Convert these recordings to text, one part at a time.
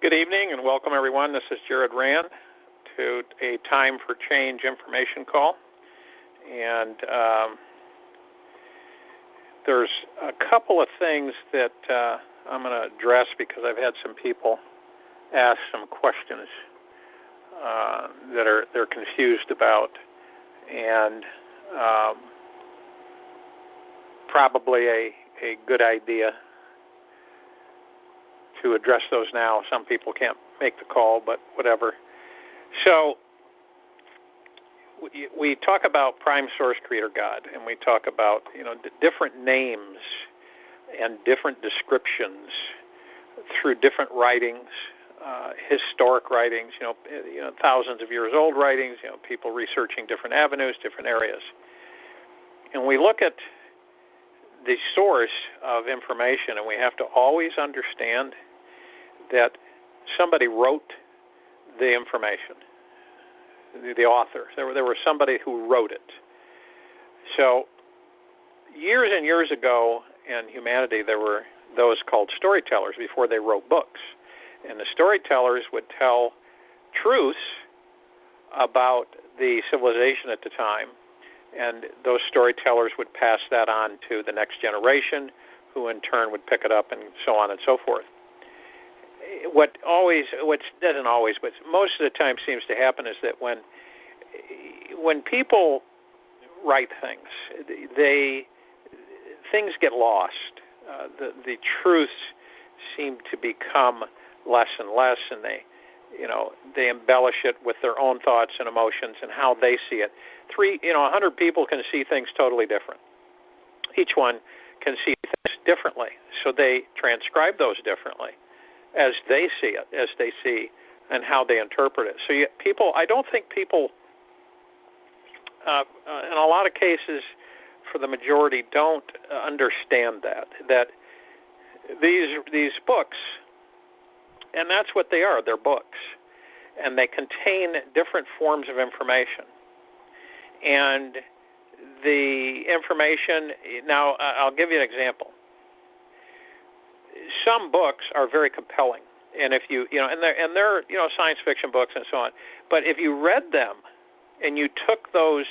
Good evening and welcome everyone. This is Jared Rand to a Time for Change information call. And there's a couple of things that I'm going to address because I've had some people ask some questions that they're confused about, and probably a good idea to address those now. Some people can't make the call, but whatever. So we talk about Prime Source Creator God, and we talk about different names and different descriptions through different writings, historic writings, thousands of years old writings, people researching different avenues, different areas, and we look at the source of information, and we have to always understand that somebody wrote the information, the author. There was somebody who wrote it. So years and years ago in humanity, there were those called storytellers before they wrote books. And the storytellers would tell truths about the civilization at the time, and those storytellers would pass that on to the next generation, who in turn would pick it up, and so on and so forth. What doesn't always, but most of the time seems to happen is that when people write things, things get lost. The truths seem to become less and less, and they embellish it with their own thoughts and emotions and how they see it. 100 people can see things totally different. Each one can see things differently, so they transcribe those differently as they see it, as they see and how they interpret it. So I don't think people, in a lot of cases, for the majority, don't understand that these books, and that's what they are, they're books, and they contain different forms of information. And the information, now I'll give you an example. Some books are very compelling, and if and they're science fiction books and so on. But if you read them and you took those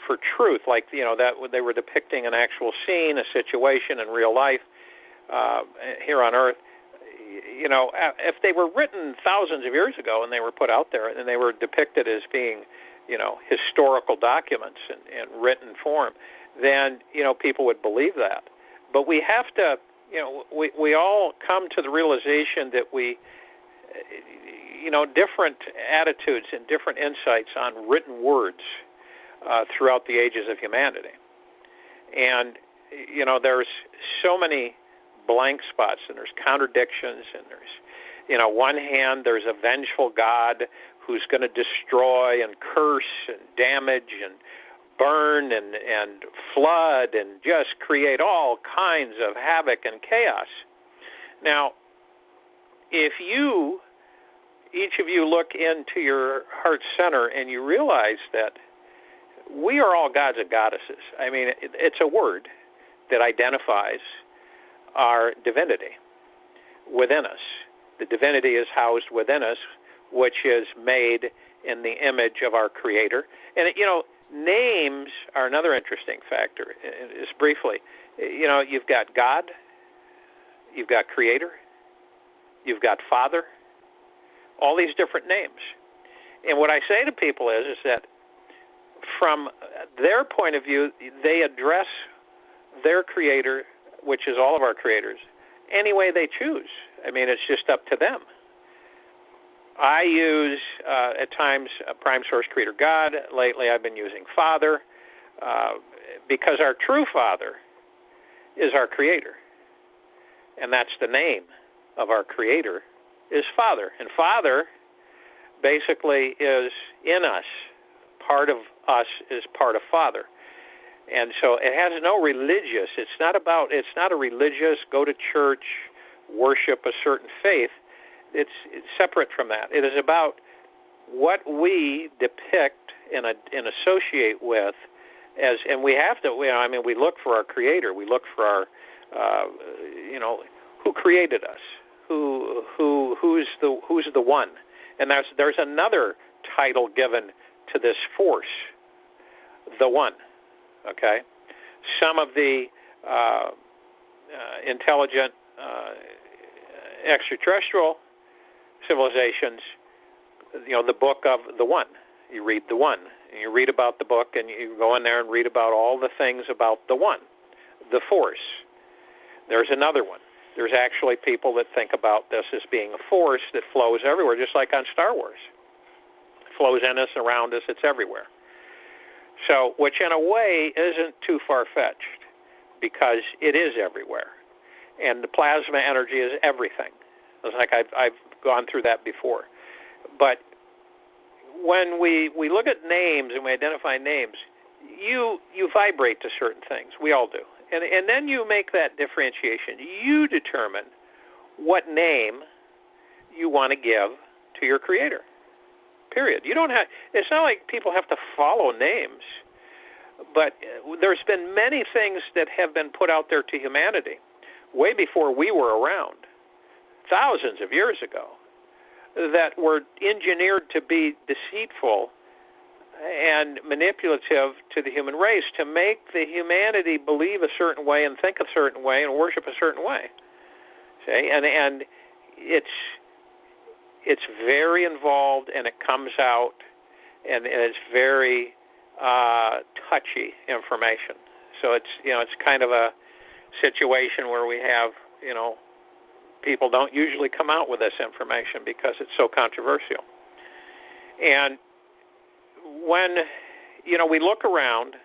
for truth, like that they were depicting an actual scene, a situation in real life here on Earth, if they were written thousands of years ago and they were put out there and they were depicted as being historical documents in written form, then people would believe that. But we have to. We all come to the realization that different attitudes and different insights on written words throughout the ages of humanity. And, there's so many blank spots, and there's contradictions, and there's, one hand, there's a vengeful God who's going to destroy and curse and damage and burn and flood and just create all kinds of havoc and chaos. Now, if each of you look into your heart center and you realize that we are all gods and goddesses. I mean, it's a word that identifies our divinity within us. The divinity is housed within us, which is made in the image of our Creator. And, names are another interesting factor. Just briefly, you've got God, you've got Creator, you've got Father, all these different names. And what I say to people is that from their point of view, they address their Creator, which is all of our creators, any way they choose. I mean, it's just up to them. I use, at times, Prime Source Creator God. Lately, I've been using Father, because our true Father is our Creator. And that's the name of our Creator, is Father. And Father basically is in us. Part of us is part of Father. And so it has no religious, it's not a religious, go to church, worship a certain faith. It's separate from that. It is about what we depict and associate with, and we have to. We look for our Creator. We look for our, who created us, who who's the one. And there's another title given to this force, the one. Okay, some of the intelligent extraterrestrial civilizations, the book of the one. You read the one, and you read about the book, and you go in there and read about all the things about the one, the force. There's another one. There's actually people that think about this as being a force that flows everywhere, just like on Star Wars. It flows in us, around us, it's everywhere. So, which in a way isn't too far-fetched, because it is everywhere. And the plasma energy is everything. It's like I've gone through that before. But when we look at names and we identify names, you vibrate to certain things. We all do. And then you make that differentiation. You determine what name you want to give to your Creator. Period. You don't have. It's not like people have to follow names, but there's been many things that have been put out there to humanity way before we were around, thousands of years ago, that were engineered to be deceitful and manipulative to the human race, to make the humanity believe a certain way and think a certain way and worship a certain way. See? And it's very involved, and it comes out, and it's very touchy information. So it's kind of a situation where we have, people don't usually come out with this information because it's so controversial. And when, we look around,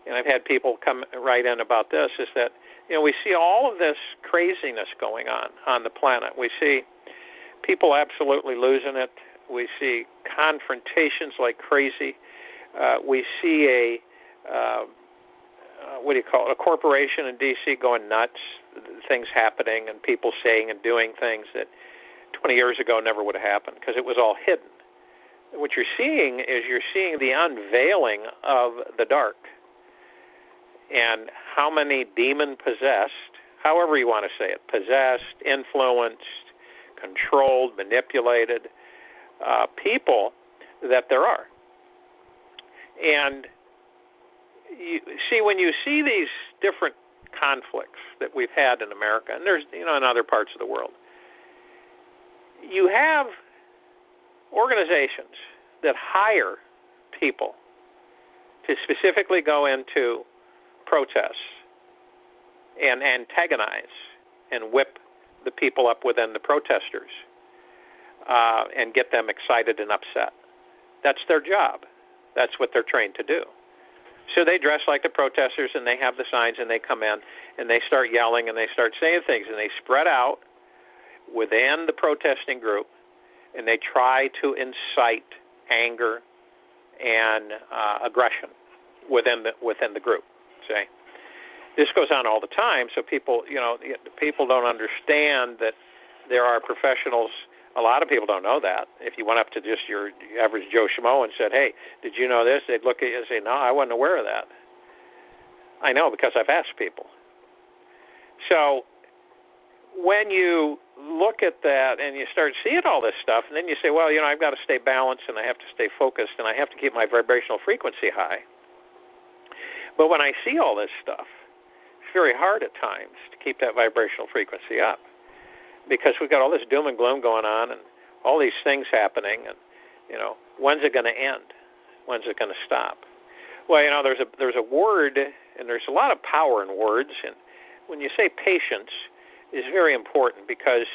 and I've had people come right in about this, is that, we see all of this craziness going on the planet. We see people absolutely losing it. We see confrontations like crazy. We see a corporation in D.C. going nuts, things happening and people saying and doing things that 20 years ago never would have happened because it was all hidden. What you're seeing is the unveiling of the dark, and how many demon-possessed, however you want to say it, possessed, influenced, controlled, manipulated people that there are. And you see, when you see these different conflicts that we've had in America, and there's, in other parts of the world, you have organizations that hire people to specifically go into protests and antagonize and whip the people up within the protesters and get them excited and upset. That's their job. That's what they're trained to do. So they dress like the protesters, and they have the signs, and they come in, and they start yelling, and they start saying things, and they spread out within the protesting group, and they try to incite anger and aggression within the group. See, this goes on all the time. So people don't understand that there are professionals. A lot of people don't know that. If you went up to just your average Joe Schmo and said, "Hey, did you know this?" They'd look at you and say, "No, I wasn't aware of that." I know because I've asked people. So when you look at that and you start seeing all this stuff, and then you say, well, I've got to stay balanced, and I have to stay focused, and I have to keep my vibrational frequency high. But when I see all this stuff, it's very hard at times to keep that vibrational frequency up, because we've got all this doom and gloom going on and all these things happening, and, when's it going to end? When's it going to stop? Well, there's a word, and there's a lot of power in words, and when you say patience, is very important, because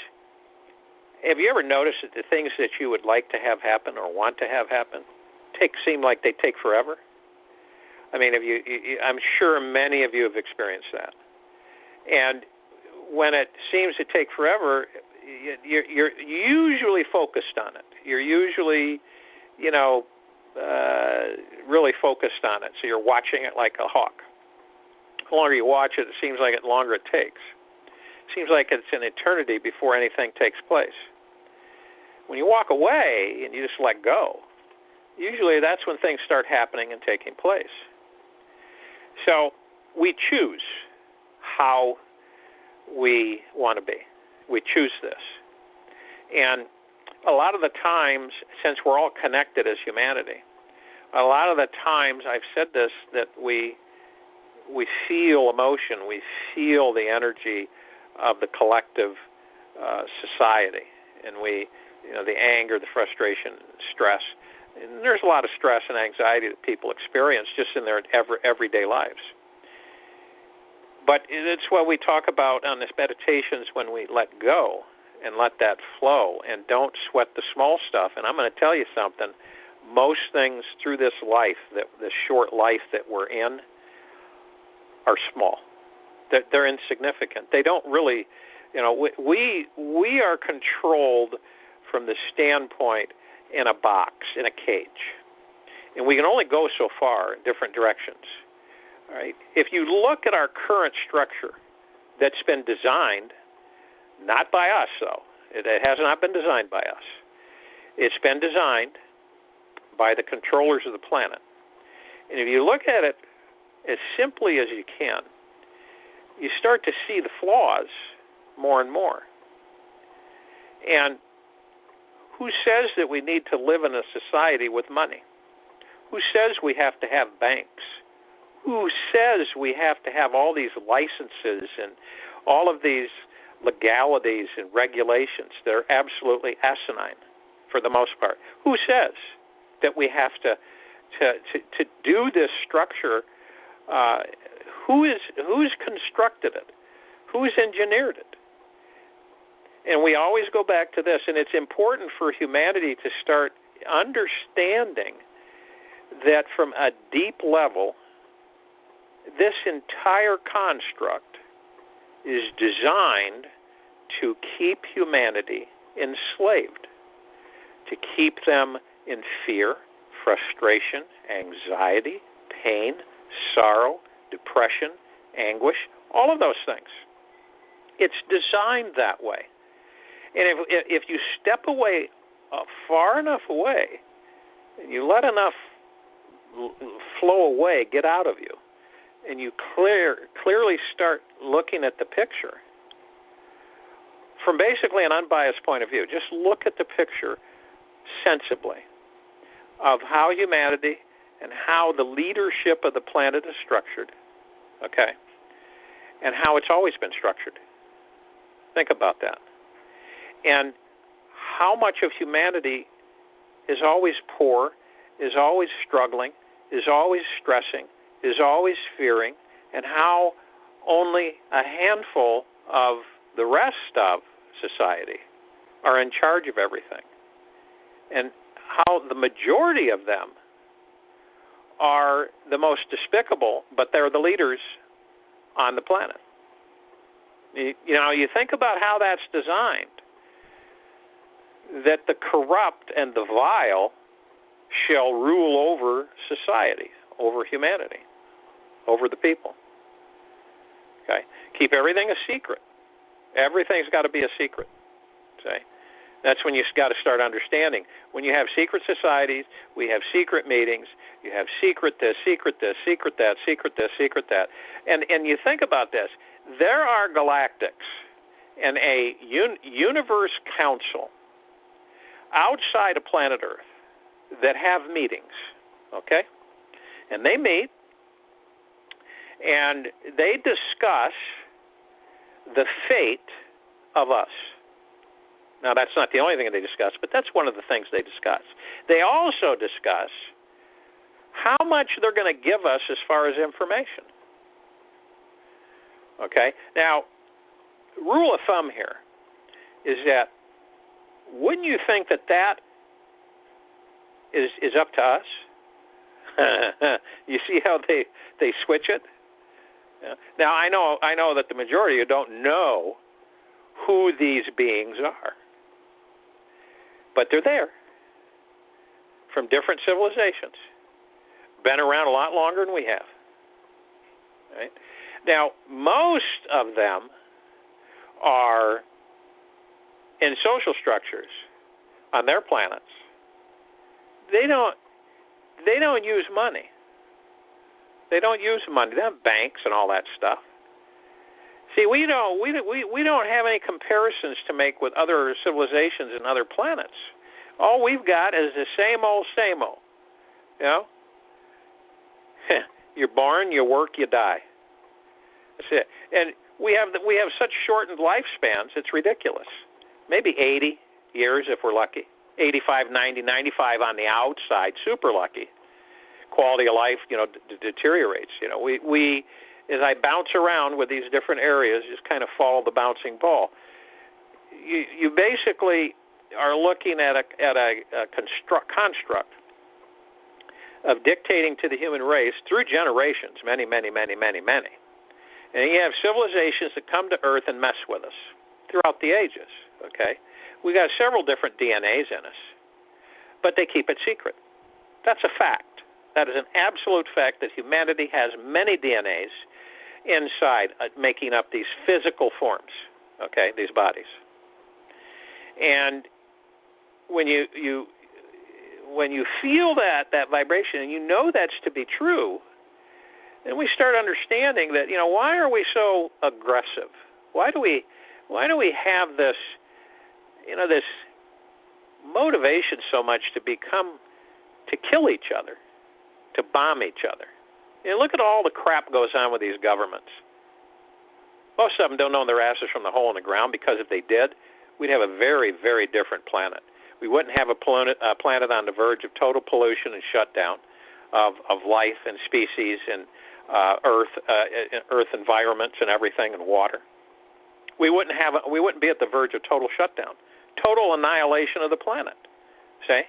have you ever noticed that the things that you would like to have happen or want to have happen seem like they take forever? I mean, I'm sure many of you have experienced that. And when it seems to take forever, you're usually focused on it. You're usually, really focused on it. So you're watching it like a hawk. The longer you watch it, it seems like the longer it takes. It seems like it's an eternity before anything takes place. When you walk away and you just let go, usually that's when things start happening and taking place. So we choose how we want to be. We choose this. And a lot of the times, since we're all connected as humanity, a lot of the times, I've said this, that we feel emotion, we feel the energy of the collective society, and the anger, the frustration, stress. And there's a lot of stress and anxiety that people experience just in their everyday lives. But it's what we talk about on this meditations, when we let go and let that flow and don't sweat the small stuff. And I'm going to tell you something. Most things through this life, this short life that we're in, are small. They're insignificant. They don't really, we are controlled from the standpoint in a box, in a cage. And we can only go so far in different directions. All right? If you look at our current structure that's been designed, not by us, though. It has not been designed by us. It's been designed by the controllers of the planet. And if you look at it as simply as you can, you start to see the flaws more and more. And who says that we need to live in a society with money? Who says we have to have banks? Who says we have to have all these licenses and all of these legalities and regulations that are absolutely asinine for the most part? Who says that we have to do this structure? Who's constructed it? Who's engineered it? And we always go back to this, and it's important for humanity to start understanding that from a deep level, this entire construct is designed to keep humanity enslaved, to keep them in fear, frustration, anxiety, pain, sorrow, depression, anguish, all of those things. It's designed that way. And if you step away far enough away, and you let enough flow away, get out of you, and you clearly start looking at the picture from basically an unbiased point of view, just look at the picture sensibly of how humanity and how the leadership of the planet is structured, okay, and how it's always been structured. Think about that. And how much of humanity is always poor, is always struggling, is always stressing, is always fearing, and how only a handful of the rest of society are in charge of everything. And how the majority of them are the most despicable, but they're the leaders on the planet. You think about how that's designed, that the corrupt and the vile shall rule over society, over humanity, over the people. Okay? Keep everything a secret. Everything's got to be a secret. Okay? That's when you've got to start understanding. When you have secret societies, we have secret meetings, you have secret this, secret this, secret that, secret this, secret that. And you think about this. There are galactics and a universe council outside of planet Earth that have meetings, okay? And they meet, and they discuss the fate of us. Now, that's not the only thing they discuss, but that's one of the things they discuss. They also discuss how much they're going to give us as far as information. Okay? Now, rule of thumb here is that wouldn't you think that is up to us? You see how they switch it? Yeah. Now, I know that the majority of you don't know who these beings are. But they're there from different civilizations, been around a lot longer than we have. Right? Now, most of them are in social structures on their planets. They don't use money. They don't use money. They have banks and all that stuff. See, we don't have any comparisons to make with other civilizations and other planets. All we've got is the same old, same old. You know, you're born, you work, you die. That's it. And we have such shortened lifespans. It's ridiculous. Maybe 80 years if we're lucky. 85, 90, 95 on the outside. Super lucky. Quality of life, deteriorates. We as I bounce around with these different areas, just kind of follow the bouncing ball. You basically are looking at a construct of dictating to the human race through generations, many. And you have civilizations that come to Earth and mess with us throughout the ages, okay? We got several different DNAs in us, but they keep it secret. That's a fact. That is an absolute fact that humanity has many DNAs inside making up these physical forms, okay, these bodies. And when you feel that vibration and you know that's to be true, then we start understanding that, why are we so aggressive? Why do we have this, this motivation so much to kill each other, to bomb each other? Look at all the crap goes on with these governments. Most of them don't know their asses from the hole in the ground, because if they did, we'd have a very, very different planet. We wouldn't have a planet on the verge of total pollution and shutdown of life and species and earth environments and everything, and water. We wouldn't be at the verge of total shutdown, total annihilation of the planet. See?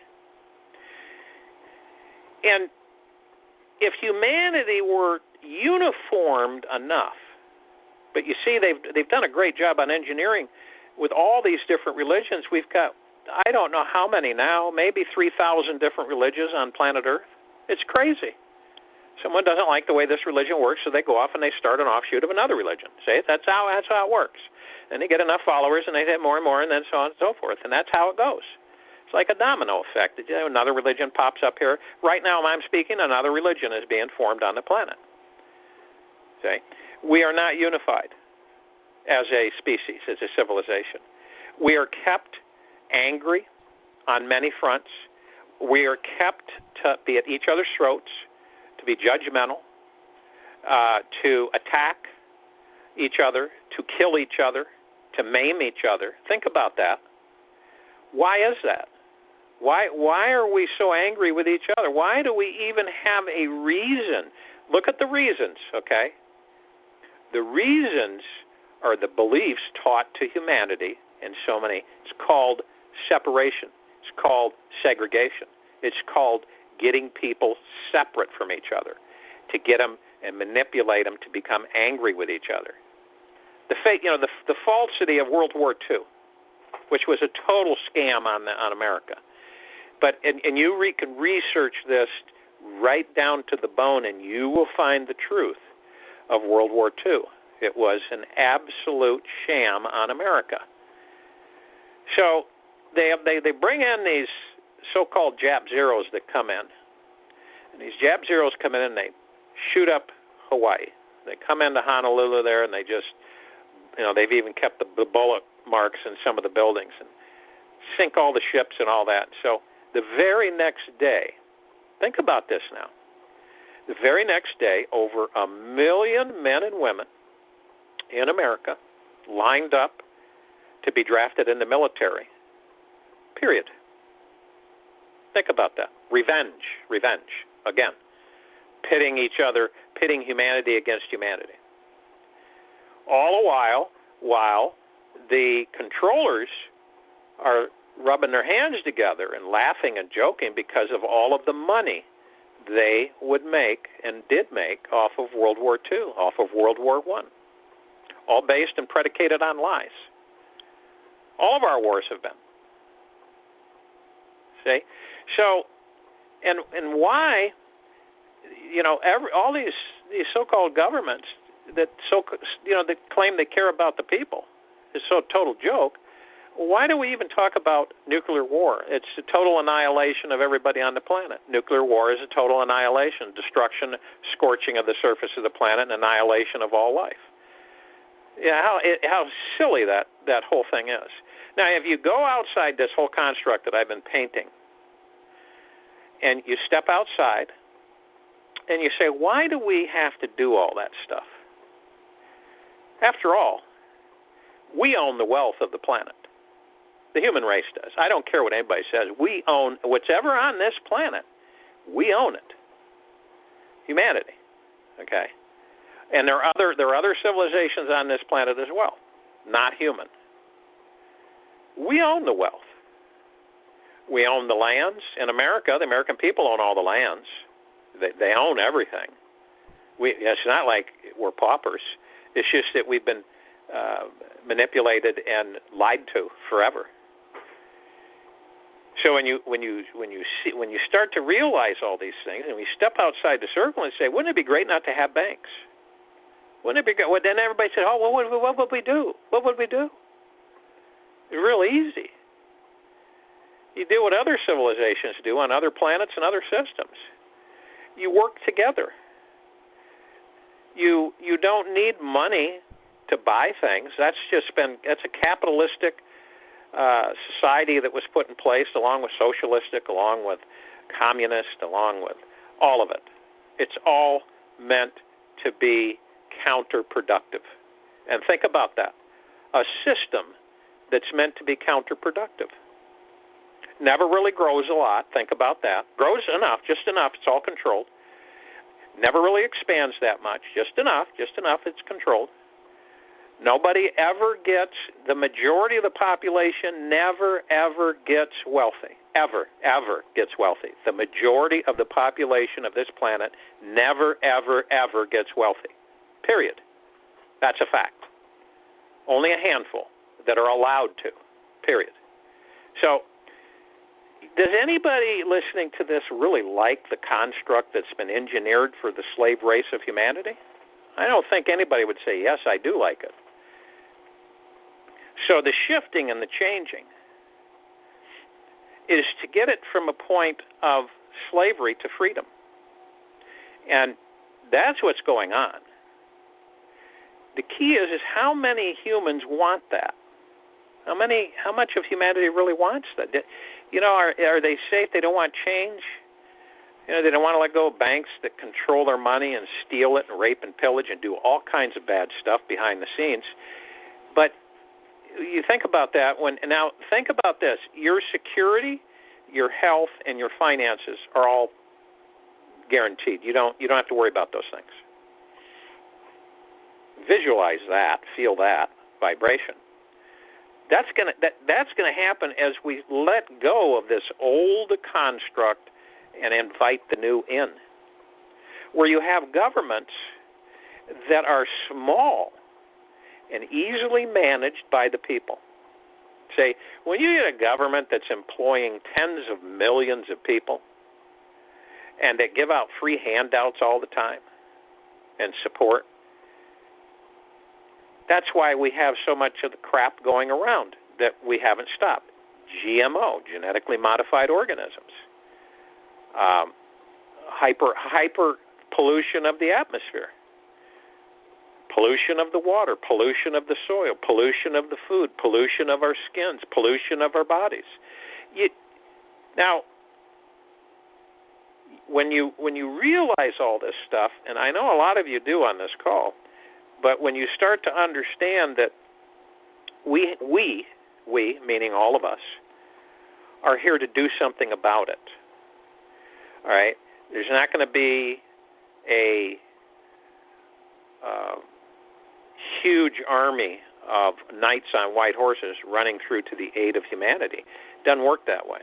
And if humanity were uniformed enough, but you see, they've done a great job on engineering with all these different religions. We've got, I don't know how many now, maybe 3,000 different religions on planet Earth. It's crazy. Someone doesn't like the way this religion works, so they go off and they start an offshoot of another religion. See, that's how it works. And they get enough followers, and they have more and more, and then so on and so forth. And that's how it goes. It's like a domino effect. Another religion pops up here. Right now, I'm speaking, another religion is being formed on the planet. See, we are not unified as a species, as a civilization. We are kept angry on many fronts. We are kept to be at each other's throats, to be judgmental, to attack each other, to kill each other, to maim each other. Think about that. Why is that? Why are we so angry with each other? Why do we even have a reason? Look at the reasons, okay? The reasons are the beliefs taught to humanity in so many. It's called separation. It's called segregation. It's called getting people separate from each other, to get them and manipulate them to become angry with each other. The falsity of World War II, which was a total scam on America. But and you can research this right down to the bone, and you will find the truth of World War II. It was an absolute sham on America. So they bring in these so-called Jap Zeros that come in. And these Jap Zeros come in and they shoot up Hawaii. They come into Honolulu there, and they just, they've even kept the bullet marks in some of the buildings and sink all the ships and all that. So the very next day, think about this now, the very next day, over 1 million men and women in America lined up to be drafted in the military, period. Think about that. Revenge, again, pitting each other, pitting humanity against humanity. All the while the controllers are rubbing their hands together and laughing and joking because of all of the money they would make and did make off of World War II, off of World War I, all based and predicated on lies. All of our wars have been. See? So, and why, all these so-called governments that that claim they care about the people is so total joke. Why do we even talk about nuclear war? It's a total annihilation of everybody on the planet. Nuclear war is a total annihilation, destruction, scorching of the surface of the planet, and annihilation of all life. Yeah, how silly that whole thing is. Now, if you go outside this whole construct that I've been painting, and you step outside, and you say, why do we have to do all that stuff? After all, we own the wealth of the planet. The human race does. I don't care what anybody says. We own whatever on this planet. We own it. Humanity. Okay? And there are other civilizations on this planet as well, not human. We own the wealth. We own the lands. In America, the American people own all the lands. They own everything. It's not like we're paupers. It's just that we've been manipulated and lied to forever. So when you start to realize all these things, and we step outside the circle and say, wouldn't it be great not to have banks? Wouldn't it be great? Well, then everybody said, oh, what would we do? What would we do? It's real easy. You do what other civilizations do on other planets and other systems. You work together. You don't need money to buy things. That's a capitalistic society that was put in place along with socialistic, along with communist, along with all of it. It's all meant to be counterproductive. And think about that. A system that's meant to be counterproductive. Never really grows a lot. Think about that. Grows enough, just enough. It's all controlled. Never really expands that much. Just enough it's controlled. Nobody ever gets, the majority of the population never, ever gets wealthy. Ever gets wealthy. The majority of the population of this planet never, ever, ever gets wealthy. Period. That's a fact. Only a handful that are allowed to. Period. So, does anybody listening to this really like the construct that's been engineered for the slave race of humanity? I don't think anybody would say, yes, I do like it. So the shifting and the changing is to get it from a point of slavery to freedom. And that's what's going on. The key is how many humans want that? How much of humanity really wants that? You know, are they safe? They don't want change? You know, they don't want to let go of banks that control their money and steal it and rape and pillage and do all kinds of bad stuff behind the scenes. But you think about that now think about this. Your security, your health, and your finances are all guaranteed. You don't have to worry about those things. Visualize that, feel that vibration. That's going to happen as we let go of this old construct and invite the new in, where you have governments that are small and easily managed by the people. Say, when you get a government that's employing tens of millions of people and they give out free handouts all the time and support, that's why we have so much of the crap going around that we haven't stopped. GMO, genetically modified organisms, hyper pollution of the atmosphere, pollution of the water, pollution of the soil, pollution of the food, pollution of our skins, pollution of our bodies. Now, when you realize all this stuff, and I know a lot of you do on this call, but when you start to understand that we, meaning all of us, are here to do something about it. All right? There's not going to be a huge army of knights on white horses running through to the aid of humanity. It doesn't work that way.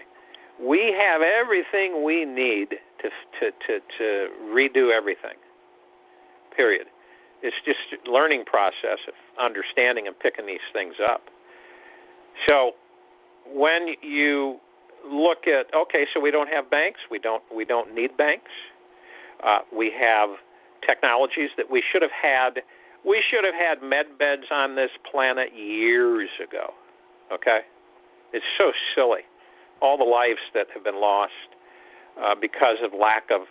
We have everything we need to redo everything. Period. It's just a learning process of understanding and picking these things up. So when you look at, okay, so we don't have banks, we don't need banks. We have technologies that we should have had. We should have had med beds on this planet years ago. Okay? It's so silly. All the lives that have been lost because of lack of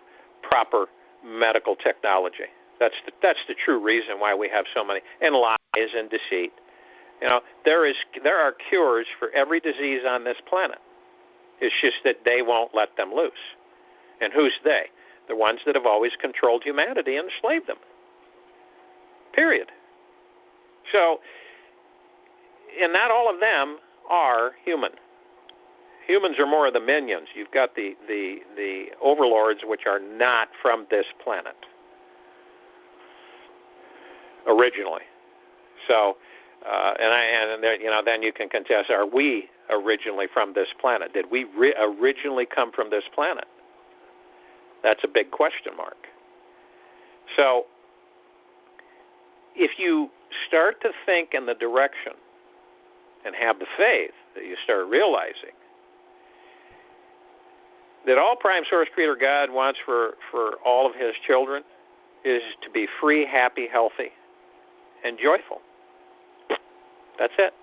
proper medical technology. That's the true reason why we have so many, and lies and deceit. There are cures for every disease on this planet. It's just that they won't let them loose. And who's they? The ones that have always controlled humanity and enslaved them. Period. So, and not all of them are human. Humans are more of the minions. You've got the overlords, which are not from this planet originally. So, then you can contest: are we originally from this planet? Did we originally come from this planet? That's a big question mark. So, if you start to think in the direction and have the faith that you start realizing that all Prime Source Creator God wants for all of His children is to be free, happy, healthy, and joyful. That's it.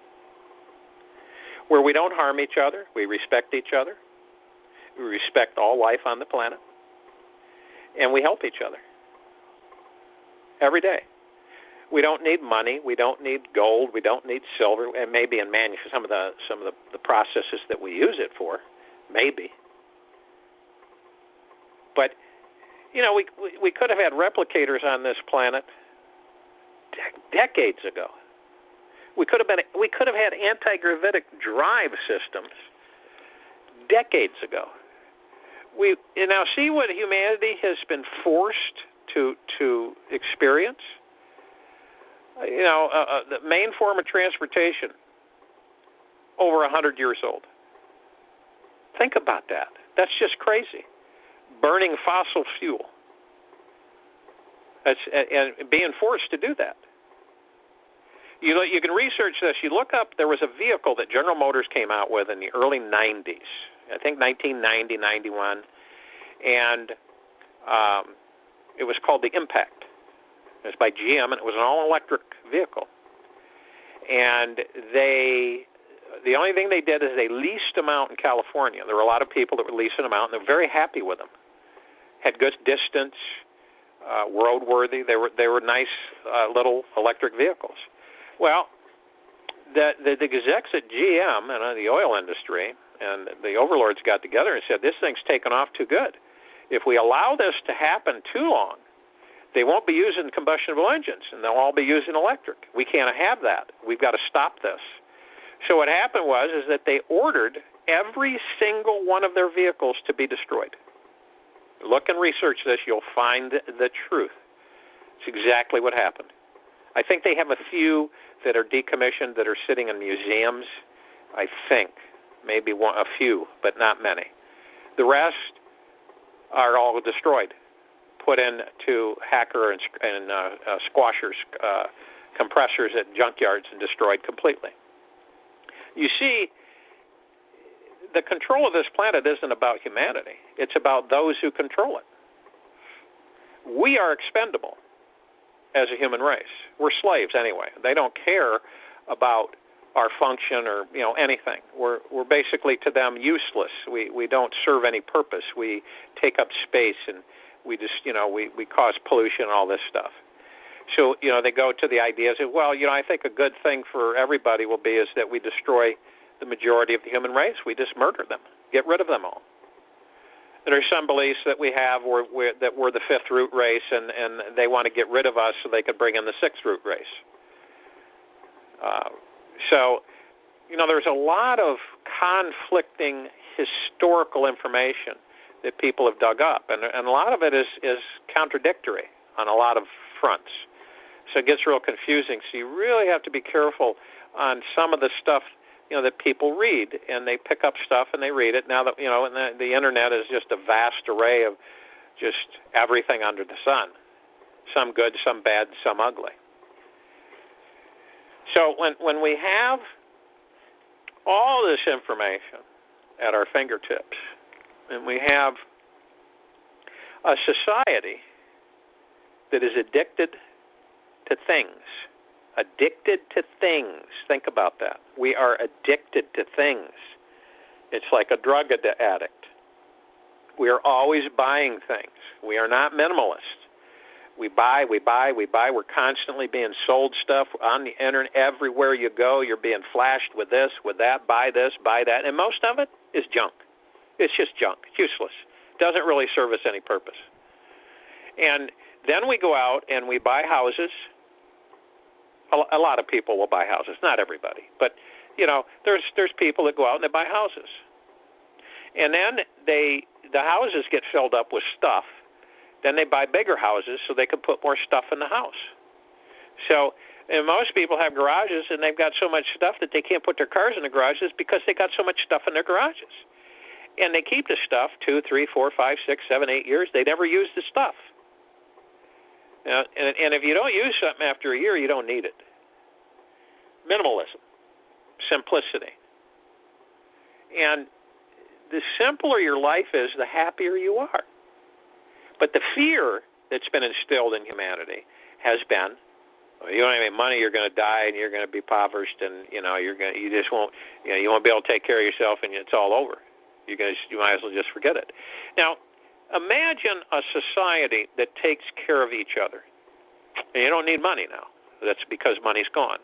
Where we don't harm each other, we respect each other, we respect all life on the planet, and we help each other every day. We don't need money, we don't need gold, we don't need silver, and maybe in some of the processes that we use it for, maybe. But we could have had replicators on this planet decades ago. We could have had anti-gravitic drive systems decades ago. We now see what humanity has been forced to experience. The main form of transportation, over 100 years old. Think about that. That's just crazy. Burning fossil fuel. And being forced to do that. You can research this. You look up, there was a vehicle that General Motors came out with in the early 90s. I think 1990, 91. And it was called the Impact. It was by GM, and it was an all-electric vehicle. And the only thing they did is they leased them out in California. There were a lot of people that were leasing them out, and they were very happy with them. Had good distance, roadworthy. They were nice little electric vehicles. Well, the execs at GM and the oil industry and the overlords got together and said, this thing's taken off too good. If we allow this to happen too long, they won't be using combustible engines, and they'll all be using electric. We can't have that. We've got to stop this. So what happened is that they ordered every single one of their vehicles to be destroyed. Look and research this. You'll find the truth. It's exactly what happened. I think they have a few that are decommissioned that are sitting in museums. I think. Maybe a few, but not many. The rest are all destroyed. Put into hacker and squashers, compressors at junkyards and destroyed completely. You see, the control of this planet isn't about humanity. It's about those who control it. We are expendable as a human race. We're slaves anyway. They don't care about our function or anything. We're basically to them useless. We don't serve any purpose. We take up space and we just we cause pollution and all this stuff. So they go to the ideas of I think a good thing for everybody will be is that we destroy the majority of the human race. We just murder them, get rid of them all. There are some beliefs that we have that we're the fifth root race, and they want to get rid of us so they could bring in the sixth root race. So there's a lot of conflicting historical information that people have dug up, and a lot of it is contradictory on a lot of fronts. So it gets real confusing. So you really have to be careful on some of the stuff that people read, and they pick up stuff and they read it. Now that and the internet is just a vast array of just everything under the sun. Some good, some bad, some ugly. So when we have all this information at our fingertips, and we have a society that is addicted to things. Addicted to things. Think about that. We are addicted to things. It's like a drug addict. We are always buying things. We are not minimalists. We buy. We're constantly being sold stuff on the internet. Everywhere you go, you're being flashed with this, with that, buy this, buy that. And most of it is junk. It's just junk. It's useless. Doesn't really serve us any purpose. And then we go out and we buy houses. A lot of people will buy houses. Not everybody. But, there's people that go out and they buy houses. And then the houses get filled up with stuff. Then they buy bigger houses so they can put more stuff in the house. So, and most people have garages and they've got so much stuff that they can't put their cars in the garages because they got so much stuff in their garages. And they keep the stuff 2, 3, 4, 5, 6, 7, 8 years. They never use the stuff. And if you don't use something after a year, you don't need it. Minimalism, simplicity. And the simpler your life is, the happier you are. But the fear that's been instilled in humanity has been, you don't have any money, you're going to die, and you're going to be impoverished, and you won't be able to take care of yourself, and it's all over. You might as well just forget it. Now, imagine a society that takes care of each other. And you don't need money now. That's because money's gone.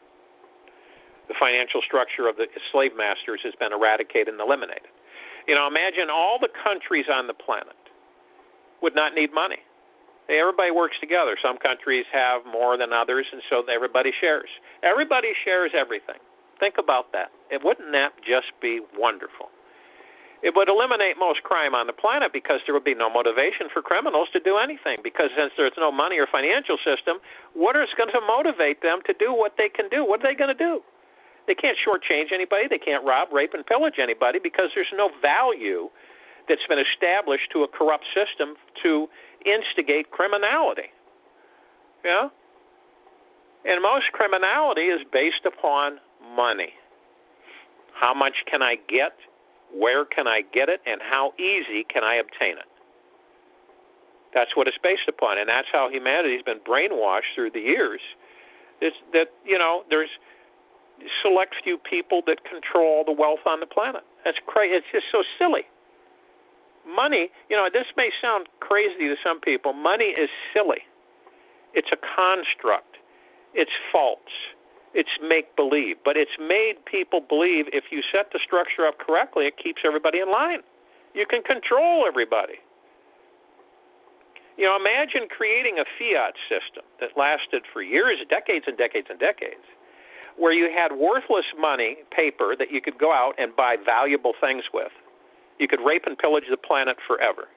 The financial structure of the slave masters has been eradicated and eliminated. Imagine all the countries on the planet would not need money. Everybody works together. Some countries have more than others, and so everybody shares. Everybody shares everything. Think about that. Wouldn't that just be wonderful? It would eliminate most crime on the planet because there would be no motivation for criminals to do anything, because since there's no money or financial system, what is going to motivate them to do what they can do? What are they going to do? They can't shortchange anybody. They can't rob, rape, and pillage anybody because there's no value that's been established to a corrupt system to instigate criminality. Yeah? And most criminality is based upon money. How much can I get? Where can I get it? And how easy can I obtain it? That's what it's based upon, and that's how humanity's been brainwashed through the years. There's select few people that control the wealth on the planet. That's crazy. It's just so silly. Money, this may sound crazy to some people. Money is silly. It's a construct. It's false. It's make-believe. But it's made people believe if you set the structure up correctly, it keeps everybody in line. You can control everybody. Imagine creating a fiat system that lasted for years, decades and decades and decades, where you had worthless money, paper, that you could go out and buy valuable things with. You could rape and pillage the planet forever.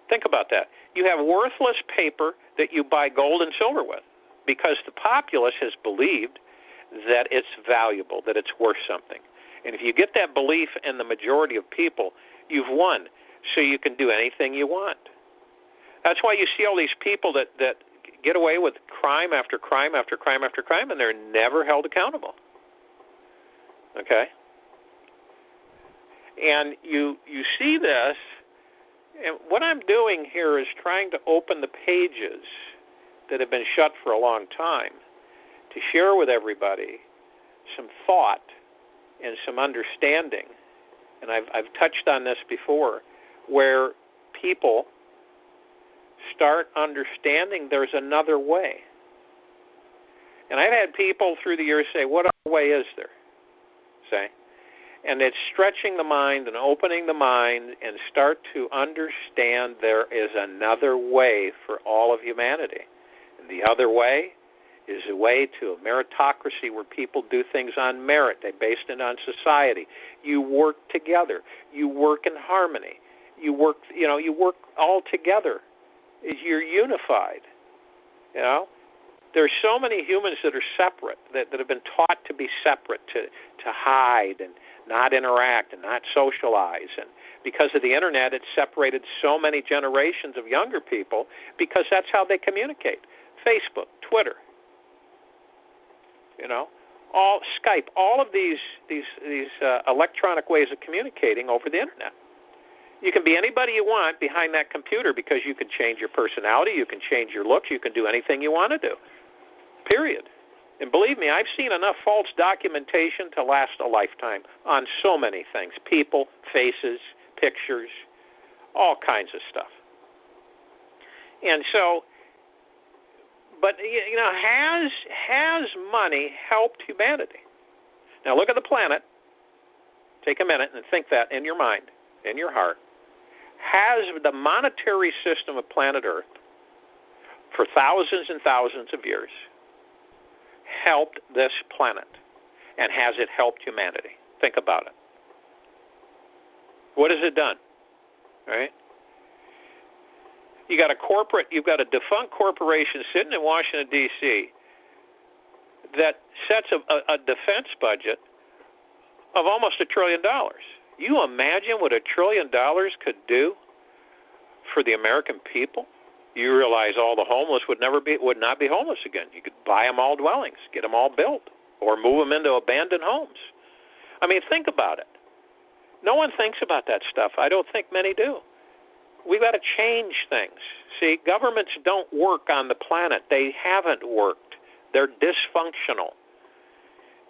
Think about that. You have worthless paper that you buy gold and silver with because the populace has believed that it's valuable, that it's worth something. And if you get that belief in the majority of people, you've won. So you can do anything you want. That's why you see all these people that get away with crime after crime after crime after crime, and they're never held accountable. Okay? And you see this, and what I'm doing here is trying to open the pages that have been shut for a long time to share with everybody some thought and some understanding. And I've touched on this before, where people start understanding there's another way. And I've had people through the years say, what other way is there? Say. And it's stretching the mind and opening the mind and start to understand there is another way for all of humanity. And the other way is a way to a meritocracy where people do things on merit. They base it on society. You work together. You work in harmony. You work all together. You're unified. There's so many humans that are separate, that have been taught to be separate, to hide and not interact and not socialize. And because of the internet, it's separated so many generations of younger people because that's how they communicate. Facebook, Twitter, all Skype, all of these electronic ways of communicating over the internet. You can be anybody you want behind that computer because you can change your personality, you can change your looks, you can do anything you want to do, period. And believe me, I've seen enough false documentation to last a lifetime on so many things, people, faces, pictures, all kinds of stuff. And so but has money helped humanity? Now look at the planet. Take a minute and think that in your mind, in your heart. Has the monetary system of planet Earth for thousands and thousands of years helped this planet? And has it helped humanity? Think about it. What has it done? Right? You've got a defunct corporation sitting in Washington, D.C. that sets a defense budget of almost $1 trillion. You imagine what $1 trillion could do for the American people? You realize all the homeless would not be homeless again. You could buy them all dwellings, get them all built, or move them into abandoned homes. I mean, think about it. No one thinks about that stuff. I don't think many do. We've got to change things. See, governments don't work on the planet. They haven't worked. They're dysfunctional.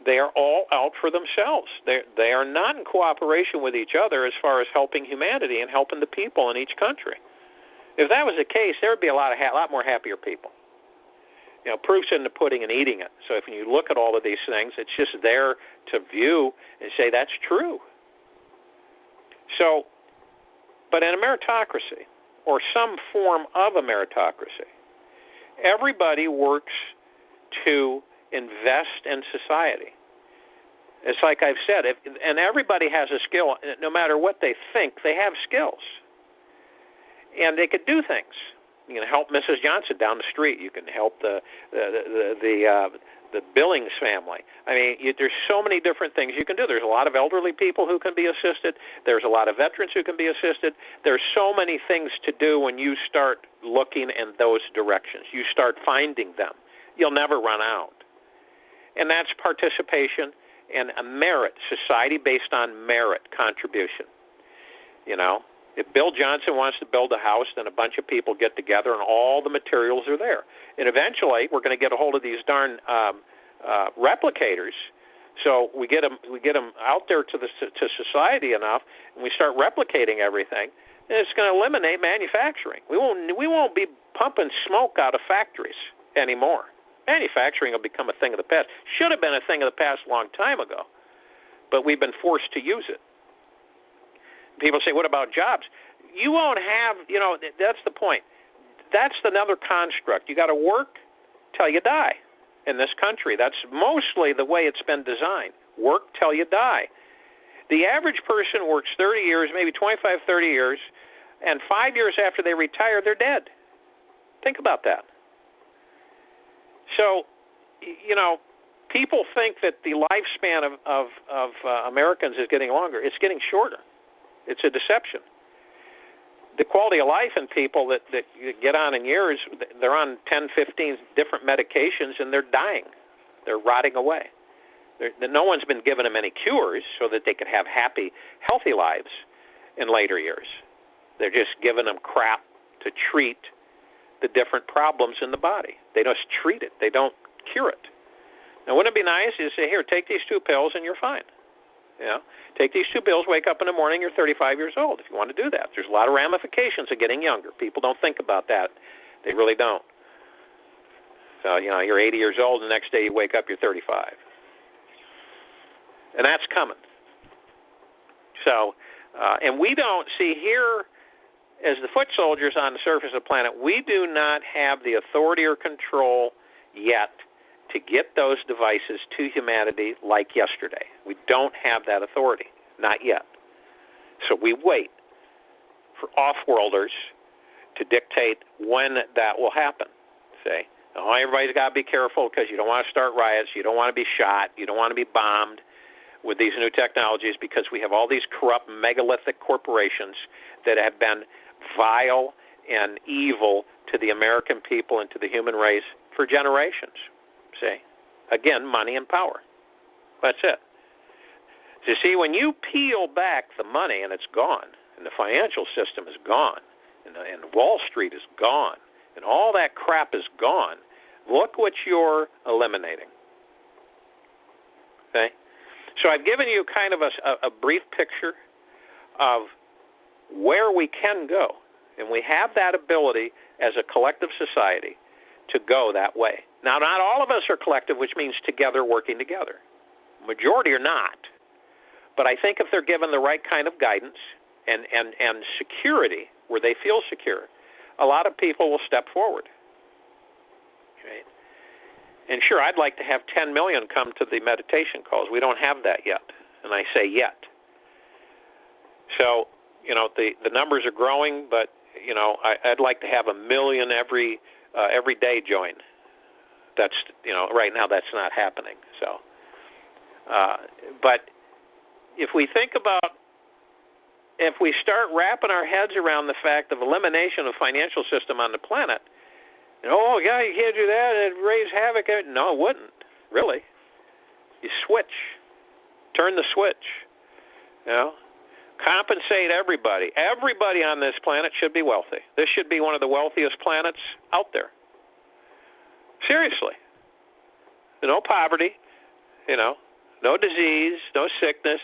They are all out for themselves. They are not in cooperation with each other as far as helping humanity and helping the people in each country. If that was the case, there would be a lot more happier people. Proof's in the pudding and eating it. So if you look at all of these things, it's just there to view and say that's true. So, but in a meritocracy, or some form of a meritocracy, everybody works to invest in society. It's like I've said, and everybody has a skill. No matter what they think, they have skills. And they could do things. You can help Mrs. Johnson down the street. You can help the Billings family. I mean, there's so many different things you can do. There's a lot of elderly people who can be assisted. There's a lot of veterans who can be assisted. There's so many things to do when you start looking in those directions. You start finding them. You'll never run out. And that's participation in a merit, society based on merit contribution. If Bill Johnson wants to build a house, then a bunch of people get together and all the materials are there. And eventually, we're going to get a hold of these darn replicators. So we get them out there to society enough, and we start replicating everything. And it's going to eliminate manufacturing. We won't be pumping smoke out of factories anymore. Manufacturing will become a thing of the past. Should have been a thing of the past a long time ago, but we've been forced to use it. People say, what about jobs? You won't have, that's the point. That's another construct. You got to work till you die in this country. That's mostly the way it's been designed. Work till you die. The average person works 30 years, maybe 25, 30 years, and 5 years after they retire, they're dead. Think about that. So, people think that the lifespan of Americans is getting longer. It's getting shorter. It's a deception. The quality of life in people that get on in years, they're on 10, 15 different medications, and they're dying. They're rotting away. No one's been giving them any cures so that they could have happy, healthy lives in later years. They're just giving them crap to treat the different problems in the body. They just treat it. They don't cure it. Now, wouldn't it be nice to say, here, take these 2 pills and you're fine? Take these 2 pills, wake up in the morning, you're 35 years old if you want to do that. There's a lot of ramifications of getting younger. People don't think about that. They really don't. So, you're 80 years old, and the next day you wake up, you're 35. And that's coming. So, and we don't see here, as the foot soldiers on the surface of the planet, we do not have the authority or control yet to get those devices to humanity like yesterday. We don't have that authority, not yet. So we wait for off-worlders to dictate when that will happen. See? Now, everybody's got to be careful because you don't want to start riots, you don't want to be shot, you don't want to be bombed with these new technologies because we have all these corrupt megalithic corporations that have been vile and evil to the American people and to the human race for generations. See? Again, money and power. That's it. So see, when you peel back the money and it's gone, and the financial system is gone, and Wall Street is gone, and all that crap is gone, look what you're eliminating. Okay? So I've given you kind of a brief picture of where we can go. And we have that ability as a collective society to go that way. Now, not all of us are collective, which means together, working together. Majority are not. But I think if they're given the right kind of guidance and security, where they feel secure, a lot of people will step forward. Right? And sure, I'd like to have 10 million come to the meditation calls. We don't have that yet, and I say yet. So, the numbers are growing, but, I'd like to have 1 million every day join. That's, right now that's not happening. So, but if we start wrapping our heads around the fact of elimination of financial system on the planet, oh, yeah, you can't do that, it'd raise havoc. No, it wouldn't, really. You switch. Turn the switch. Compensate everybody. Everybody on this planet should be wealthy. This should be one of the wealthiest planets out there. Seriously. No poverty, no disease, no sickness,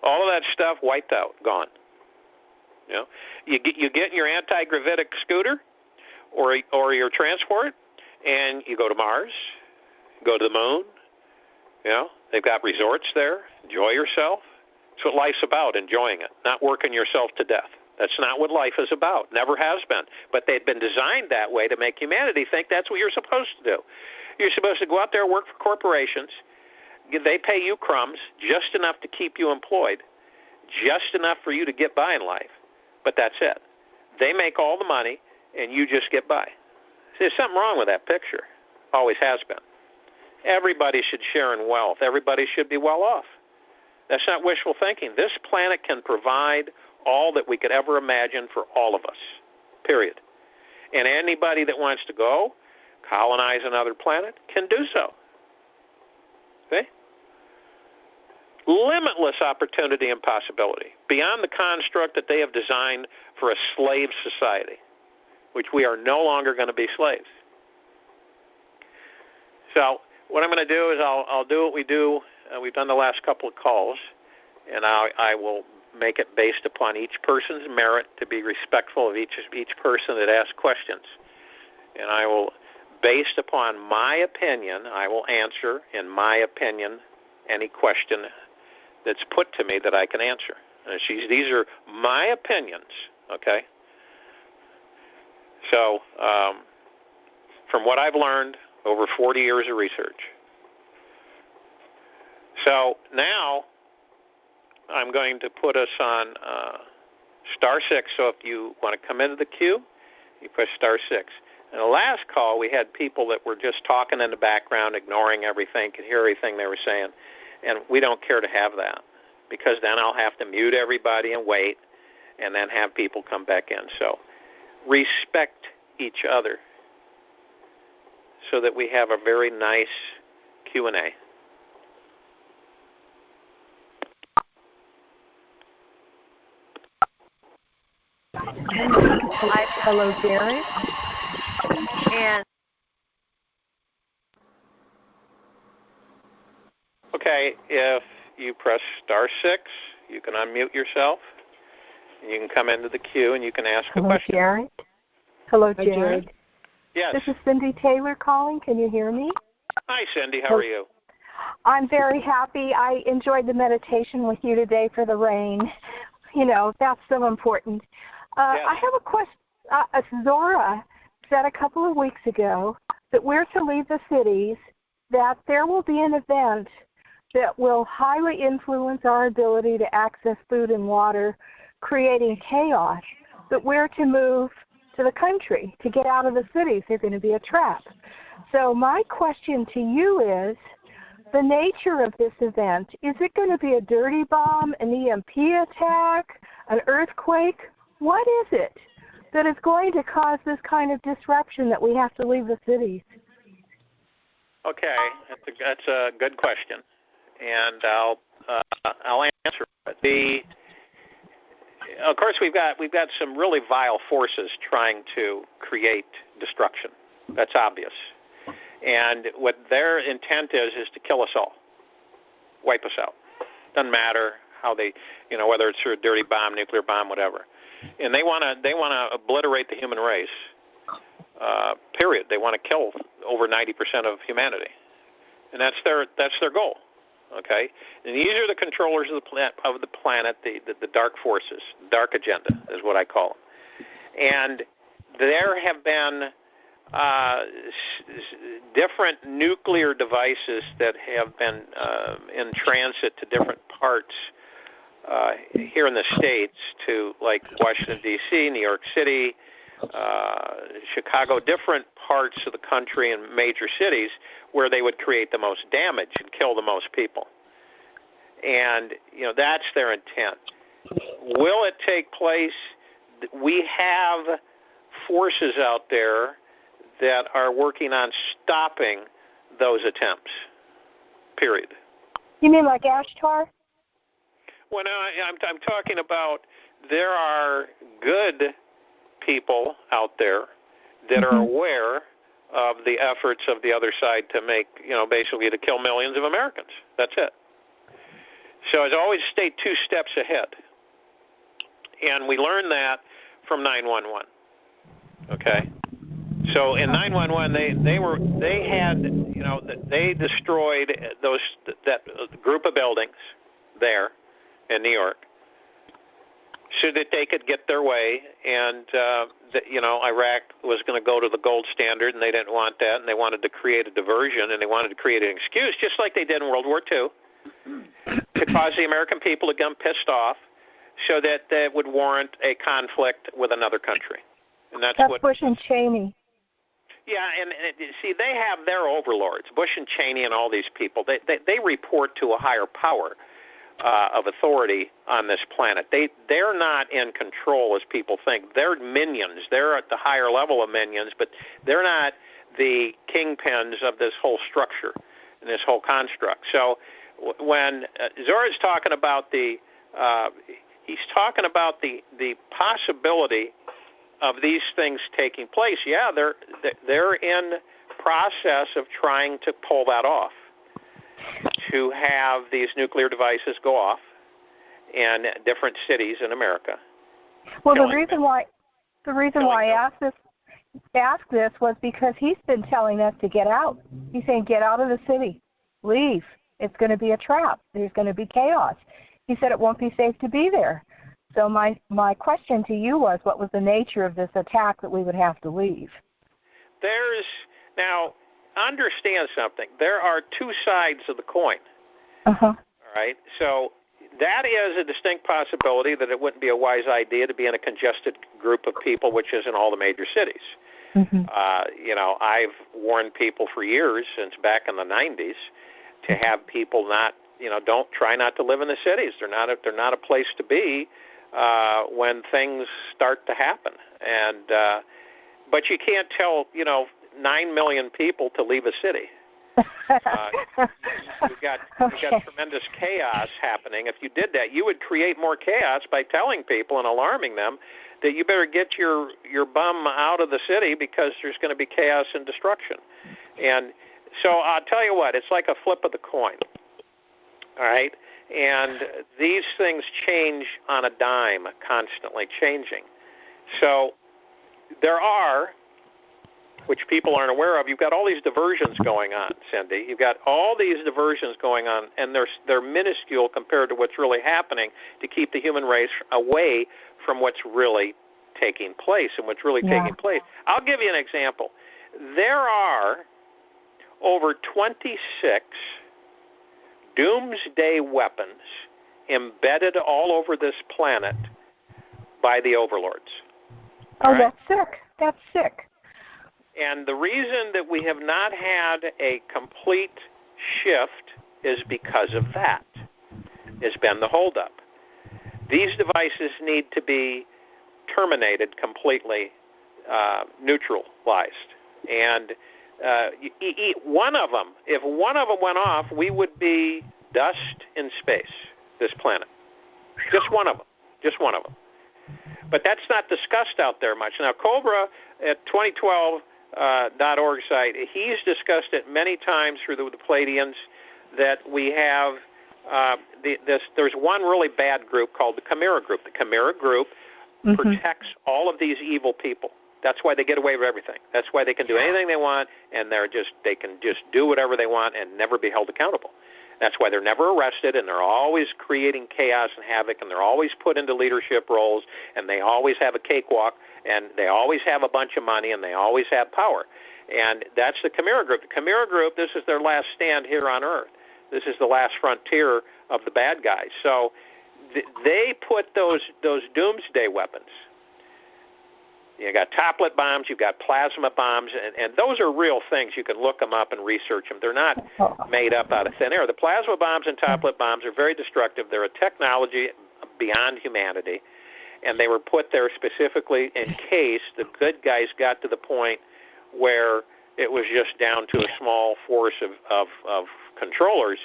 all of that stuff wiped out, gone. You get in your anti-gravitic scooter or your transport, and you go to Mars, go to the moon. They've got resorts there. Enjoy yourself. That's what life's about, enjoying it, not working yourself to death. That's not what life is about. Never has been. But they've been designed that way to make humanity think that's what you're supposed to do. You're supposed to go out there and work for corporations. They pay you crumbs, just enough to keep you employed, just enough for you to get by in life. But that's it. They make all the money, and you just get by. There's something wrong with that picture. Always has been. Everybody should share in wealth. Everybody should be well off. That's not wishful thinking. This planet can provide all that we could ever imagine for all of us, period. And anybody that wants to go colonize another planet can do so. Okay? Limitless opportunity and possibility, beyond the construct that they have designed for a slave society, which we are no longer going to be slaves. So what I'm going to do is I'll do what we do. We've done the last couple of calls, and I will make it based upon each person's merit, to be respectful of each person that asks questions. And I will, based upon my opinion, I will answer, in my opinion, any question that's put to me that I can answer. And these are my opinions, okay? So from what I've learned over 40 years of research. So now I'm going to put us on star 6. So if you want to come into the queue, you push star 6. In the last call, we had people that were just talking in the background, ignoring everything, could hear everything they were saying. And we don't care to have that, because then I'll have to mute everybody and wait and then have people come back in. So respect each other so that we have a very nice Q&A. Hello, Derek. And okay, if you press star 6, you can unmute yourself. You can come into the queue and you can ask a question. Jared. Hello, Jared. Yes. This is Cindy Taylor calling. Can you hear me? Hi, Cindy. How are you? I'm very happy. I enjoyed the meditation with you today for the rain. That's so important. Yes. I have a question. Zora said a couple of weeks ago that we're to leave the cities, that there will be an event that will highly influence our ability to access food and water, creating chaos, that we're to move to the country, to get out of the cities. They're going to be a trap. So my question to you is, the nature of this event, is it going to be a dirty bomb, an EMP attack, an earthquake? What is it that is going to cause this kind of disruption that we have to leave the cities? Okay, that's a good question, and I'll answer it. Of course, we've got some really vile forces trying to create destruction. That's obvious. And what their intent is to kill us all, wipe us out. Doesn't matter how they, whether it's through a dirty bomb, nuclear bomb, whatever. And they want to obliterate the human race period. They want to kill over 90% of humanity, and that's their goal. Okay, and these are the controllers of the planet, the dark forces, dark agenda is what I call them. And there have been different nuclear devices that have been in transit to different parts here in the States, to like Washington, D.C., New York City, Chicago, different parts of the country and major cities where they would create the most damage and kill the most people. And, that's their intent. Will it take place? We have forces out there that are working on stopping those attempts, period. You mean like Ashtar? Well, no, I'm talking about there are good people out there that are aware of the efforts of the other side to make, basically to kill millions of Americans. That's it. So it's always stay 2 steps ahead. And we learned that from 9/11. Okay? So in 9/11, they destroyed that group of buildings there in New York so that they could get their way, and Iraq was going to go to the gold standard, and they didn't want that, and they wanted to create a diversion, and they wanted to create an excuse, just like they did in World War II, to cause the American people to get pissed off, so that that would warrant a conflict with another country. And that's what Bush and Cheney. Yeah, and see, they have their overlords, Bush and Cheney and all these people. They report to a higher power of authority on this planet. They're not in control as people think. They're minions. They're at the higher level of minions, but they're not the kingpins of this whole structure and this whole construct. So when Zora's talking about he's talking about the possibility of these things taking place. Yeah, they're in process of trying to pull that off, to have these nuclear devices go off in different cities in America. Well, the reason why I asked this was because he's been telling us to get out. He's saying, get out of the city, leave. It's going to be a trap. There's going to be chaos. He said it won't be safe to be there. So my question to you was, what was the nature of this attack that we would have to leave? Now, understand something. There are 2 sides of the coin. All right? So that is a distinct possibility that it wouldn't be a wise idea to be in a congested group of people, which is in all the major cities. I've warned people for years, since back in the 90s, to have people try not to live in the cities. They're not a place to be when things start to happen. And but you can't tell 9 million people to leave a city. You've got tremendous chaos happening. If you did that, you would create more chaos by telling people and alarming them that you better get your bum out of the city, because there's going to be chaos and destruction. And so I'll tell you what, it's like a flip of the coin. All right? And these things change on a dime, constantly changing. So there are, which people aren't aware of, you've got all these diversions going on, Cindy. You've got all these diversions going on, and they're minuscule compared to what's really happening to keep the human race away from what's really taking place and what's really taking place. I'll give you an example. There are over 26 doomsday weapons embedded all over this planet by the overlords. Oh, right? That's sick. And the reason that we have not had a complete shift is because of that. Has been the holdup. These devices need to be terminated completely, neutralized. And one of them, if one of them went off, we would be dust in space, this planet. Just one of them. But that's not discussed out there much. Now, Cobra at 2012.org site, he's discussed it many times through the Pleiadians, that we have there's one really bad group called the Chimera Group. The Chimera Group protects all of these evil people, That's why they get away with everything. That's why they can do anything they want, and they can just do whatever they want and never be held accountable. That's why they're never arrested, and they're always creating chaos and havoc, and they're always put into leadership roles, and they always have a cakewalk, and they always have a bunch of money, and they always have power. And that's the Chimera Group. The Chimera Group, this is their last stand here on Earth. This is the last frontier of the bad guys. So they put those doomsday weapons. You got toplet bombs, you've got plasma bombs, and those are real things. You can look them up and research them. They're not made up out of thin air. The plasma bombs and toplet bombs are very destructive. They're a technology beyond humanity, and they were put there specifically in case the good guys got to the point where it was just down to a small force of controllers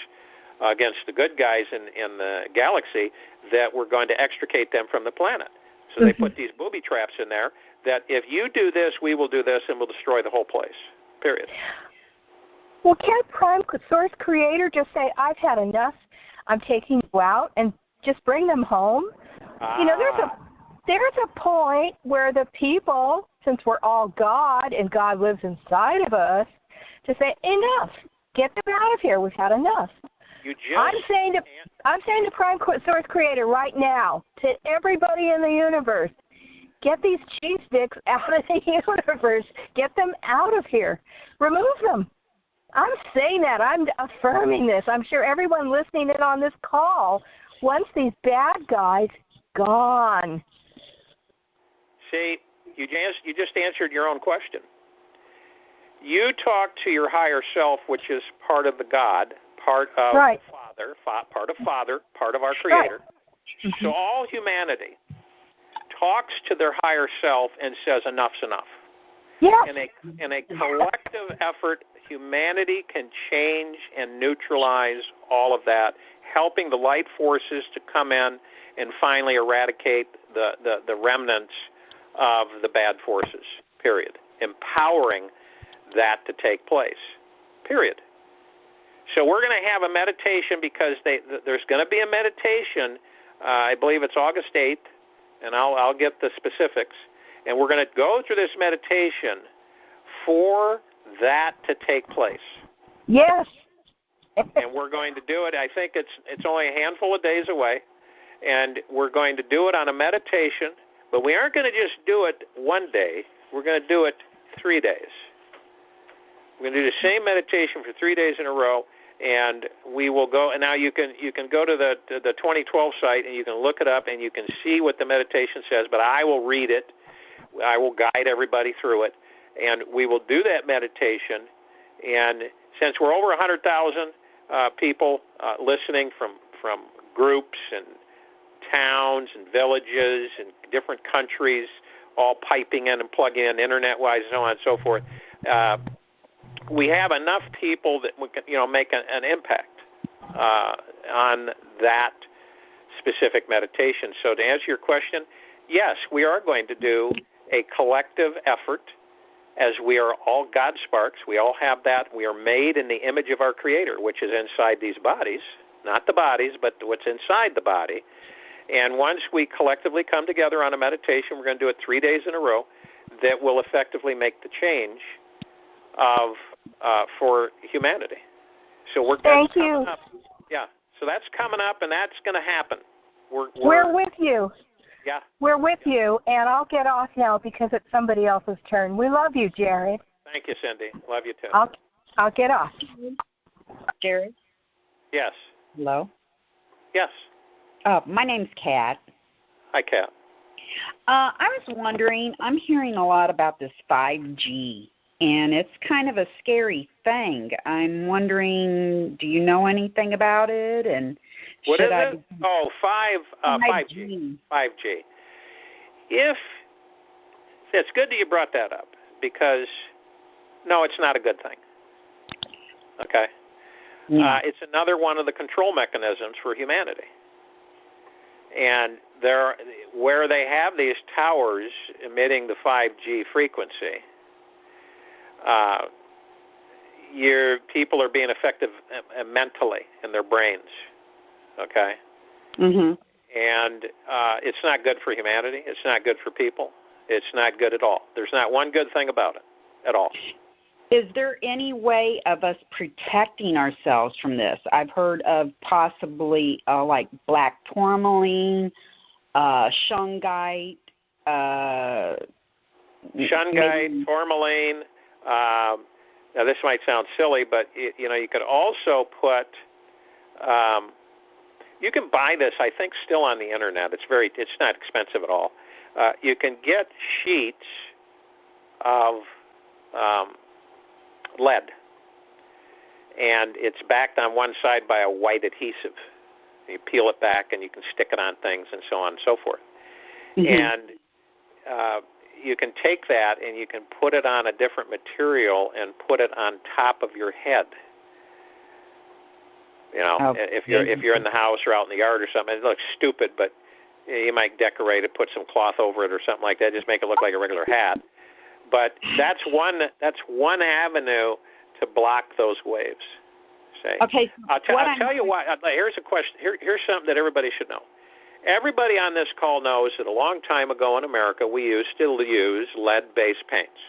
against the good guys in the galaxy that were going to extricate them from the planet. So they put these booby traps in there that if you do this, we will do this, and we'll destroy the whole place, period. Well, can't Prime Source Creator just say, I've had enough, I'm taking you out, and just bring them home? You know, there's a point where the people, since we're all God and God lives inside of us, to say, enough, get them out of here, we've had enough. I'm saying to Prime Source Creator right now, to everybody in the universe, get these cheese sticks out of the universe. Get them out of here. Remove them. I'm saying that. I'm affirming this. I'm sure everyone listening in on this call wants these bad guys gone. See, you just answered your own question. You talk to your higher self, which is part of the God, part of Father, part of our Creator. Right. So all humanity talks to their higher self and says, enough's enough. Yes. In a collective effort, humanity can change and neutralize all of that, helping the light forces to come in and finally eradicate the remnants of the bad forces, period. Empowering that to take place, period. So we're going to have a meditation because there's going to be a meditation, I believe it's August 8th, and I'll get the specifics, and we're going to go through this meditation for that to take place. Yes. And we're going to do it, I think it's only a handful of days away, and we're going to do it on a meditation, but we aren't going to just do it one day. We're going to do it 3 days. We're going to do the same meditation for 3 days in a row, and we will go. And now you can go to the 2012 site and you can look it up and you can see what the meditation says. But I will read it. I will guide everybody through it, and we will do that meditation. And since we're over 100,000 people listening from groups and towns and villages and different countries, all piping in and plugging in internet-wise and so on and so forth. We have enough people that we can, make an impact on that specific meditation. So to answer your question, yes, we are going to do a collective effort, as we are all God sparks. We all have that. We are made in the image of our Creator, which is inside these bodies, not the bodies, but what's inside the body. And once we collectively come together on a meditation, we're going to do it 3 days in a row, that will effectively make the change for humanity. So Thank you. Up. Yeah. So that's coming up, and that's going to happen. We're with you. Yeah. We're with you, and I'll get off now because it's somebody else's turn. We love you, Jared. Thank you, Cindy. Love you too. I'll get off. Jared? Yes. Hello? Yes. My name's Kat. Hi, Kat. I was wondering, I'm hearing a lot about this 5G, and it's kind of a scary thing. I'm wondering, do you know anything about it? And what is it? 5G. 5G. It's good that you brought that up, because no, it's not a good thing. Okay? Yeah. It's another one of the control mechanisms for humanity. And where they have these towers emitting the 5G frequency, your people are being affected mentally in their brains. Okay? Mm-hmm. And it's not good for humanity. It's not good for people. It's not good at all. There's not one good thing about it at all. Is there any way of us protecting ourselves from this? I've heard of possibly like black tourmaline, shungite. Shungite, tourmaline. Now this might sound silly, but you could also put. You can buy this, I think, still on the internet. It's not expensive at all. You can get sheets of lead, and it's backed on one side by a white adhesive. You peel it back, and you can stick it on things, and so on and so forth. Mm-hmm. And you can take that and you can put it on a different material and put it on top of your head. If you're in the house or out in the yard or something, it looks stupid, but you might decorate it, put some cloth over it or something like that, just make it look like a regular hat. But that's one avenue to block those waves. Say. Okay. I'll tell you why. Here's a question. Here's something that everybody should know. Everybody on this call knows that a long time ago in America, we still use lead-based paints.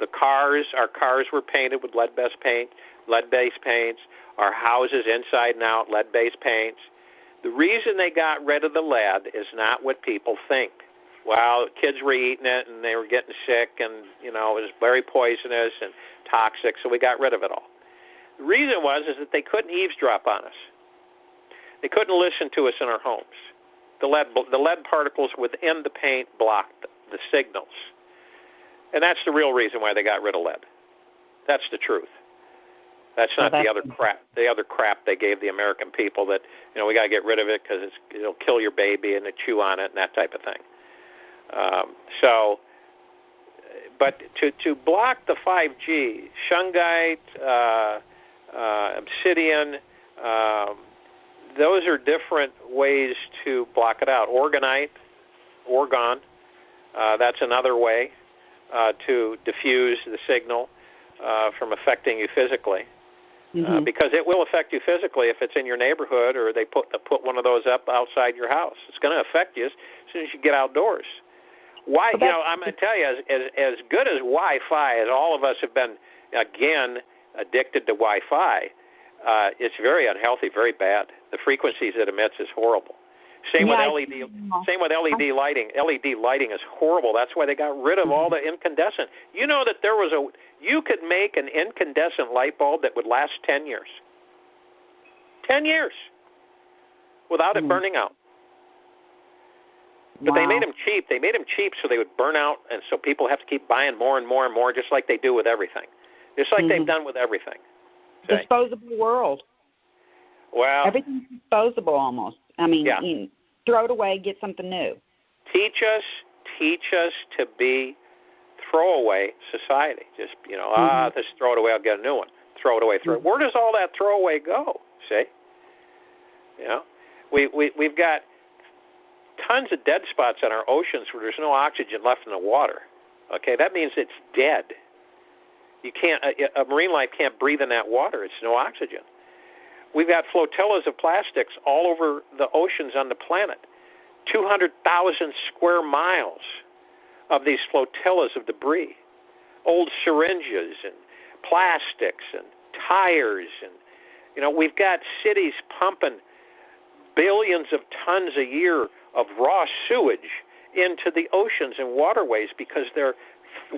Our cars were painted with lead-based paints. Our houses inside and out, lead-based paints. The reason they got rid of the lead is not what people think. Well, kids were eating it and they were getting sick, and it was very poisonous and toxic, so we got rid of it all. The reason is that they couldn't eavesdrop on us. They couldn't listen to us in our homes. The lead particles within the paint blocked the signals. And that's the real reason why they got rid of lead. That's the truth. That's not the other crap. The other crap they gave the American people that we got to get rid of it because it'll kill your baby and chew on it and that type of thing. But to block the 5G, shungite, obsidian. Those are different ways to block it out. Orgone, that's another way to diffuse the signal from affecting you physically. Mm-hmm. Because it will affect you physically if it's in your neighborhood or they put one of those up outside your house. It's going to affect you as soon as you get outdoors. Why? I'm going to tell you, as good as Wi-Fi, as all of us have been, again, addicted to Wi-Fi, it's very unhealthy, very bad. The frequencies it emits is horrible. Same with LED lighting. LED lighting is horrible. That's why they got rid of all the incandescent. You know that you could make an incandescent light bulb that would last 10 years. 10 years without it burning out. But they made them cheap. They made them cheap so they would burn out, and so people have to keep buying more and more and more, just like they do with everything. Just like they've done with everything. Disposable world. Well, everything's disposable almost. I mean, you throw it away, get something new. Teach us to be throwaway society. Just just throw it away. I'll get a new one. Throw it away. Where does all that throwaway go? See, we've got tons of dead spots on our oceans where there's no oxygen left in the water. Okay, that means it's dead. You can't. A marine life can't breathe in that water. It's no oxygen. We've got flotillas of plastics all over the oceans on the planet. 200,000 square miles of these flotillas of debris. Old syringes and plastics and tires. And, we've got cities pumping billions of tons a year of raw sewage into the oceans and waterways because their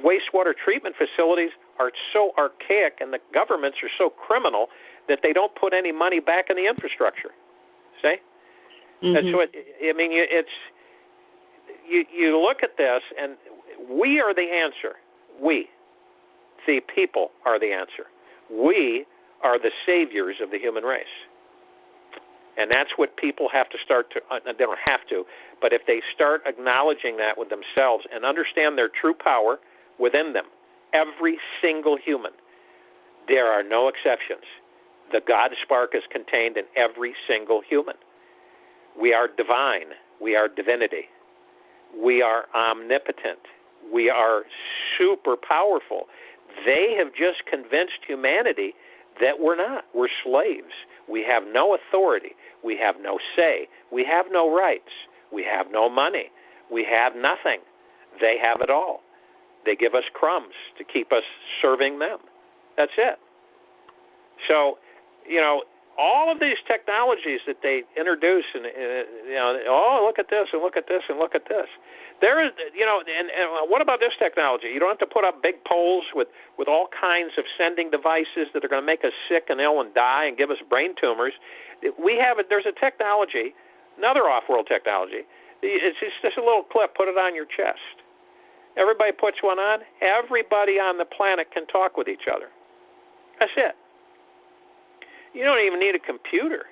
wastewater treatment facilities are so archaic and the governments are so criminal that they don't put any money back in the infrastructure. See? Mm-hmm. And so, you look at this, and we are the answer. We, the people, are the answer. We are the saviors of the human race. And that's what people have to start to, they don't have to, but if they start acknowledging that with themselves and understand their true power within them, every single human, there are no exceptions. The God spark is contained in every single human. We are divine. We are divinity. We are omnipotent. We are super powerful. They have just convinced humanity that we're not. We're slaves. We have no authority. We have no say. We have no rights. We have no money. We have nothing. They have it all. They give us crumbs to keep us serving them. That's it. So, all of these technologies that they introduce, and look at this and look at this and look at this. There is, and what about this technology? You don't have to put up big poles with all kinds of sending devices that are going to make us sick and ill and die and give us brain tumors. There's a technology, another off-world technology. It's just a little clip. Put it on your chest. Everybody puts one on. Everybody on the planet can talk with each other. That's it. You don't even need a computer.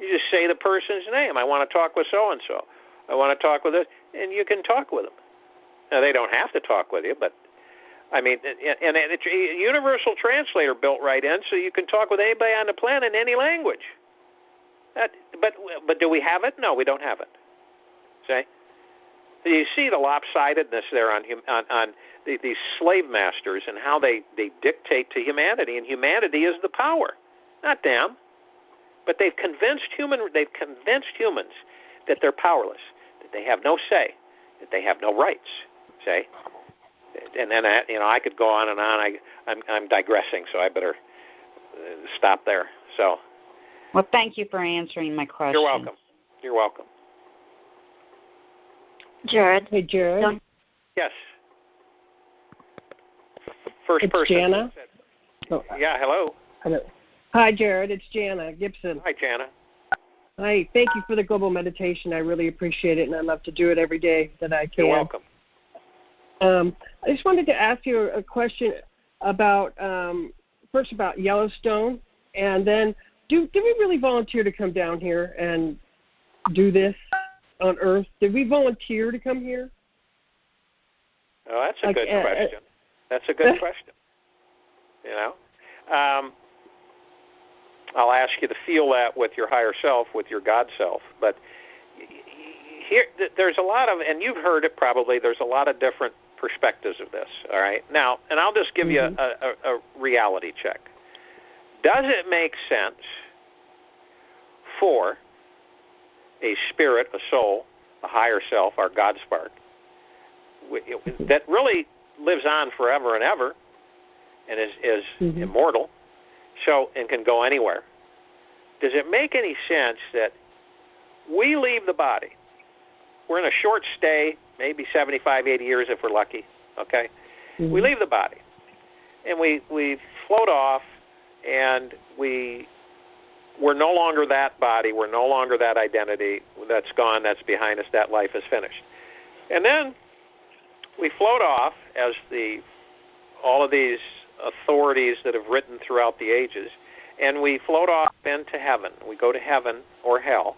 You just say the person's name. I want to talk with so-and-so. I want to talk with this. And you can talk with them. Now, they don't have to talk with you, but, and it's a universal translator built right in, so you can talk with anybody on the planet in any language. But do we have it? No, we don't have it. See? You see the lopsidedness there on these slave masters and how they dictate to humanity, and humanity is the power. Not them, but they've convinced humans that they're powerless, that they have no say, that they have no rights. Say, and then I could go on and on. I'm digressing, so I better stop there. So, well, thank you for answering my question. You're welcome. You're welcome. Jared. Hey, Jared. Yes. First it's person. Jana. Yeah. Hello. Hello. Hi, Jared. It's Jana Gibson. Hi, Jana. Hi. Thank you for the global meditation. I really appreciate it, and I love to do it every day that I can. You're welcome. I just wanted to ask you a question about, first about Yellowstone, and then did we really volunteer to come down here and do this on Earth? Did we volunteer to come here? Oh, that's a good question. That's a good question. I'll ask you to feel that with your higher self, with your God self. But here, there's a lot of, and you've heard it probably, there's a lot of different perspectives of this, all right? Now, and I'll just give you a reality check. Does it make sense for a spirit, a soul, a higher self, our God spark, that really lives on forever and ever and is immortal, and can go anywhere? Does it make any sense that we leave the body? We're in a short stay, maybe 75, 80 years if we're lucky, okay? We leave the body, and we float off, and we're no longer that body. We're no longer that identity. That's gone. That's behind us. That life is finished. And then we float off as all of these authorities that have written throughout the ages, and we float off into heaven. We go to heaven or hell,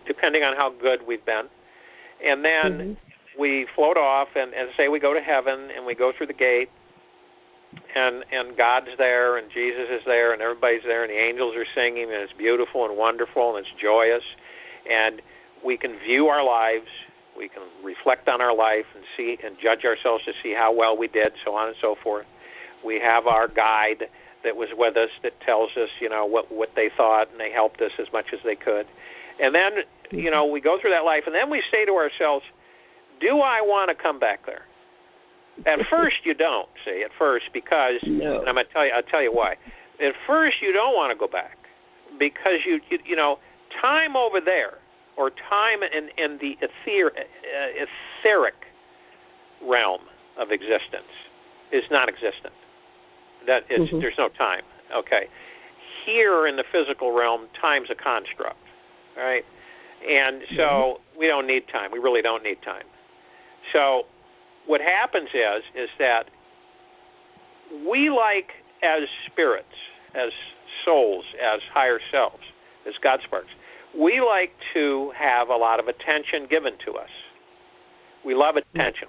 depending on how good we've been. And then we float off and say we go to heaven, and we go through the gate, and God's there, and Jesus is there, and everybody's there, and the angels are singing, and it's beautiful and wonderful, and it's joyous. And we can view our lives. We can reflect on our life and see and judge ourselves to see how well we did, so on and so forth. We have our guide that was with us that tells us, what they thought, and they helped us as much as they could. And then, we go through that life, and then we say to ourselves, do I want to come back there? At first, you don't, see, because, and I'll tell you why. At first, you don't want to go back because, time over there, or time in the etheric realm of existence is non-existent. There's no time. Okay. Here in the physical realm, time's a construct. All right? And so we don't need time. We really don't need time. So what happens is that we like, as spirits, as souls, as higher selves, as God sparks, we like to have a lot of attention given to us. We love attention.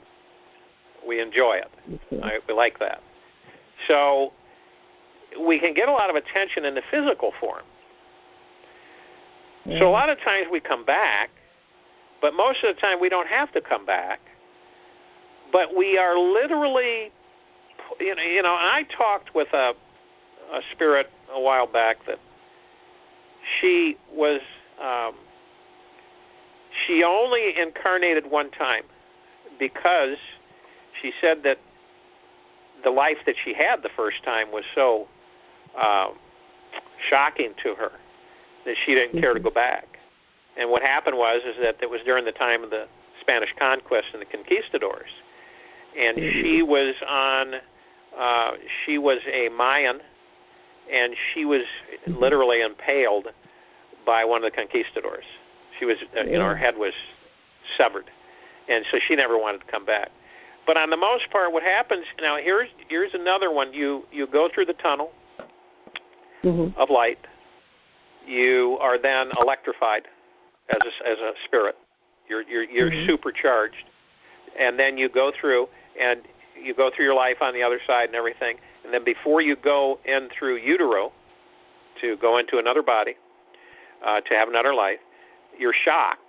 We enjoy it. Right? We like that. So we can get a lot of attention in the physical form. So a lot of times we come back, but most of the time we don't have to come back. But we are literally, and I talked with a spirit a while back that she was, she only incarnated one time because she said that the life that she had the first time was so shocking to her that she didn't care to go back. And what happened was that it was during the time of the Spanish conquest and the conquistadors, and she was a Mayan, and she was literally impaled by one of the conquistadors. She was, her head was severed, and so she never wanted to come back. But on the most part, what happens now? Here's another one. You go through the tunnel of light. You are then electrified as a spirit. You're supercharged, and then you go through your life on the other side and everything. And then before you go in through utero to go into another body, to have another life, you're shocked.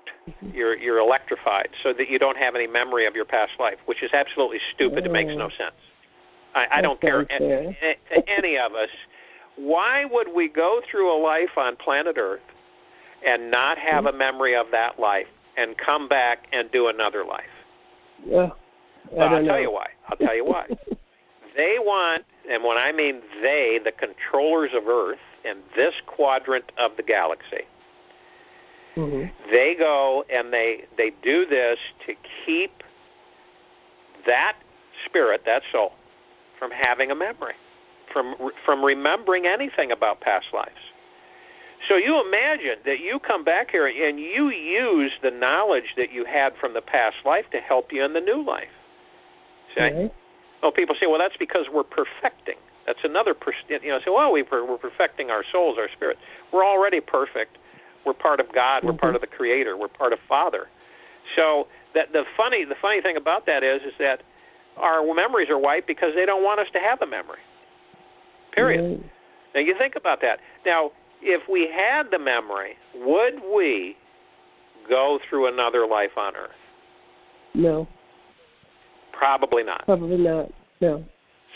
You're electrified, so that you don't have any memory of your past life, which is absolutely stupid. It makes no sense. I don't care to any of us. Why would we go through a life on planet Earth and not have a memory of that life and come back and do another life? Well, I'll tell you why. They want, and when I mean they, the controllers of Earth in this quadrant of the galaxy, they go and they do this to keep that spirit, that soul, from having a memory, from remembering anything about past lives. So you imagine that you come back here and you use the knowledge that you had from the past life to help you in the new life. See? Well, people say, well, that's because we're perfecting. That's another, say, well, we're perfecting our souls, our spirits. We're already perfect. We're part of God. We're part of the Creator. We're part of Father. So that the funny thing about that is that our memories are wiped because they don't want us to have a memory. Period. Now you think about that. Now, if we had the memory, would we go through another life on Earth? No. Probably not. Probably not. No.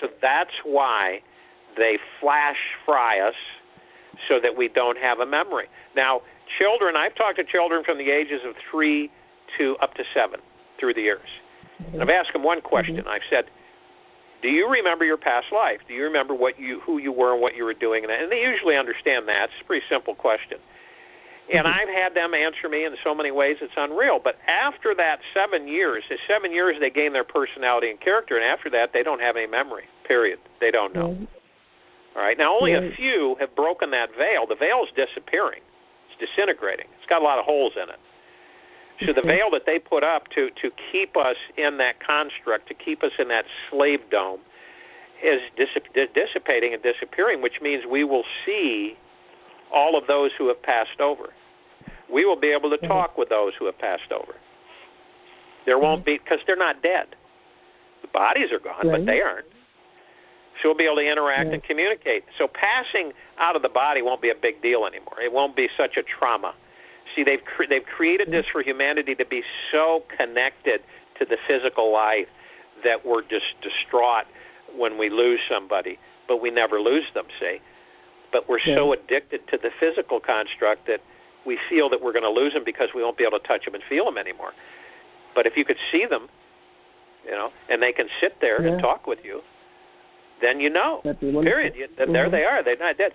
So that's why they flash fry us so that we don't have a memory. Now, children, I've talked to children from the ages of 3 to up to 7 through the years. And I've asked them one question. I've said, do you remember your past life? Do you remember who you were and what you were doing? And they usually understand that. It's a pretty simple question. And I've had them answer me in so many ways it's unreal. But after that 7 years, they gain their personality and character, and after that they don't have any memory, period. They don't know. All right. Now, only a few have broken that veil. The veil is disappearing. It's disintegrating. It's got a lot of holes in it. So the veil that they put up to keep us in that construct, to keep us in that slave dome, is dissipating and disappearing, which means we will see all of those who have passed over. We will be able to talk with those who have passed over. There won't be, because they're not dead. The bodies are gone, but they aren't. So we'll be able to interact and communicate. So passing out of the body won't be a big deal anymore. It won't be such a trauma. See, they've created this for humanity to be so connected to the physical life that we're just distraught when we lose somebody, but we never lose them, see? But we're so addicted to the physical construct that we feel that we're going to lose them because we won't be able to touch them and feel them anymore. But if you could see them, and they can sit there and talk with you, then you know, period. There they are. They're not dead.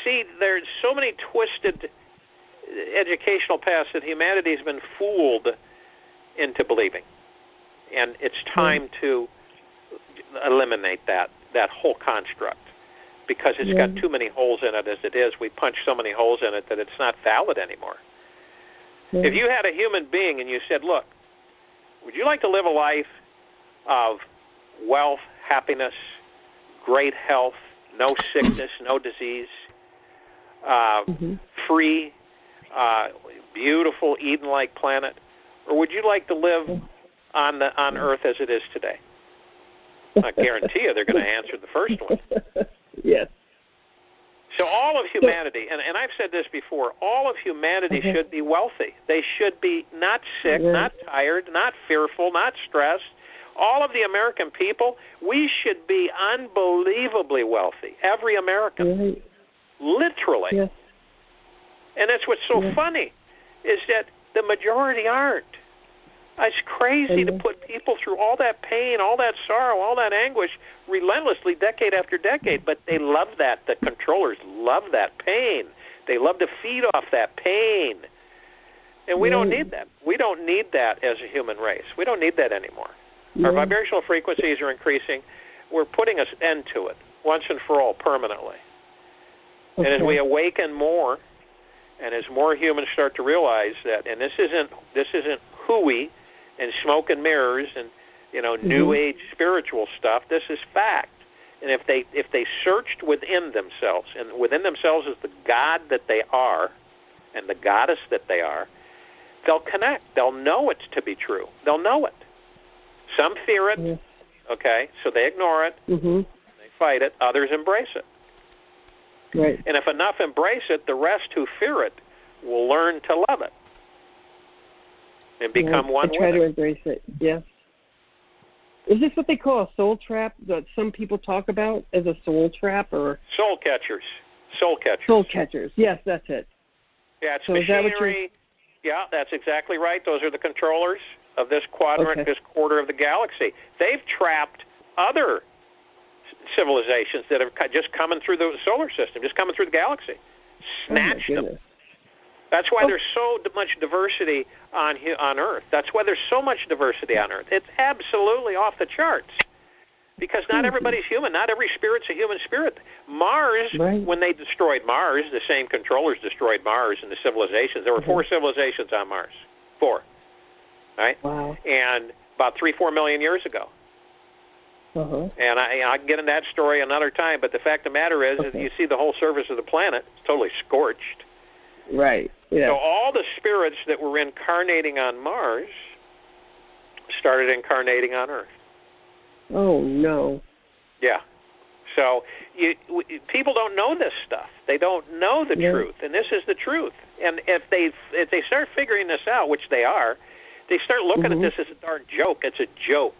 See, there's so many twisted educational paths that humanity has been fooled into believing. And it's time to eliminate that whole construct, because it's got too many holes in it as it is. We punch so many holes in it that it's not valid anymore. If you had a human being and you said, look, would you like to live a life of wealth, happiness, great health, no sickness, no disease, free, beautiful Eden-like planet, or would you like to live on Earth as it is today? I guarantee you they're going to answer the first one. Yes. So all of humanity, and I've said this before, all of humanity should be wealthy. They should be not sick, not tired, not fearful, not stressed. All of the American people, we should be unbelievably wealthy. Every American. Literally. Yes. And that's what's so funny, is that the majority aren't. It's crazy to put people through all that pain, all that sorrow, all that anguish relentlessly decade after decade, but they love that. The controllers love that pain. They love to feed off that pain. And we don't need that. We don't need that as a human race. We don't need that anymore. Our vibrational frequencies are increasing. We're putting an end to it once and for all, permanently. And as we awaken more, and as more humans start to realize that, and this isn't hooey and smoke and mirrors and new age spiritual stuff. This is fact. And if they searched within themselves, and within themselves is the God that they are, and the goddess that they are, they'll connect. They'll know it's to be true. They'll know it. Some fear it, okay, so they ignore it. They fight it. Others embrace it. Right. And if enough embrace it, the rest who fear it will learn to love it and become one with it. Try to embrace it, yes. Is this what they call a soul trap that some people talk about as a soul trap? Or soul catchers. Soul catchers. Soul catchers, yes, that's it. Yeah, it's machinery. Yeah, that's exactly right. Those are the controllers of this quadrant, this quarter of the galaxy. They've trapped other civilizations that have just coming through the solar system, just coming through the galaxy. Snatched them. That's why there's so much diversity on Earth. That's why there's so much diversity on Earth. It's absolutely off the charts. Because not everybody's human. Not every spirit's a human spirit. Mars, when they destroyed Mars, the same controllers destroyed Mars and the civilizations. There were 4 civilizations on Mars. 4. Right? Wow. And about 3-4 million years ago. And I can get into that story another time, but the fact of the matter is, if you see the whole surface of the planet, it's totally scorched. Right. Yeah. So all the spirits that were incarnating on Mars started incarnating on Earth. Oh, no. Yeah. So people don't know this stuff. They don't know the truth, and this is the truth. And if they start figuring this out, which they are, they start looking at this as a darn joke. It's a joke.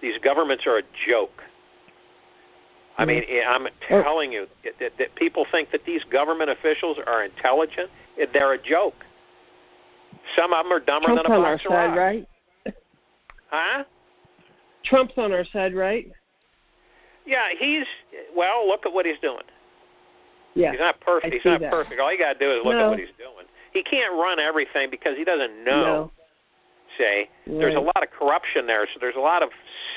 These governments are a joke. I mean, I'm telling you that people think that these government officials are intelligent. They're a joke. Some of them are dumber Trump's than a box on our of side, right? Huh? Trump's on our side, right? Yeah, look at what he's doing. Yeah. He's not perfect. He's not perfect. All you got to do is look at what he's doing. He can't run everything because he doesn't know. There's a lot of corruption there, so there's a lot of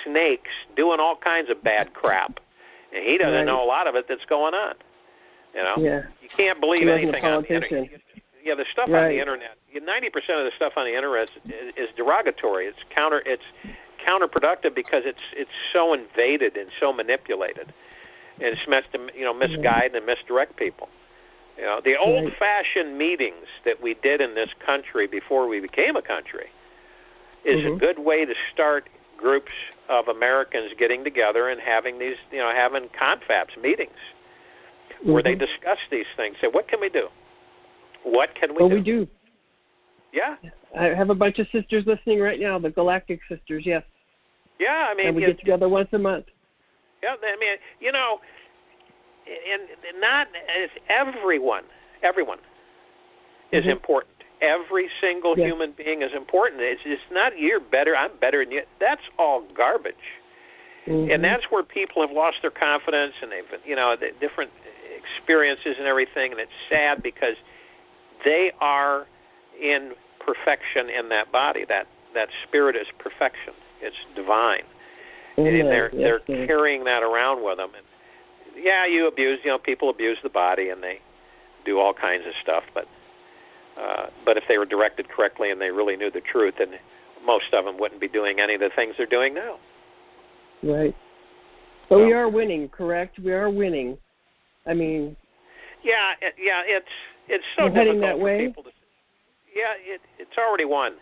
snakes doing all kinds of bad crap, and he doesn't know a lot of it that's going on. You can't believe anything on the internet. Yeah, the stuff on the internet. 90% of the stuff on the internet is derogatory. It's counterproductive because it's so invaded and so manipulated, and it's meant to misguide and misdirect people. The old-fashioned meetings that we did in this country before we became a country is a good way to start groups of Americans getting together and having these, having confabs, meetings, where they discuss these things. Say, what can we do? What can we do? Well, we do. Yeah. I have a bunch of sisters listening right now, the Galactic Sisters, yes. Yeah, I mean. And we get together once a month. Yeah, I mean, and not everyone is important. Every single human being is important. It's not you're better, I'm better than you. That's all garbage. And that's where people have lost their confidence, and they've, the different experiences and everything, and it's sad because they are in perfection in that body. That spirit is perfection. It's divine. And they're carrying that around with them. And people abuse the body, and they do all kinds of stuff, but if they were directed correctly and they really knew the truth, then most of them wouldn't be doing any of the things they're doing now. Right. But we are winning, correct? We are winning. I mean. Yeah. It's so difficult heading that for way? people to. Yeah, it's already won.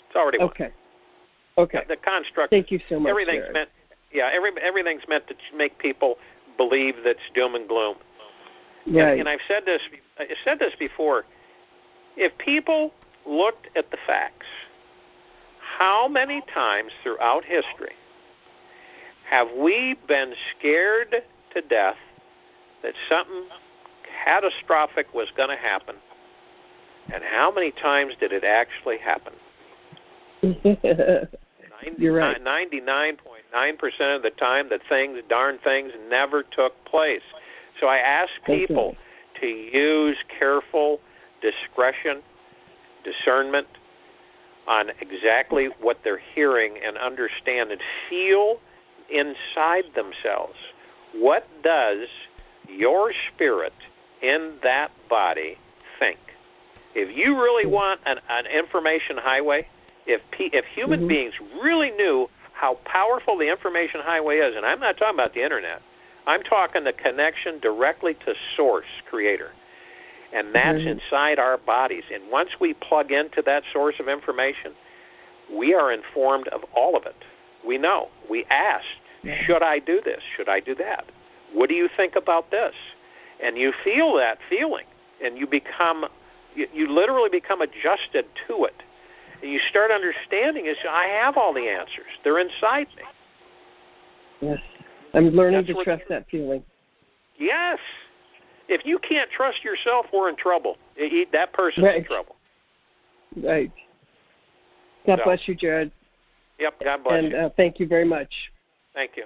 It's already won. Okay. The construct. Thank you so much. Everything's Jared. meant. Yeah, everything's meant to make people believe that's doom and gloom. Right. And I've said this before. If people looked at the facts, how many times throughout history have we been scared to death that something catastrophic was going to happen, and how many times did it actually happen? You're right. 99.9% of the time, the darn things never took place. So I ask people to use careful discretion, discernment on exactly what they're hearing and understand and feel inside themselves. What does your spirit in that body think? If you really want an information highway, if human beings really knew how powerful the information highway is, and I'm not talking about the internet, I'm talking the connection directly to Source, Creator, and that's inside our bodies. And once we plug into that source of information, we are informed of all of it. We know. We ask, should I do this? Should I do that? What do you think about this? And you feel that feeling, and you literally become adjusted to it. And you start understanding is I have all the answers. They're inside me. Yes. I'm learning to trust that feeling. Yes. If you can't trust yourself, we're in trouble. That person's in trouble. Right. God bless you, Jared. Yep, God bless you. And thank you very much. Thank you.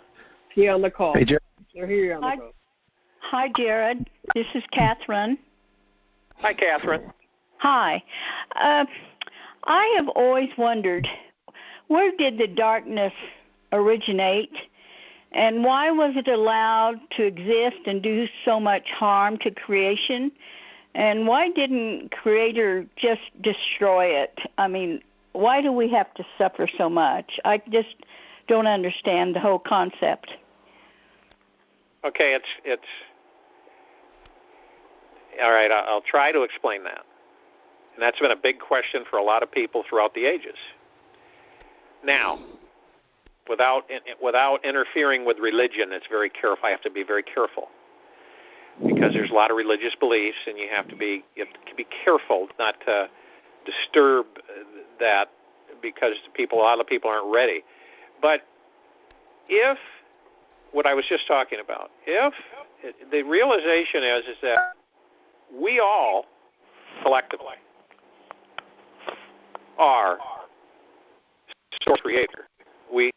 See you on the call. Hey, Jared. They're here on the phone. Hi, Jared. This is Catherine. Hi, Catherine. Hi. I have always wondered, where did the darkness originate, and why was it allowed to exist and do so much harm to creation? And why didn't Creator just destroy it? I mean, why do we have to suffer so much? I just don't understand the whole concept. Okay, it's all right. I'll try to explain that. And that's been a big question for a lot of people throughout the ages. Now, without interfering with religion, it's very careful. I have to be very careful because there's a lot of religious beliefs, and you have to be careful not to disturb that because a lot of people aren't ready. But if what I was just talking about, if the realization is that we all collectively are Source Creator. We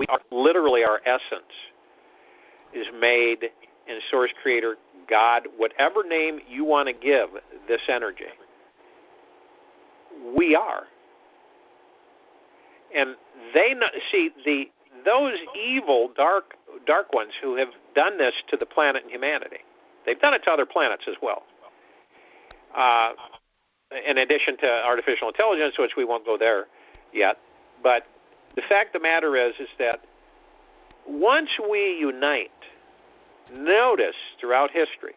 are literally, our essence is made in Source Creator, God, whatever name you want to give this energy. We are. And they see those evil dark ones who have done this to the planet and humanity. They've done it to other planets as well. In addition to artificial intelligence, which we won't go there yet. But the fact of the matter is that once we unite, notice throughout history,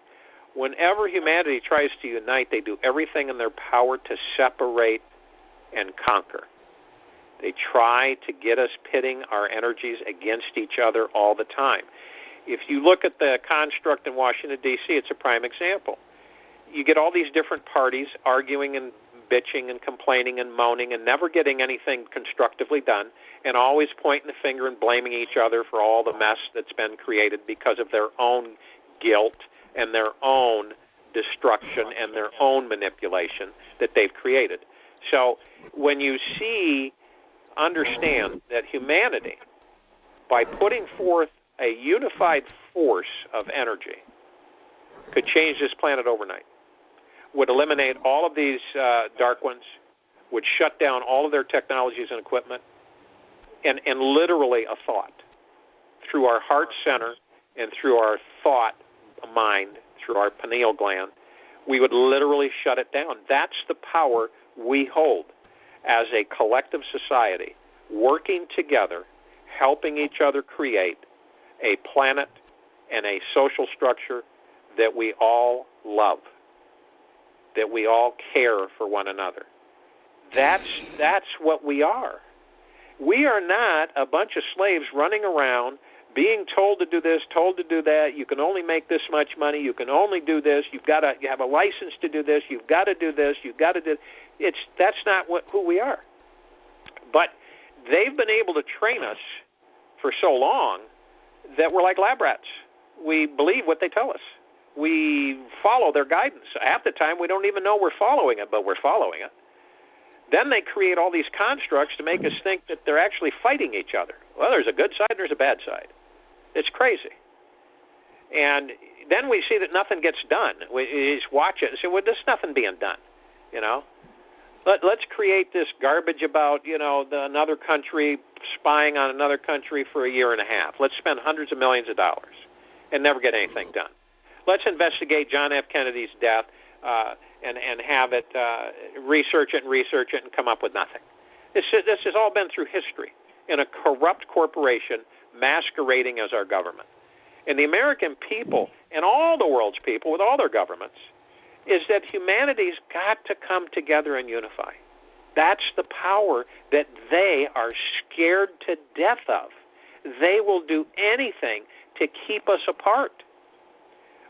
whenever humanity tries to unite, they do everything in their power to separate and conquer. They try to get us pitting our energies against each other all the time. If you look at the construct in Washington, D.C., it's a prime example. You get all these different parties arguing and bitching and complaining and moaning and never getting anything constructively done, and always pointing the finger and blaming each other for all the mess that's been created because of their own guilt and their own destruction and their own manipulation that they've created. So when you understand that humanity, by putting forth a unified force of energy, could change this planet overnight, would eliminate all of these dark ones, would shut down all of their technologies and equipment, and literally a thought. Through our heart center and through our thought mind, through our pineal gland, we would literally shut it down. That's the power we hold as a collective society, working together, helping each other create a planet and a social structure that we all love, that we all care for one another. That's what we are. We are not a bunch of slaves running around being told to do this, told to do that. You can only make this much money. You can only do this. You have a license to do this. You've got to do this. You've got to do. That's not who we are. But they've been able to train us for so long that we're like lab rats. We believe what they tell us. We follow their guidance. Half the time we don't even know we're following it, but we're following it. Then they create all these constructs to make us think that they're actually fighting each other. Well, there's a good side and there's a bad side. It's crazy. And then we see that nothing gets done. We just watch it and say, well, there's nothing being done, you know. Let's create this garbage about, you know, another country spying on another country for a year and a half. Let's spend hundreds of millions of dollars and never get anything done. Let's investigate John F. Kennedy's death and have it research it and come up with nothing. This has all been through history in a corrupt corporation masquerading as our government. And the American people and all the world's people with all their governments is that humanity's got to come together and unify. That's the power that they are scared to death of. They will do anything to keep us apart.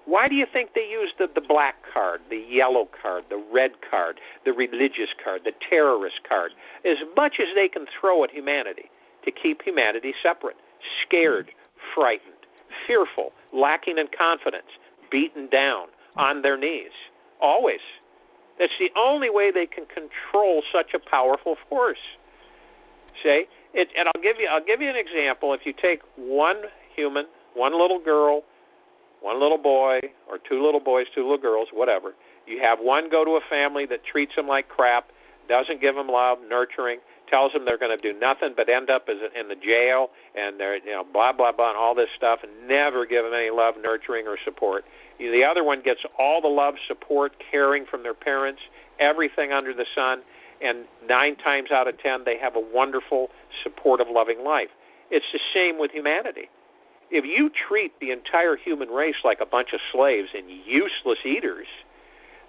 Why do you think they use the black card, the yellow card, the red card, the religious card, the terrorist card, as much as they can throw at humanity to keep humanity separate, scared, frightened, fearful, lacking in confidence, beaten down, on their knees? Always. That's the only way they can control such a powerful force. See? And I'll give you an example. If you take one human, one little girl, one little boy, or two little boys, two little girls, whatever, you have one go to a family that treats them like crap, doesn't give them love, nurturing, tells them they're going to do nothing but end up in the jail and they're, you know, blah, blah, blah, and all this stuff, and never give them any love, nurturing, or support. The other one gets all the love, support, caring from their parents, everything under the sun, and 9 times out of 10 they have a wonderful, supportive, loving life. It's the same with humanity. If you treat the entire human race like a bunch of slaves and useless eaters,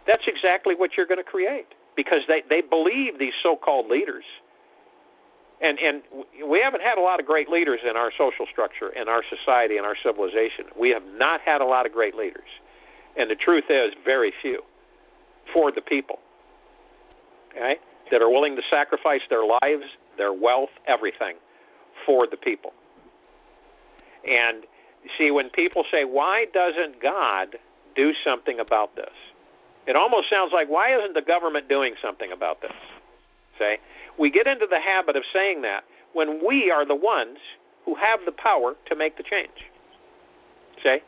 that's exactly what you're going to create, because they believe these so-called leaders. And we haven't had a lot of great leaders in our social structure, in our society, in our civilization. We have not had a lot of great leaders. And the truth is, very few for the people, okay, that are willing to sacrifice their lives, their wealth, everything for the people. And see, when people say, why doesn't God do something about this? It almost sounds like, why isn't the government doing something about this? See? We get into the habit of saying that when we are the ones who have the power to make the change. See?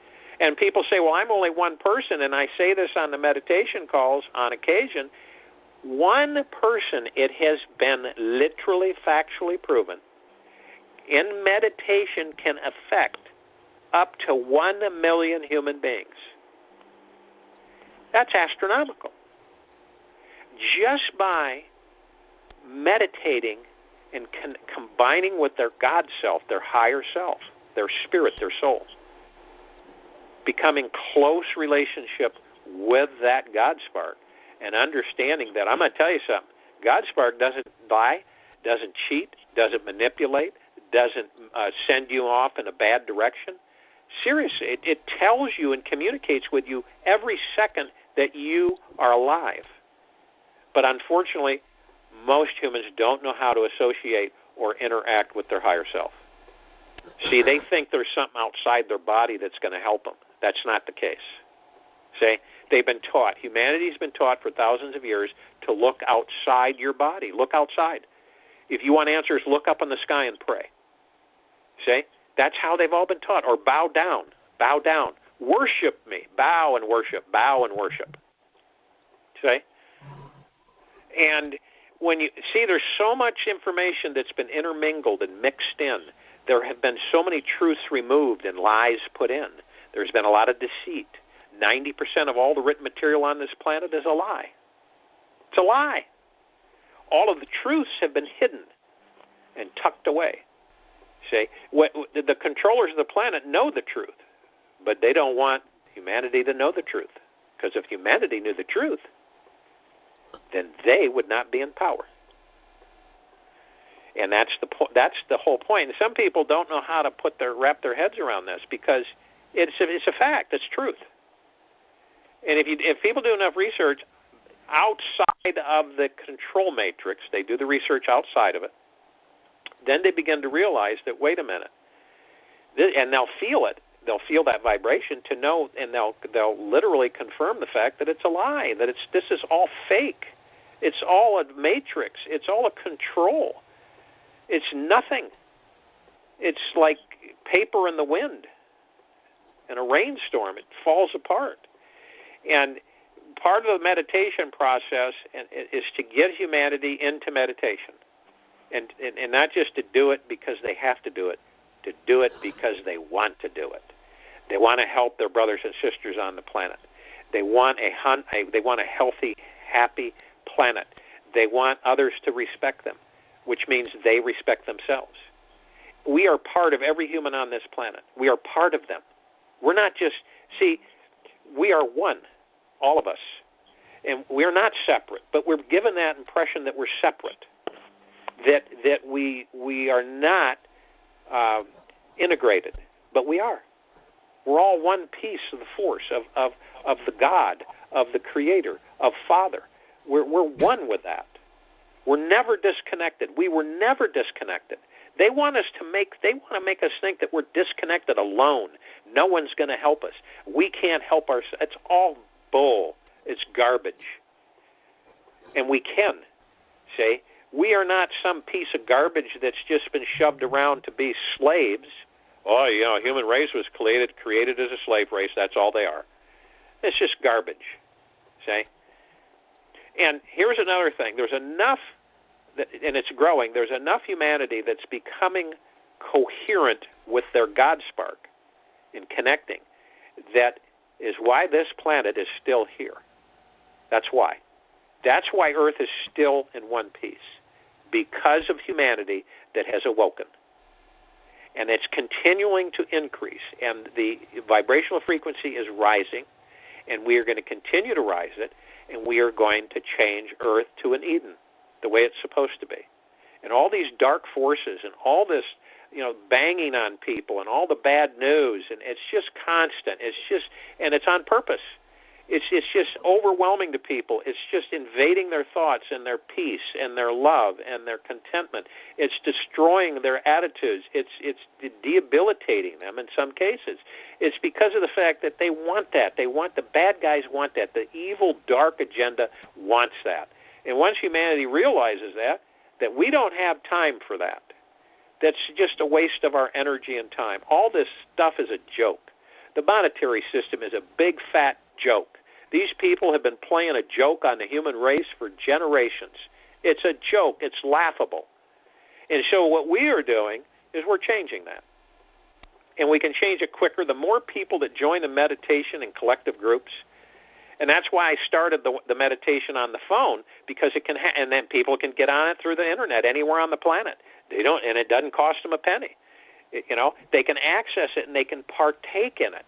And people say, well, I'm only one person, and I say this on the meditation calls on occasion. One person, it has been literally, factually proven, in meditation can affect up to 1 million human beings. That's astronomical. Just by meditating and combining with their God self, their higher self, their spirit, their soul, becoming close relationship with that God spark, and understanding that, I'm going to tell you something, God spark doesn't lie, doesn't cheat, doesn't manipulate, doesn't send you off in a bad direction. Seriously, it tells you and communicates with you every second that you are alive. But unfortunately, most humans don't know how to associate or interact with their higher self. See, they think there's something outside their body that's going to help them. That's not the case. See, they've been taught, humanity's been taught for thousands of years to look outside your body. Look outside. If you want answers, look up in the sky and pray. See, that's how they've all been taught. Or bow down, bow down. Worship me, bow and worship, bow and worship. See? And when you see, there's so much information that's been intermingled and mixed in. There have been so many truths removed and lies put in. There's been a lot of deceit. 90% of all the written material on this planet is a lie. It's a lie. All of the truths have been hidden and tucked away. See, the controllers of the planet know the truth, but they don't want humanity to know the truth. Because if humanity knew the truth, then they would not be in power. And that's the whole point. And some people don't know how to wrap their heads around this, because it's a fact. It's truth. And if people do enough research outside of the control matrix, they do the research outside of it, then they begin to realize that, wait a minute, and they'll feel it. They'll feel that vibration to know, and they'll literally confirm the fact that it's a lie, that this is all fake. It's all a matrix. It's all a control. It's nothing. It's like paper in the wind in a rainstorm. It falls apart. And part of the meditation process is to get humanity into meditation. And not just to do it because they have to do it because they want to do it. They want to help their brothers and sisters on the planet. They want a healthy, happy planet. They want others to respect them, which means they respect themselves. We are part of every human on this planet. We are part of them. We're not just, we are one, all of us. And we're not separate, but we're given that impression that we're separate, that we are not integrated, but we are. We're all one piece of the force, of the God, of the Creator, of Father. We're one with that. We're never disconnected. We were never disconnected. They want to make us think that we're disconnected alone. No one's going to help us. We can't help ourselves. It's all bull. It's garbage. And we can. See? We are not some piece of garbage that's just been shoved around to be slaves. Oh, human race was created as a slave race. That's all they are. It's just garbage. See? And here's another thing. There's enough, and it's growing, there's enough humanity that's becoming coherent with their God spark and connecting. That is why this planet is still here. That's why. That's why Earth is still in one piece, because of humanity that has awoken. And it's continuing to increase, and the vibrational frequency is rising, and we are going to continue to rise it, and we are going to change Earth to an Eden, the way it's supposed to be. And all these dark forces and all this, banging on people and all the bad news, and it's just constant. And it's on purpose. It's just overwhelming to people. It's just invading their thoughts and their peace and their love and their contentment. It's destroying their attitudes. It's debilitating them in some cases. It's because of the fact that they want that. The bad guys want that. The evil, dark agenda wants that. And once humanity realizes that we don't have time for that. That's just a waste of our energy and time. All this stuff is a joke. The monetary system is a big, fat joke. These people have been playing a joke on the human race for generations. It's a joke. It's laughable. And so what we are doing is we're changing that. And we can change it quicker. The more people that join the meditation in collective groups, and that's why I started the meditation on the phone, because it can, and then people can get on it through the internet anywhere on the planet. And it doesn't cost them a penny. They can access it and they can partake in it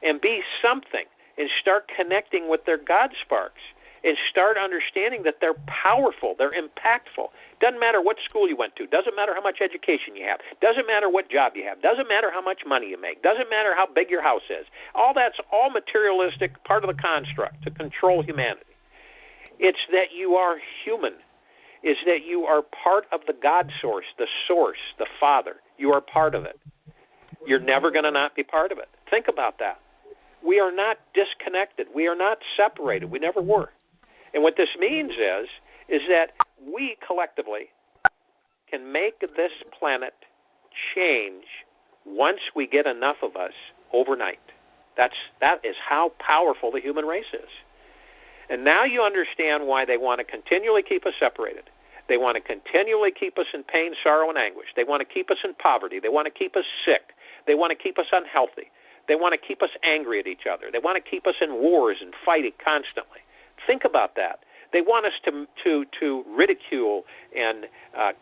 and be something. And start connecting with their God sparks and start understanding that they're powerful, they're impactful. Doesn't matter what school you went to, doesn't matter how much education you have, doesn't matter what job you have, doesn't matter how much money you make, doesn't matter how big your house is. All that's all materialistic, part of the construct to control humanity. It's that you are human, is that you are part of the God source, the Father. You are part of it. You're never going to not be part of it. Think about that. We are not disconnected. We are not separated. We never were. And what this means is that we collectively can make this planet change once we get enough of us overnight. That is how powerful the human race is. And now you understand why they want to continually keep us separated. They want to continually keep us in pain, sorrow, and anguish. They want to keep us in poverty. They want to keep us sick. They want to keep us unhealthy. They want to keep us angry at each other. They want to keep us in wars and fighting constantly. Think about that. They want us to ridicule and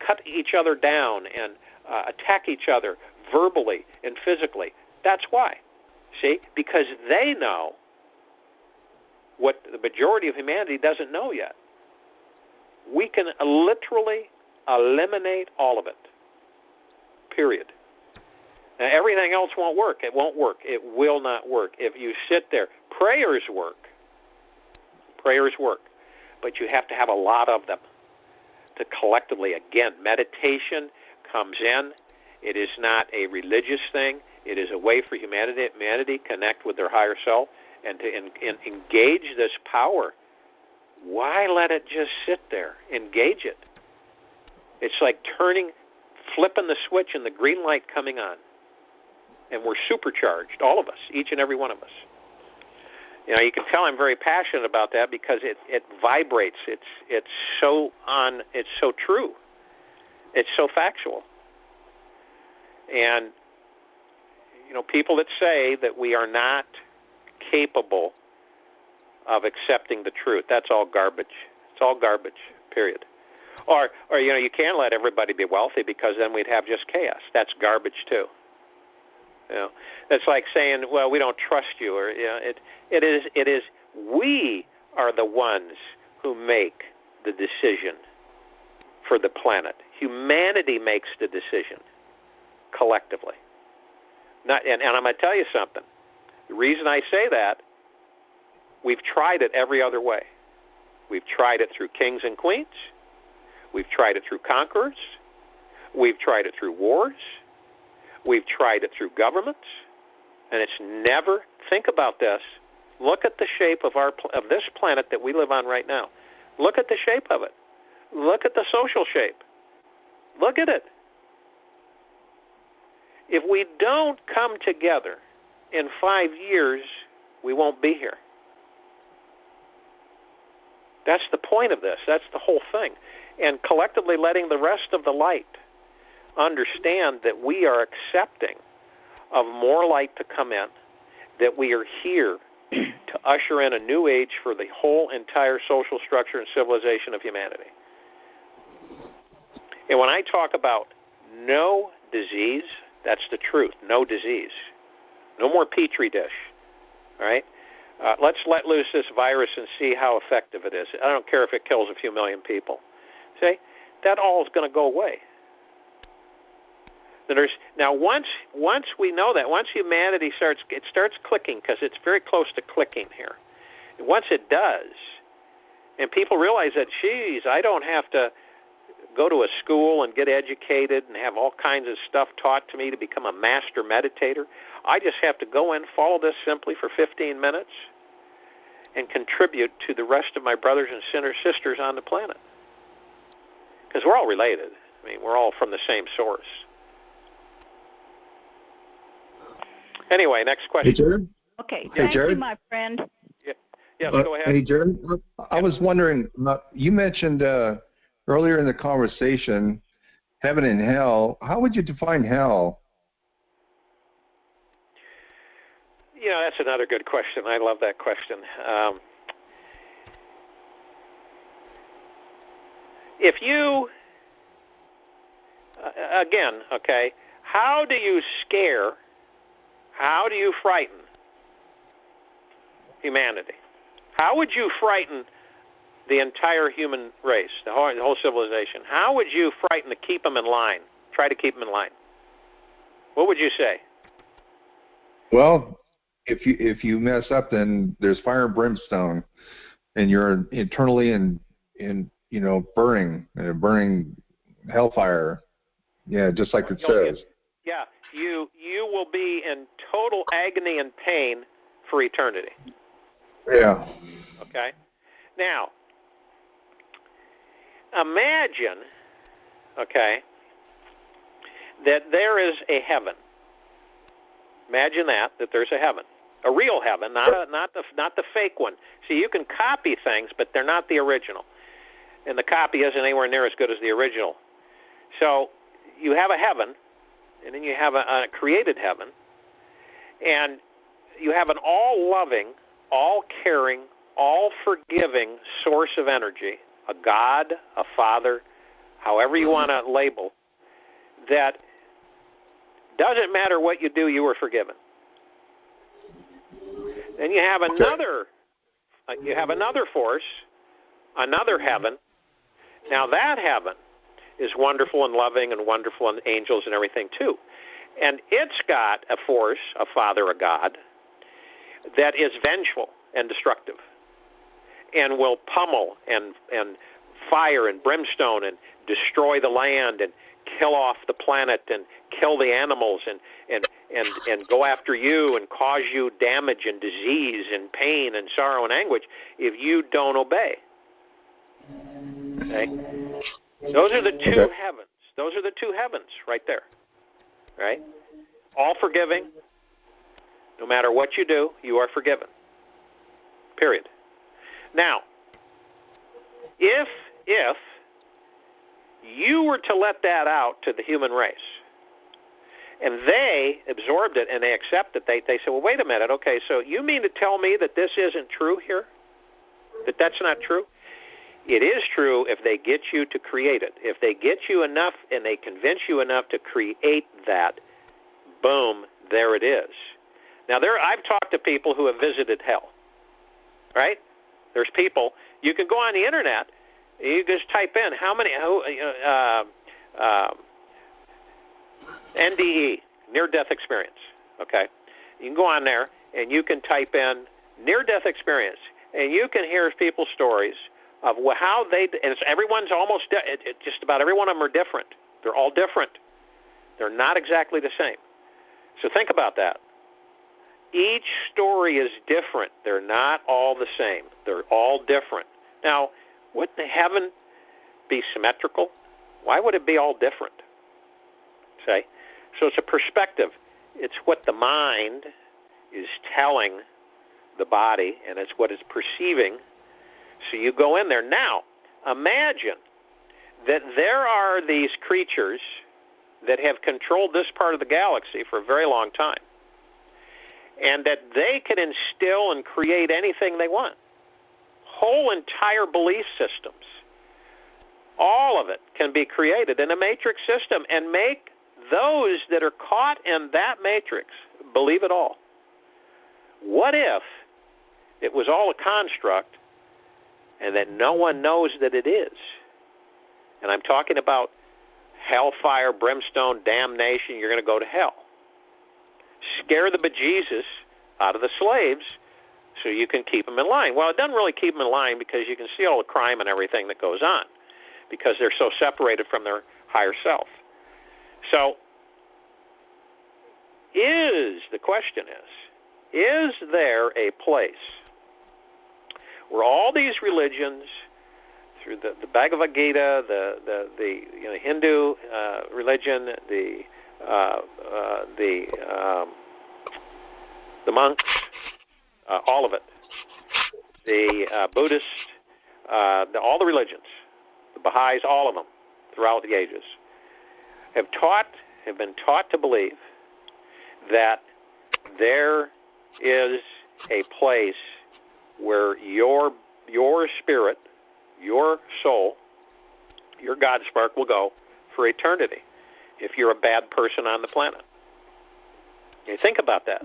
cut each other down and attack each other verbally and physically. That's why. See? Because they know what the majority of humanity doesn't know yet. We can literally eliminate all of it. Period. Now, everything else won't work. It won't work. It will not work. If you sit there, prayers work. Prayers work. But you have to have a lot of them to collectively, again, meditation comes in. It is not a religious thing. It is a way for humanity to connect with their higher self and to engage this power Why let it just sit there? Engage it. It's like flipping the switch and the green light coming on. And we're supercharged, all of us, each and every one of us. You know, you can tell I'm very passionate about that because it vibrates. It's so true. It's so factual. And, you know, people that say that we are not capable of accepting the truth, that's all garbage. It's all garbage, period. Or you know, you can't let everybody be wealthy because then we'd have just chaos. That's garbage too. You know, it's like saying, well, we don't trust you, or you know, it is we are the ones who make the decision for the planet. Humanity makes the decision collectively. And I'm going to tell you something. The reason I say that, we've tried it every other way. We've tried it through kings and queens. We've tried it through conquerors. We've tried it through wars. We've tried it through governments. And it's never, think about this, look at the shape of this planet that we live on right now. Look at the shape of it. Look at the social shape. Look at it. If we don't come together in 5 years, we won't be here. That's the point of this. That's the whole thing. And collectively letting the rest of the light understand that we are accepting of more light to come in, that we are here to usher in a new age for the whole entire social structure and civilization of humanity. And when I talk about no disease, that's the truth. No disease. No more Petri dish. All right? Let's let loose this virus and see how effective it is. I don't care if it kills a few million people. See? That all is going to go away. Now, once we know that, once humanity starts clicking, because it's very close to clicking here. And once it does, and people realize that, geez, I don't have to go to a school and get educated and have all kinds of stuff taught to me to become a master meditator. I just have to go in, follow this simply for 15 minutes, and contribute to the rest of my brothers and sisters on the planet. Because we're all related. I mean, we're all from the same source. Anyway, next question. Hey, Jared? Okay, Hey, thank Jared? you, my friend. Yes, go ahead. Hey, Jared, I was wondering, you mentioned earlier in the conversation heaven and hell. How would you define hell? You know, that's another good question. I love that question. If you, again, okay, how do you scare, how do you frighten humanity? How would you frighten the entire human race, the whole civilization? How would you frighten to keep them in line, try to keep them in line? What would you say? Well, if you mess up, then there's fire and brimstone, and you're internally in burning hellfire. Yeah, just like it says. Yeah, you will be in total agony and pain for eternity. Yeah. Okay? Now, imagine, okay, that there is a heaven. Imagine that there's a heaven. A real heaven, not the fake one. See, you can copy things, but they're not the original. And the copy isn't anywhere near as good as the original. So you have a heaven, and then you have a created heaven, and you have an all-loving, all-caring, all-forgiving source of energy, a God, a Father, however you want to label, that doesn't matter what you do, you are forgiven. Then you have another force, another heaven. Now that heaven is wonderful and loving and wonderful and angels and everything too. And it's got a force, a Father, a God, that is vengeful and destructive and will pummel and fire and brimstone and destroy the land and kill off the planet and kill the animals and go after you and cause you damage and disease and pain and sorrow and anguish if you don't obey. Okay? Those are the two heavens. Those are the two heavens right there. Right? All forgiving. No matter what you do, you are forgiven. Period. Now, if you were to let that out to the human race, and they absorbed it and they accept it, they say, well, wait a minute, okay, so you mean to tell me that this isn't true here? That that's not true? It is true if they get you to create it. If they get you enough and they convince you enough to create that, boom, there it is. Now, I've talked to people who have visited hell, right? There's people, you can go on the internet, you just type in NDE, near-death experience, okay? You can go on there and you can type in near-death experience, and you can hear people's stories of how everyone's almost, just about every one of them are different. They're all different. They're not exactly the same. So think about that. Each story is different. They're not all the same. They're all different. Now, wouldn't heaven be symmetrical? Why would it be all different? Say, so it's a perspective. It's what the mind is telling the body, and it's what it's perceiving. So you go in there. Now, imagine that there are these creatures that have controlled this part of the galaxy for a very long time, and that they can instill and create anything they want. Whole entire belief systems, all of it can be created in a matrix system and make those that are caught in that matrix believe it all. What if it was all a construct and that no one knows that it is? And I'm talking about hellfire, brimstone, damnation, you're going to go to hell. Scare the bejesus out of the slaves so you can keep them in line. Well, it doesn't really keep them in line because you can see all the crime and everything that goes on because they're so separated from their higher self. So the question is there a place where all these religions, through the Bhagavad Gita, the Hindu religion, the monks, all of it, the Buddhists, all the religions, the Baha'is, all of them, throughout the ages, have been taught to believe that there is a place where your spirit, your soul, your God spark will go for eternity if you're a bad person on the planet. You think about that.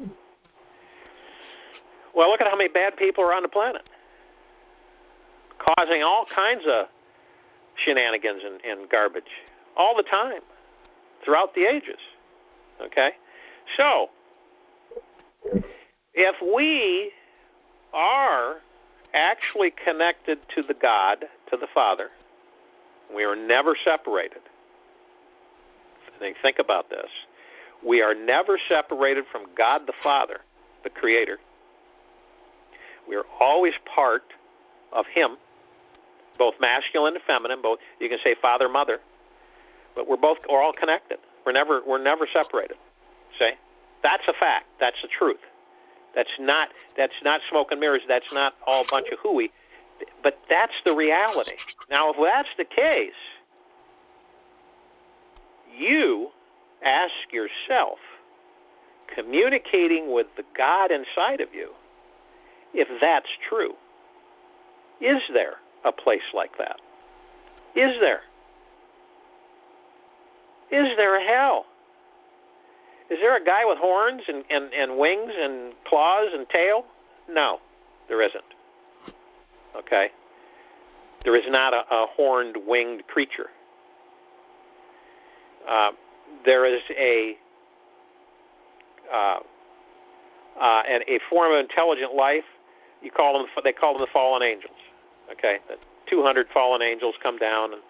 Well, look at how many bad people are on the planet, causing all kinds of shenanigans and garbage all the time throughout the ages. Okay? So, if we are actually connected to the God, to the Father, we are never separated. Think about this. We are never separated from God the Father, the Creator. We are always part of Him, both masculine and feminine. Both, you can say father, mother, but we're all connected. We're never separated. See, that's a fact. That's the truth. That's not smoke and mirrors. That's not all a bunch of hooey. But that's the reality. Now, if that's the case, you ask yourself, communicating with the God inside of you, if that's true, is there a place like that? Is there? Is there a hell? Is there a guy with horns and wings and claws and tail? No, there isn't. Okay? There is not a horned, winged creature. There is a form of intelligent life. They call them the fallen angels. Okay? 200 fallen angels come down and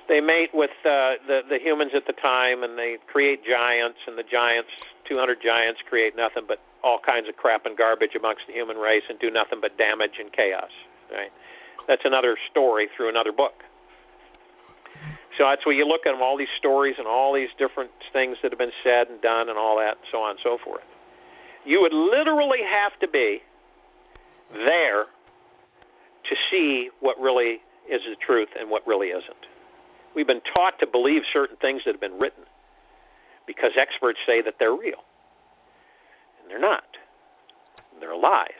they mate with the humans at the time, and they create giants, and the giants, 200 giants, create nothing but all kinds of crap and garbage amongst the human race and do nothing but damage and chaos. Right? That's another story through another book. So that's where you look at them, all these stories and all these different things that have been said and done and all that and so on and so forth. You would literally have to be there to see what really is the truth and what really isn't. We've been taught to believe certain things that have been written because experts say that they're real. And they're not. They're lies.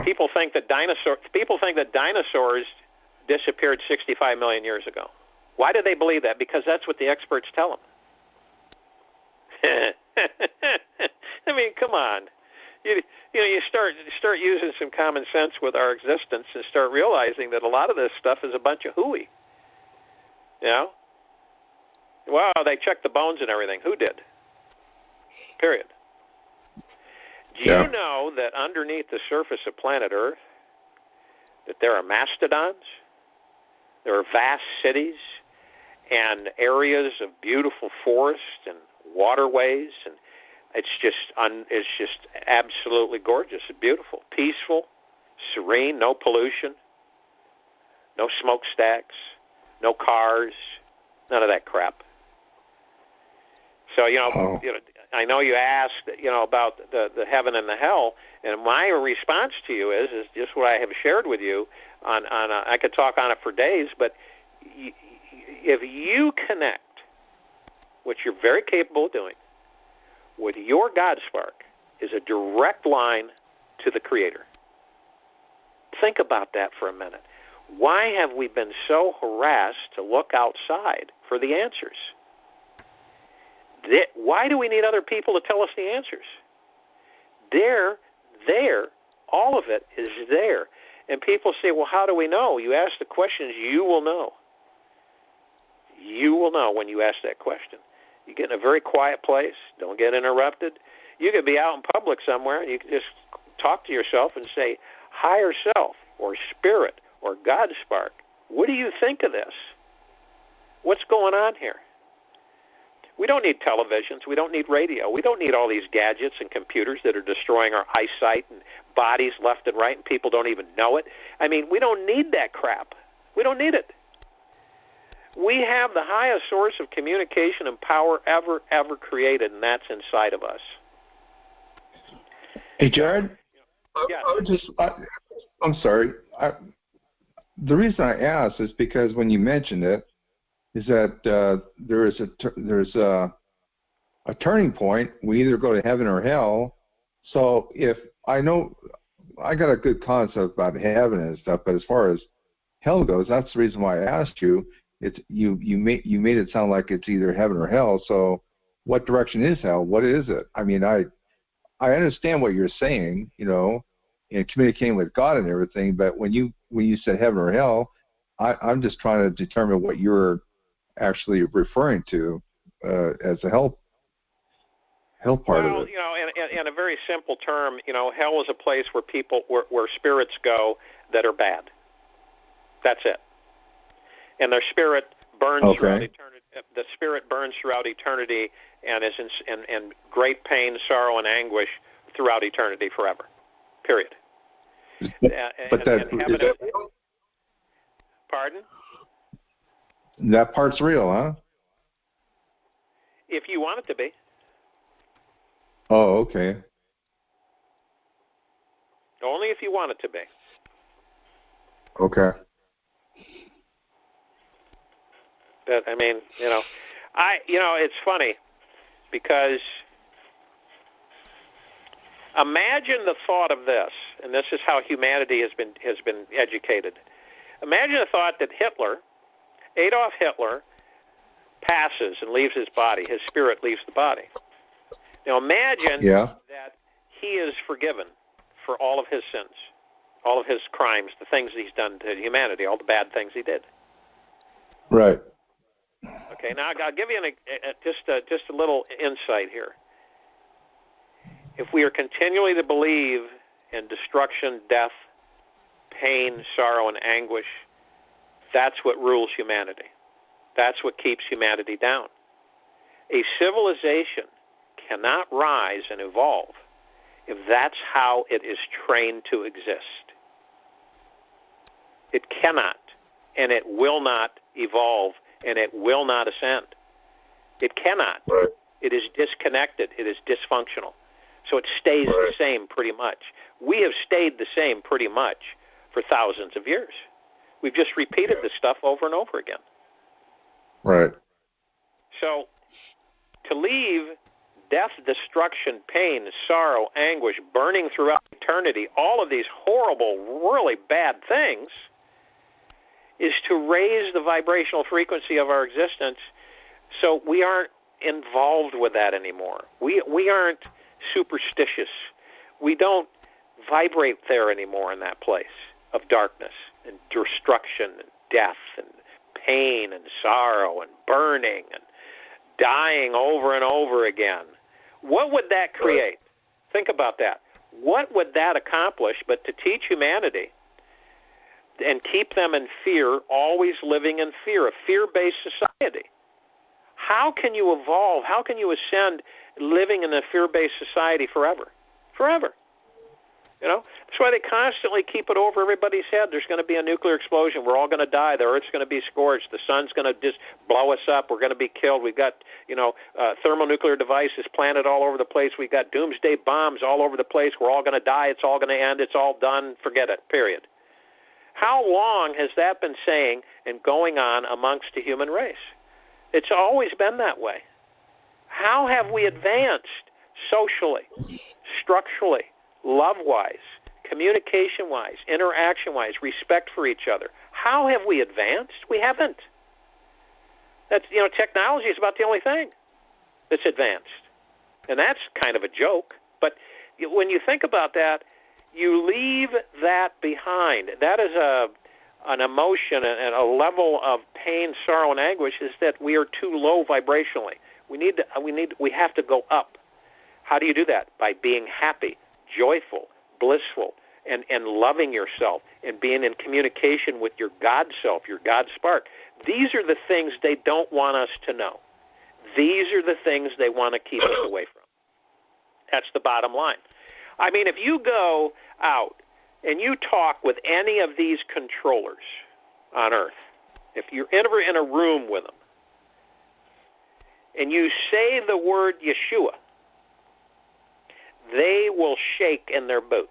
People think that dinosaurs disappeared 65 million years ago. Why do they believe that? Because that's what the experts tell them. I mean, come on. You start using some common sense with our existence and start realizing that a lot of this stuff is a bunch of hooey. You know? Wow, they checked the bones and everything. Who did? Period. Do you know that underneath the surface of planet Earth that there are mastodons? There are vast cities and areas of beautiful forests and waterways, and it's just absolutely gorgeous and beautiful, peaceful, serene, no pollution, no smokestacks, no cars, none of that crap. So I know you asked about the heaven and the hell, and my response to you is just what I have shared with you. I could talk on it for days, but if you connect, which you're very capable of doing, with your God spark, is a direct line to the Creator. Think about that for a minute. Why have we been so harassed to look outside for the answers? Why do we need other people to tell us the answers? They're there. All of it is there. And people say, well, how do we know? You ask the questions, you will know. You will know when you ask that question. You get in a very quiet place. Don't get interrupted. You could be out in public somewhere, and you can just talk to yourself and say, higher self or spirit or God spark, what do you think of this? What's going on here? We don't need televisions. We don't need radio. We don't need all these gadgets and computers that are destroying our eyesight and bodies left and right, and people don't even know it. I mean, we don't need that crap. We don't need it. We have the highest source of communication and power ever created, and that's inside of us. Hey, Jared? Yes. I'm sorry. The reason I asked is because when you mentioned it, is that there's a turning point. We either go to heaven or hell. So if I know, I got a good concept about heaven and stuff, but as far as hell goes, that's the reason why I asked you. It's you made it sound like it's either heaven or hell. So what direction is hell? What is it? I mean, I understand what you're saying, and communicating with God and everything. But when you said heaven or hell, I'm just trying to determine what you're actually referring to as a hell part of it. In a very simple term, hell is a place where where spirits go that are bad. That's it. And their spirit burns throughout eternity. The spirit burns throughout eternity and is in great pain, sorrow, and anguish throughout eternity forever. Period. Pardon? That part's real, huh? If you want it to be. Oh, okay. Only if you want it to be. Okay. But I mean, it's funny because imagine the thought of this, and this is how humanity has been educated. Imagine the thought that Adolf Hitler, passes and leaves his body. His spirit leaves the body. Now imagine that he is forgiven for all of his sins, all of his crimes, the things he's done to humanity, all the bad things he did. Right. Okay, now I'll give you just a little insight here. If we are continually to believe in destruction, death, pain, sorrow, and anguish, that's what rules humanity. That's what keeps humanity down. A civilization cannot rise and evolve if that's how it is trained to exist. It cannot, and it will not evolve, and it will not ascend. It cannot. Right. It is disconnected. It is dysfunctional. So it stays the same pretty much. We have stayed the same pretty much for thousands of years. We've just repeated this stuff over and over again. Right. So to leave death, destruction, pain, sorrow, anguish, burning throughout eternity, all of these horrible, really bad things, is to raise the vibrational frequency of our existence so we aren't involved with that anymore. We aren't superstitious. We don't vibrate there anymore in that place of darkness and destruction and death and pain and sorrow and burning and dying over and over again. What would that create? Think about that. What would that accomplish but to teach humanity and keep them in fear, always living in fear, a fear-based society? How can you evolve? How can you ascend living in a fear-based society forever? Forever. You know, that's why they constantly keep it over everybody's head. There's going to be a nuclear explosion. We're all going to die. The Earth's going to be scorched. The sun's going to just blow us up. We're going to be killed. We've got, thermonuclear devices planted all over the place. We've got doomsday bombs all over the place. We're all going to die. It's all going to end. It's all done. Forget it, period. How long has that been saying and going on amongst the human race? It's always been that way. How have we advanced socially, structurally, love-wise, communication-wise, interaction-wise, respect for each other? How have we advanced? We haven't. That's, technology is about the only thing that's advanced. And that's kind of a joke. But when you think about that, you leave that behind. That is an emotion and a level of pain, sorrow, and anguish is that we are too low vibrationally. We have to go up. How do you do that? By being happy, joyful, blissful, and loving yourself and being in communication with your God self, your God spark. These are the things they don't want us to know. These are the things they want to keep us away from. That's the bottom line. I mean, if you go out and you talk with any of these controllers on Earth, if you're ever in a room with them, and you say the word Yeshua, they will shake in their boots.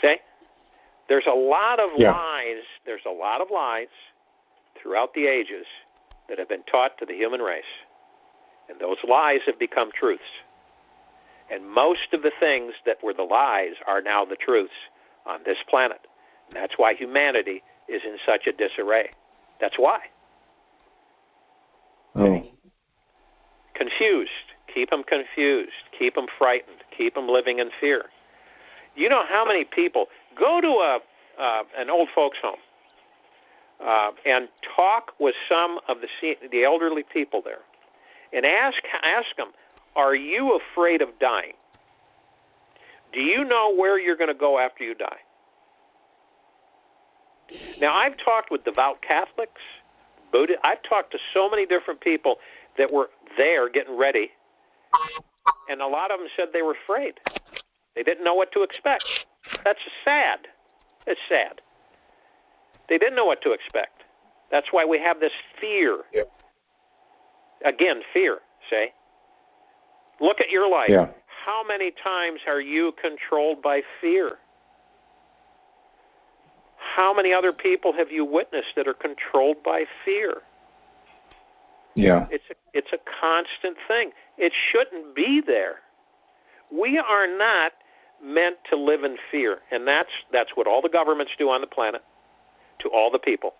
See? There's a lot of lies. There's a lot of lies throughout the ages that have been taught to the human race. And those lies have become truths. And most of the things that were the lies are now the truths on this planet. And that's why humanity is in such a disarray. That's why. Oh. Confused. Keep them confused. Keep them frightened. Keep them living in fear. You know how many people go to an old folks home and talk with some of the elderly people there, and ask them, are you afraid of dying? Do you know where you're going to go after you die? Now, I've talked with devout Catholics, Buddhists. I've talked to so many different people that were there getting ready, and a lot of them said they were afraid. They didn't know what to expect. That's sad. It's sad. They didn't know what to expect. That's why we have this fear. Yeah. Again, fear, say. Look at your life. Yeah. How many times are you controlled by fear? How many other people have you witnessed that are controlled by fear? Yeah. It's a constant thing. It shouldn't be there. We are not meant to live in fear, and that's what all the governments do on the planet to all the people.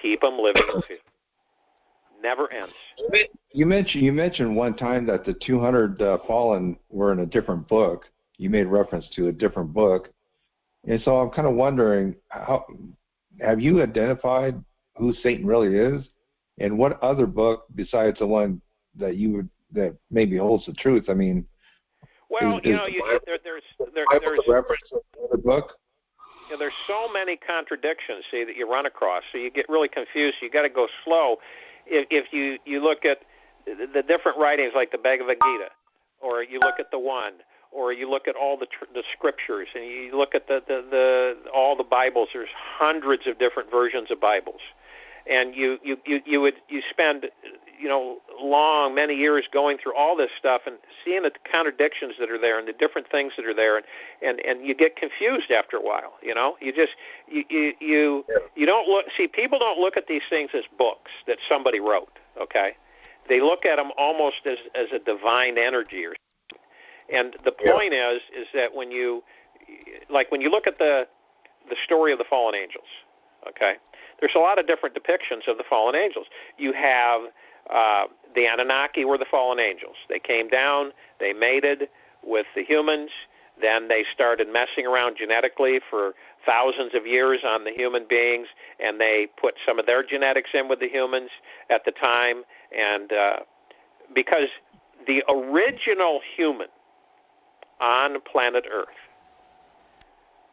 Keep them living in fear. Never ends. You mentioned one time that the 200 fallen were in a different book. You made reference to a different book, and so I'm kind of wondering, have you identified who Satan really is, and what other book besides the one that maybe holds the truth? I mean, well, there's reference to another book. There's so many contradictions, see, that you run across, so you get really confused. You got to go slow. If you look at the different writings like the Bhagavad Gita, or you look at the One, or you look at all the scriptures, and you look at all the Bibles. There's hundreds of different versions of Bibles, and you spend many years going through all this stuff and seeing the contradictions that are there and the different things that are there, and you get confused after a while. You don't look. See, people don't look at these things as books that somebody wrote. Okay, they look at them almost as a divine energy or. And the point is that when you look at the story of the fallen angels, okay, there's a lot of different depictions of the fallen angels. You have the Anunnaki were the fallen angels. They came down, they mated with the humans, then they started messing around genetically for thousands of years on the human beings, and they put some of their genetics in with the humans at the time, and because the original human on planet Earth,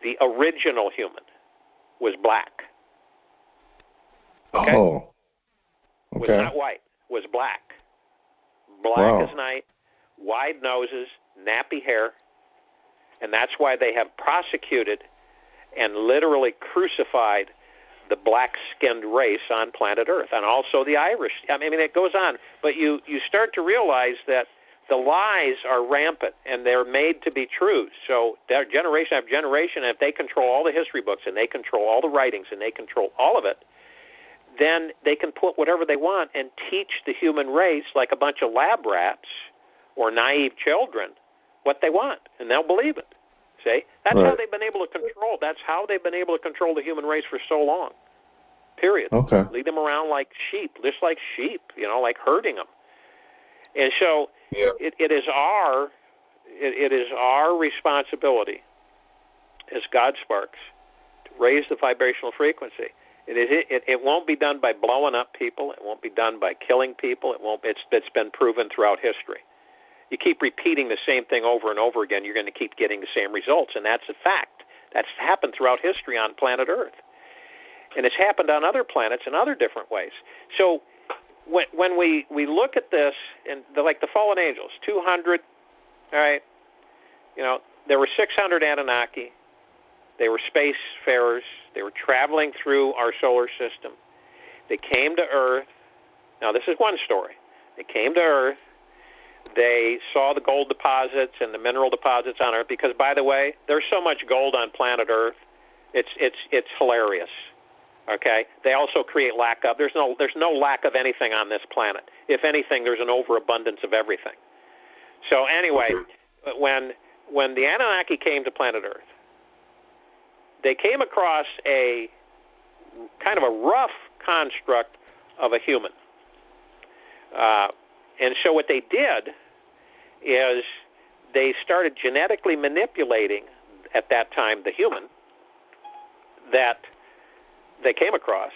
the original human, was black. Okay? Oh. Okay. Was not white. Was black. Black as night, wide noses, nappy hair, and that's why they have prosecuted and literally crucified the black-skinned race on planet Earth, and also the Irish. I mean, it goes on, but you start to realize that the lies are rampant, and they're made to be true. So they're generation after generation, and if they control all the history books, and they control all the writings, and they control all of it, then they can put whatever they want and teach the human race like a bunch of lab rats or naive children what they want, and they'll believe it. See? That's how they've been able to control. That's how they've been able to control the human race for so long. Period. Okay. Lead them around like sheep, just like sheep, like herding them. And so it is our responsibility as God sparks to raise the vibrational frequency. It won't be done by blowing up people. It won't be done by killing people. It's been proven throughout history. You keep repeating the same thing over and over again, you're going to keep getting the same results, and that's a fact. That's happened throughout history on planet Earth. And it's happened on other planets in other different ways. So when we look at this, and like the fallen angels, 200, all right, there were 600 Anunnaki. They were spacefarers. They were traveling through our solar system. They came to Earth. Now, this is one story. They came to Earth. They saw the gold deposits and the mineral deposits on Earth because, by the way, there's so much gold on planet Earth. It's hilarious. Okay? They also create lack of. There's no lack of anything on this planet. If anything, there's an overabundance of everything. So anyway, when the Anunnaki came to planet Earth, they came across a kind of a rough construct of a human. And so what they did is they started genetically manipulating, at that time, the human that they came across.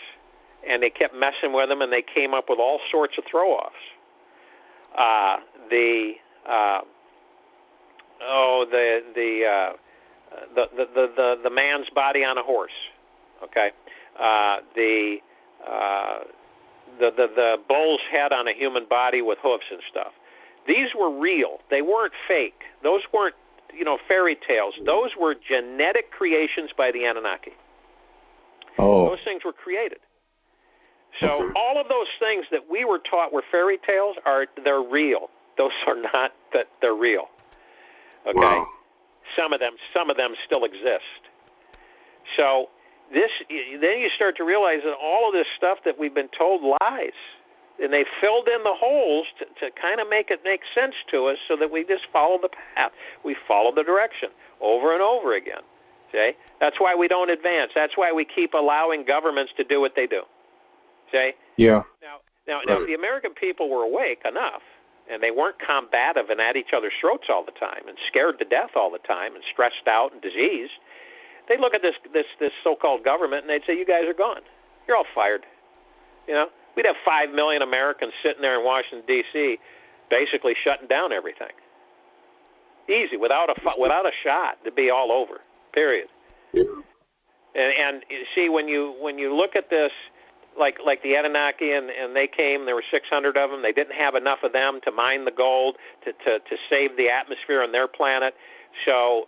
And they kept messing with them, and they came up with all sorts of throw-offs. The man's body on a horse, okay? The bull's head on a human body with hoofs and stuff. These were real. They weren't fake. Those weren't, fairy tales. Those were genetic creations by the Anunnaki. Oh. Those things were created. So all of those things that we were taught were fairy tales they're real. Those are not that they're real. Okay. Wow. Some of them still exist. So then you start to realize that all of this stuff that we've been told lies, and they filled in the holes to kind of make it make sense to us, so that we just follow the path. We follow the direction over and over again. See? That's why we don't advance. That's why we keep allowing governments to do what they do. See? Yeah. Now, if the American people were awake enough, and they weren't combative and at each other's throats all the time, and scared to death all the time, and stressed out and diseased, they'd look at this so-called government and they'd say, "You guys are gone. You're all fired." We'd have 5 million Americans sitting there in Washington D.C., basically shutting down everything. Easy, without a shot, to be all over. Period. And you see, when you look at this, like the Anunnaki, and they came. There were 600 of them. They didn't have enough of them to mine the gold to save the atmosphere on their planet. So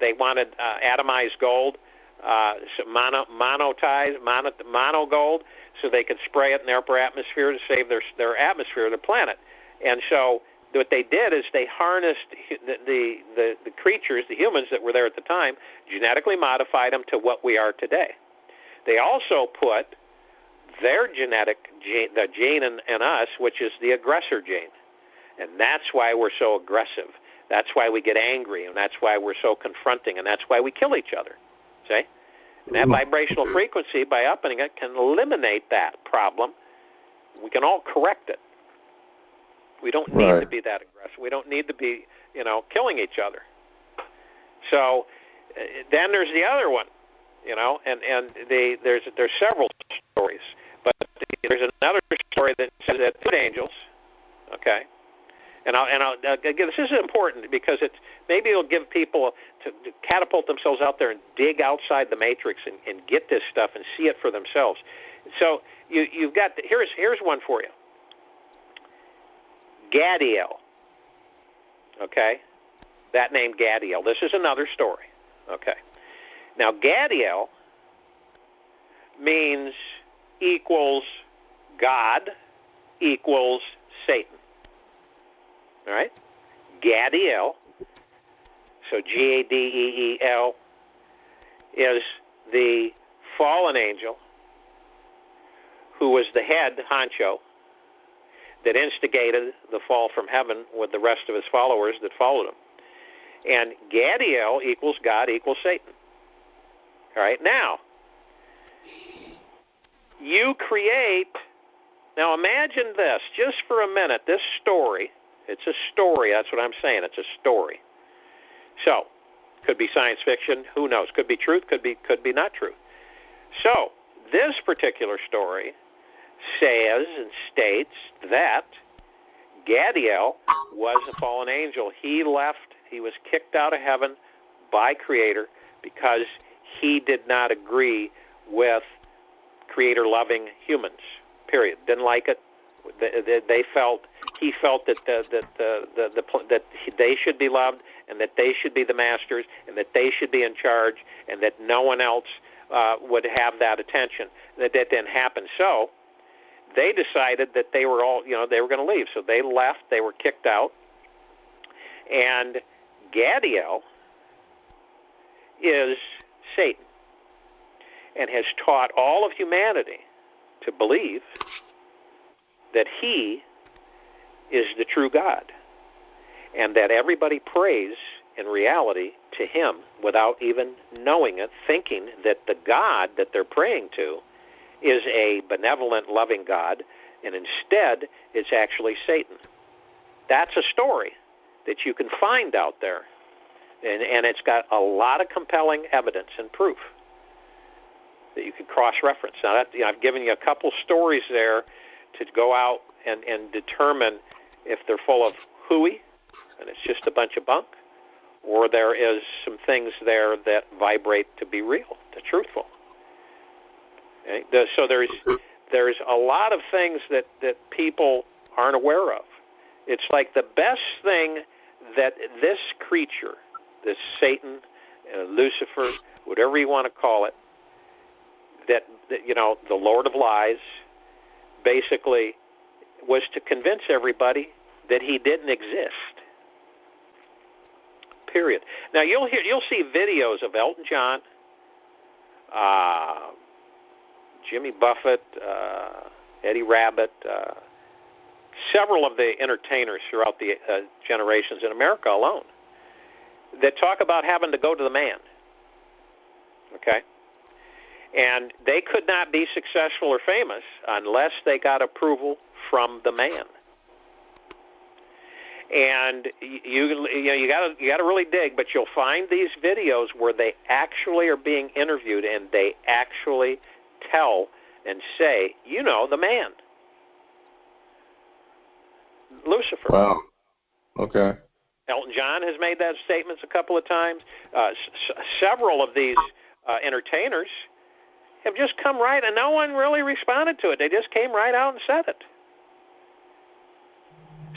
they wanted atomized gold, mono gold, so they could spray it in their upper atmosphere to save their atmosphere, their planet. And so what they did is they harnessed the creatures, the humans that were there at the time, genetically modified them to what we are today. They also put their genetic gene, the gene in us, which is the aggressor gene. And that's why we're so aggressive. That's why we get angry, and that's why we're so confronting, and that's why we kill each other. See? And that vibrational frequency, by upping it, can eliminate that problem. We can all correct it. We don't need to be that aggressive. We don't need to be, killing each other. So then there's the other one, and there's several stories, but there's another story that says that good angels, okay. And again, this is important because maybe it'll give people to catapult themselves out there and dig outside the matrix and get this stuff and see it for themselves. So you've got here's one for you. Gadiel. Okay, that name Gadiel. This is another story. Okay, now Gadiel means equals God equals Satan. All right? Gadiel, so Gadeel, is the fallen angel who was the head honcho that instigated the fall from heaven with the rest of his followers that followed him. And Gadiel equals God equals Satan. All right? Now, you create... Now imagine this, just for a minute, this story. It's a story. That's what I'm saying. It's a story. So, could be science fiction. Who knows? Could be truth. Could be not truth. So, this particular story says and states that Gadiel was a fallen angel. He left. He was kicked out of heaven by Creator because he did not agree with Creator-loving humans. Period. Didn't like it. He felt that that they should be loved, and that they should be the masters, and that they should be in charge, and that no one else would have that attention. That didn't happen. So they decided that they were all, they were going to leave. So they left. They were kicked out. And Gadiel is Satan and has taught all of humanity to believe that he is the true God, and that everybody prays in reality to him without even knowing it, thinking that the God that they're praying to is a benevolent, loving God, and instead it's actually Satan. That's a story that you can find out there, and it's got a lot of compelling evidence and proof that you can cross-reference. Now, I've given you a couple stories there to go out and determine if they're full of hooey, and it's just a bunch of bunk, or there is some things there that vibrate to be real, to truthful. Okay? So there's a lot of things that people aren't aware of. It's like the best thing that this creature, this Satan, Lucifer, whatever you want to call it, that the Lord of Lies, basically was to convince everybody that he didn't exist. Period. Now you'll see videos of Elton John, Jimmy Buffett, Eddie Rabbitt, several of the entertainers throughout the generations in America alone that talk about having to go to the man. Okay? And they could not be successful or famous unless they got approval from the man. And you got to really dig, but you'll find these videos where they actually are being interviewed, and they actually tell and say, the man, Lucifer. Wow. Okay. Elton John has made that statement a couple of times. Several of these entertainers have just come right, and no one really responded to it. They just came right out and said it.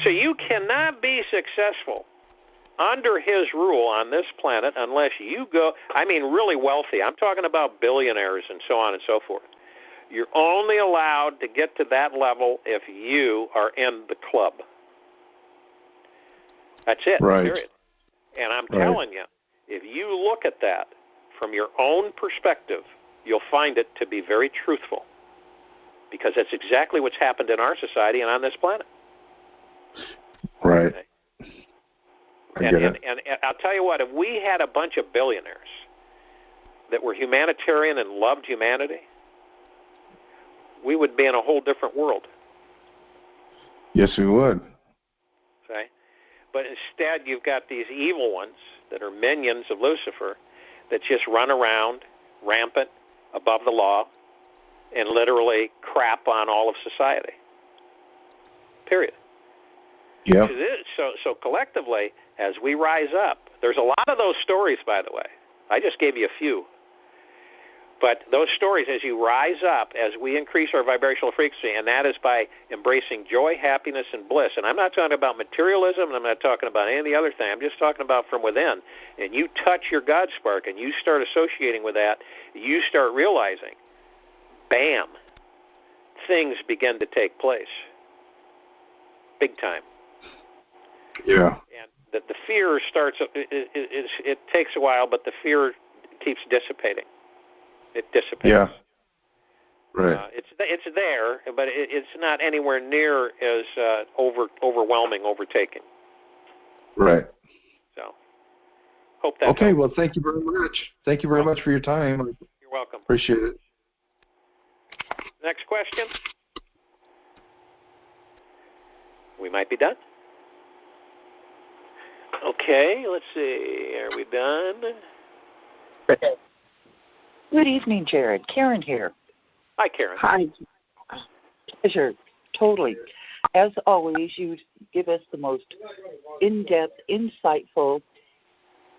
So you cannot be successful under his rule on this planet unless you go, I mean really wealthy. I'm talking about billionaires and so on and so forth. You're only allowed to get to that level if you are in the club. That's it, right. period. And I'm telling you, if you look at that from your own perspective, you'll find it to be very truthful, because that's exactly what's happened in our society and on this planet. Right. Okay? And I'll tell you what, if we had a bunch of billionaires that were humanitarian and loved humanity, we would be in a whole different world. Yes, we would. Okay? But instead, you've got these evil ones that are minions of Lucifer that just run around rampant, above the law, and literally crap on all of society. Period. Yeah. So collectively, as we rise up, there's a lot of those stories, by the way. I just gave you a few. But those stories, as you rise up, as we increase our vibrational frequency, and that is by embracing joy, happiness, and bliss. And I'm not talking about materialism, and I'm not talking about any of the other thing. I'm just talking about from within. And you touch your God spark, and you start associating with that, you start realizing, bam, things begin to take place. Big time. Yeah. And the fear starts, it takes a while, but the fear keeps dissipating. It dissipates. Yeah. Right. It's there, but it's not anywhere near as overwhelming, overtaking. Right. So, hope that okay, helps. well, thank you very much. Thank you very much for your time. You're welcome. Appreciate it. Next question. We might be done. Okay, let's see. Are we done? Good evening, Jared. Karen here. Hi, Karen. Hi. Pleasure. Totally. As always, you give us the most in-depth, insightful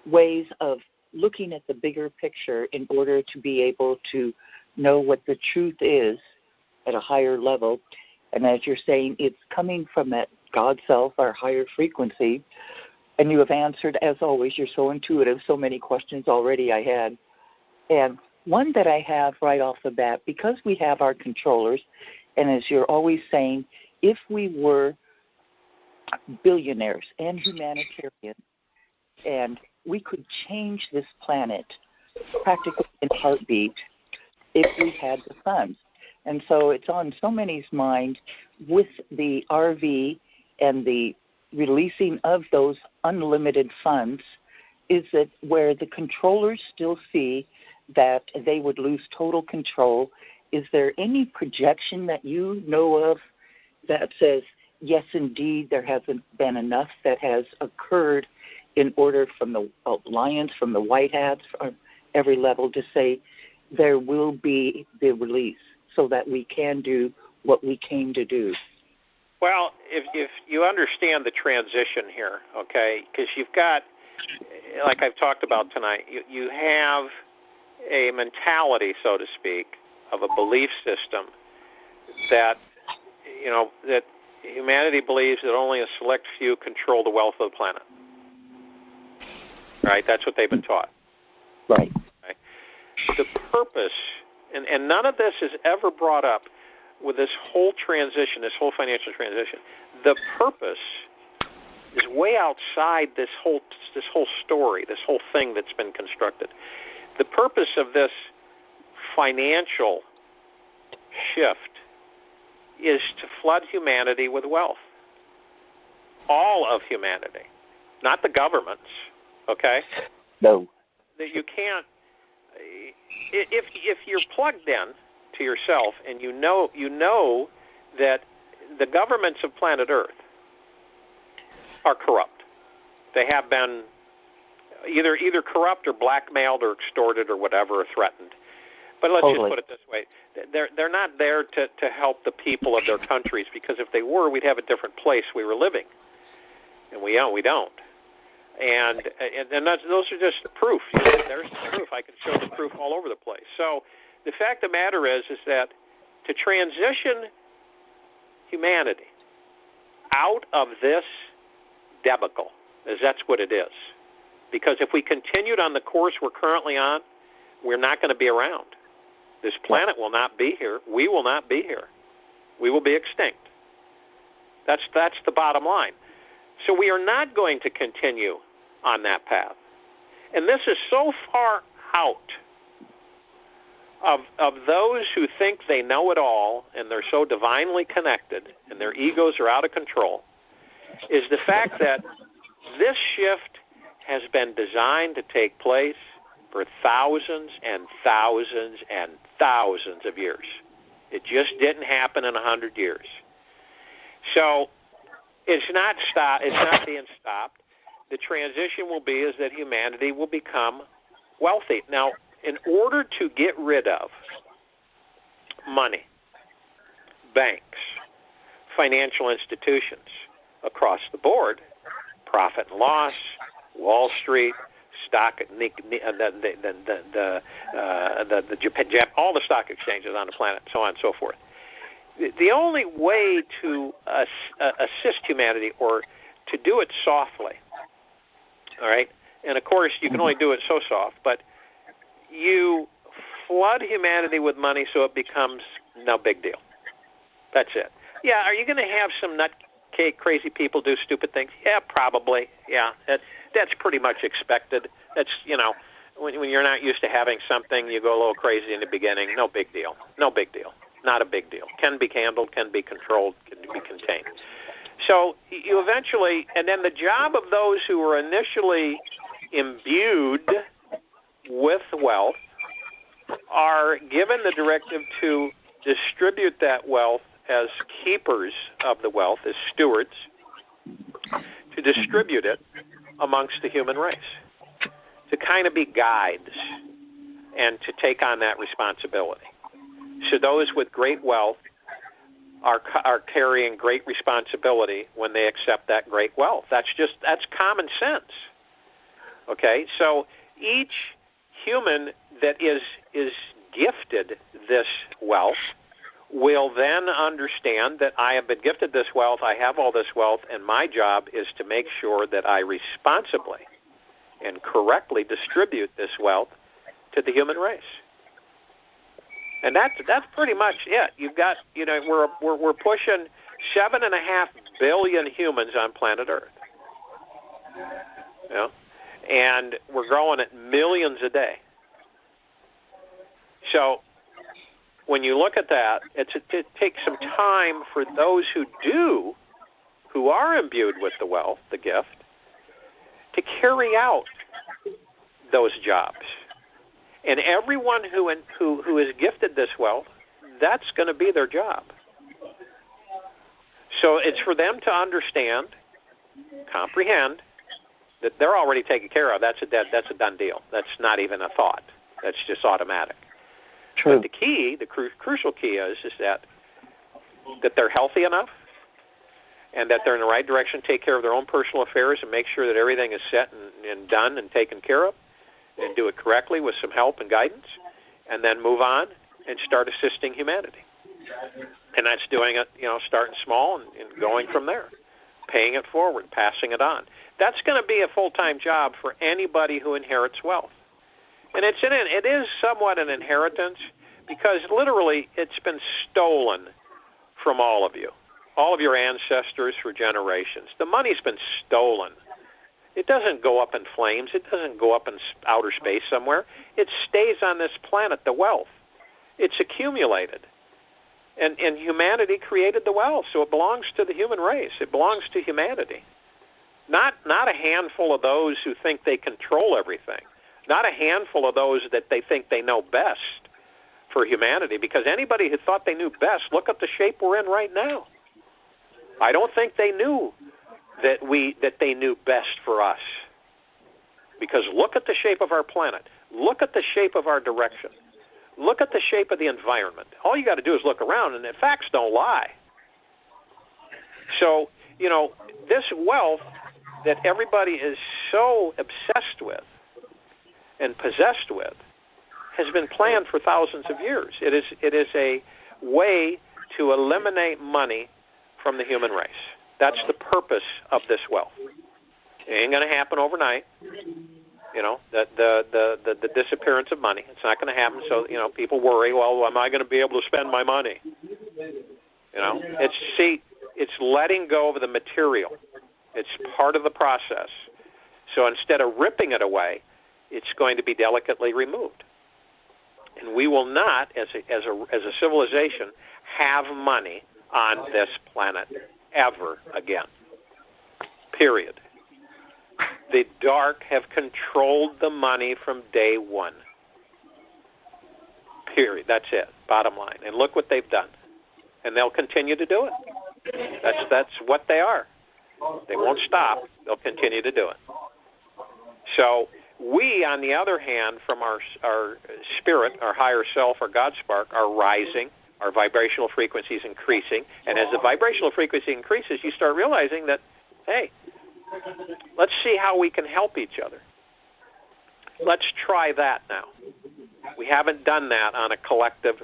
ways of looking at the bigger picture in order to be able to know what the truth is at a higher level. And as you're saying, it's coming from that God self, our higher frequency. And you have answered, as always, you're so intuitive, so many questions already I had. And one that I have right off the bat, because we have our controllers, and as you're always saying, if we were billionaires and humanitarian, and we could change this planet practically in a heartbeat if we had the funds. And so it's on so many's mind with the RV and the releasing of those unlimited funds, is that where the controllers still see that they would lose total control, is there any projection that you know of that says, yes, indeed, there hasn't been enough that has occurred in order from the alliance, from the white hats, from every level to say there will be the release so that we can do what we came to do? Well, if you understand the transition here, okay, because you've got, like I've talked about tonight, you have a mentality, so to speak, of a belief system that, that humanity believes that only a select few control the wealth of the planet. Right? That's what they've been taught. Right. Okay? The purpose, and none of this is ever brought up with this whole transition, this whole financial transition. The purpose is way outside this whole story, this whole thing that's been constructed. The purpose of this financial shift is to flood humanity with wealth. All of humanity, not the governments, okay? No. That you can't, if you're plugged in to yourself and you know that the governments of planet Earth are corrupt. They have been either corrupt or blackmailed or extorted or whatever, or threatened. But let's just put it this way. They're not there to help the people of their countries, because if they were, we'd have a different place we were living. And we don't. And those are just proof. There's the proof. I can show the proof all over the place. So the fact of the matter is that to transition humanity out of this debacle, as that's what it is, because if we continued on the course we're currently on, we're not going to be around. This planet will not be here. We will not be here. We will be extinct. That's the bottom line. So we are not going to continue on that path. And this is so far out of those who think they know it all and they're so divinely connected and their egos are out of control, is the fact that this shift has been designed to take place for thousands and thousands and thousands of years. It just didn't happen in 100 years. So it's not being stopped. The transition will be is that humanity will become wealthy. Now, in order to get rid of money, banks, financial institutions across the board, profit and loss, Wall Street, stock, Japan, all the stock exchanges on the planet, so on and so forth. The only way to assist humanity, or to do it softly, all right, and of course you can only do it so soft, but you flood humanity with money so it becomes no big deal. That's it. Yeah, are you going to have some nutcase crazy people do stupid things? Yeah, probably. Yeah, that's pretty much expected. That's, when you're not used to having something, you go a little crazy in the beginning. No big deal. No big deal. Not a big deal. Can be handled, can be controlled, can be contained. So you eventually, and then the job of those who were initially imbued with wealth are given the directive to distribute that wealth as keepers of the wealth, as stewards, to distribute it amongst the human race, to kind of be guides and to take on that responsibility. So those with great wealth are carrying great responsibility when they accept that great wealth. That's common sense. Okay, so each human that is gifted this wealth will then understand that I have been gifted this wealth, I have all this wealth, and my job is to make sure that I responsibly and correctly distribute this wealth to the human race. And that's pretty much it. You've got, we're pushing 7.5 billion humans on planet Earth. And we're growing at millions a day. So when you look at that, it takes some time for those who are imbued with the wealth, the gift, to carry out those jobs. And everyone who is gifted this wealth, that's going to be their job. So it's for them to understand, comprehend, that they're already taken care of. That's a done deal. That's not even a thought. That's just automatic. True. But the key, the crucial key is that they're healthy enough and that they're in the right direction, take care of their own personal affairs and make sure that everything is set and done and taken care of, and do it correctly with some help and guidance, and then move on and start assisting humanity. And that's doing it, starting small and going from there, paying it forward, passing it on. That's going to be a full-time job for anybody who inherits wealth. And it is somewhat an inheritance because literally it's been stolen from all of you, all of your ancestors for generations. The money's been stolen. It doesn't go up in flames. It doesn't go up in outer space somewhere. It stays on this planet, the wealth. It's accumulated. And humanity created the wealth, so it belongs to the human race. It belongs to humanity. Not a handful of those who think they control everything. Not a handful of those that they think they know best for humanity, because anybody who thought they knew best, look at the shape we're in right now. I don't think they knew that they knew best for us. Because look at the shape of our planet. Look at the shape of our direction. Look at the shape of the environment. All you got to do is look around, and the facts don't lie. So, this wealth that everybody is so obsessed with and possessed with has been planned for thousands of years. It is a way to eliminate money from the human race. That's the purpose of this wealth. It ain't going to happen overnight. You know, the disappearance of money. It's not going to happen. So, you know, people worry, well, am I going to be able to spend my money? You know, it's letting go of the material. It's part of the process. So instead of ripping it away, it's going to be delicately removed. And we will not, as a civilization, have money on this planet ever again. Period. The dark have controlled the money from day one. Period. That's it. Bottom line. And look what they've done. And they'll continue to do it. That's what they are. They won't stop. They'll continue to do it. So we, on the other hand, from our spirit, our higher self, our God spark, are rising. Our vibrational frequency is increasing. And as the vibrational frequency increases, you start realizing that, hey, let's see how we can help each other. Let's try that now. We haven't done that on a collective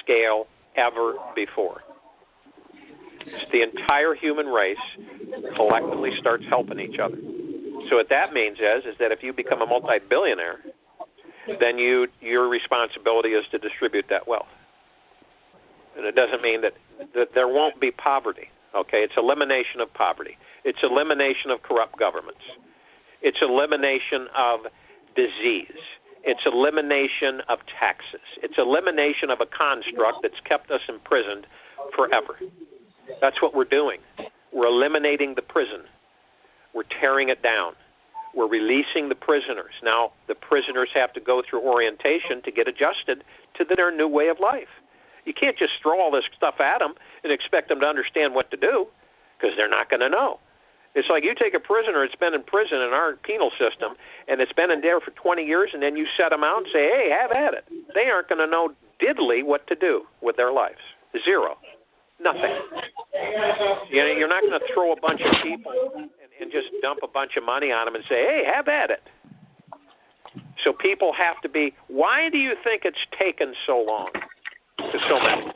scale ever before. It's the entire human race collectively starts helping each other. So what that means is that if you become a multi-billionaire, then your responsibility is to distribute that wealth. And it doesn't mean that there won't be poverty. Okay, it's elimination of poverty. It's elimination of corrupt governments. It's elimination of disease. It's elimination of taxes. It's elimination of a construct that's kept us imprisoned forever. That's what we're doing. We're eliminating the prison. We're tearing it down. We're releasing the prisoners. Now, the prisoners have to go through orientation to get adjusted to their new way of life. You can't just throw all this stuff at them and expect them to understand what to do, because they're not going to know. It's like you take a prisoner that's been in prison in our penal system, and it's been in there for 20 years, and then you set them out and say, hey, have at it. They aren't going to know diddly what to do with their lives. Zero. Nothing. You know, you're not going to throw a bunch of people and just dump a bunch of money on them and say, hey, have at it. So people have to be, why do you think it's taken so long to so many?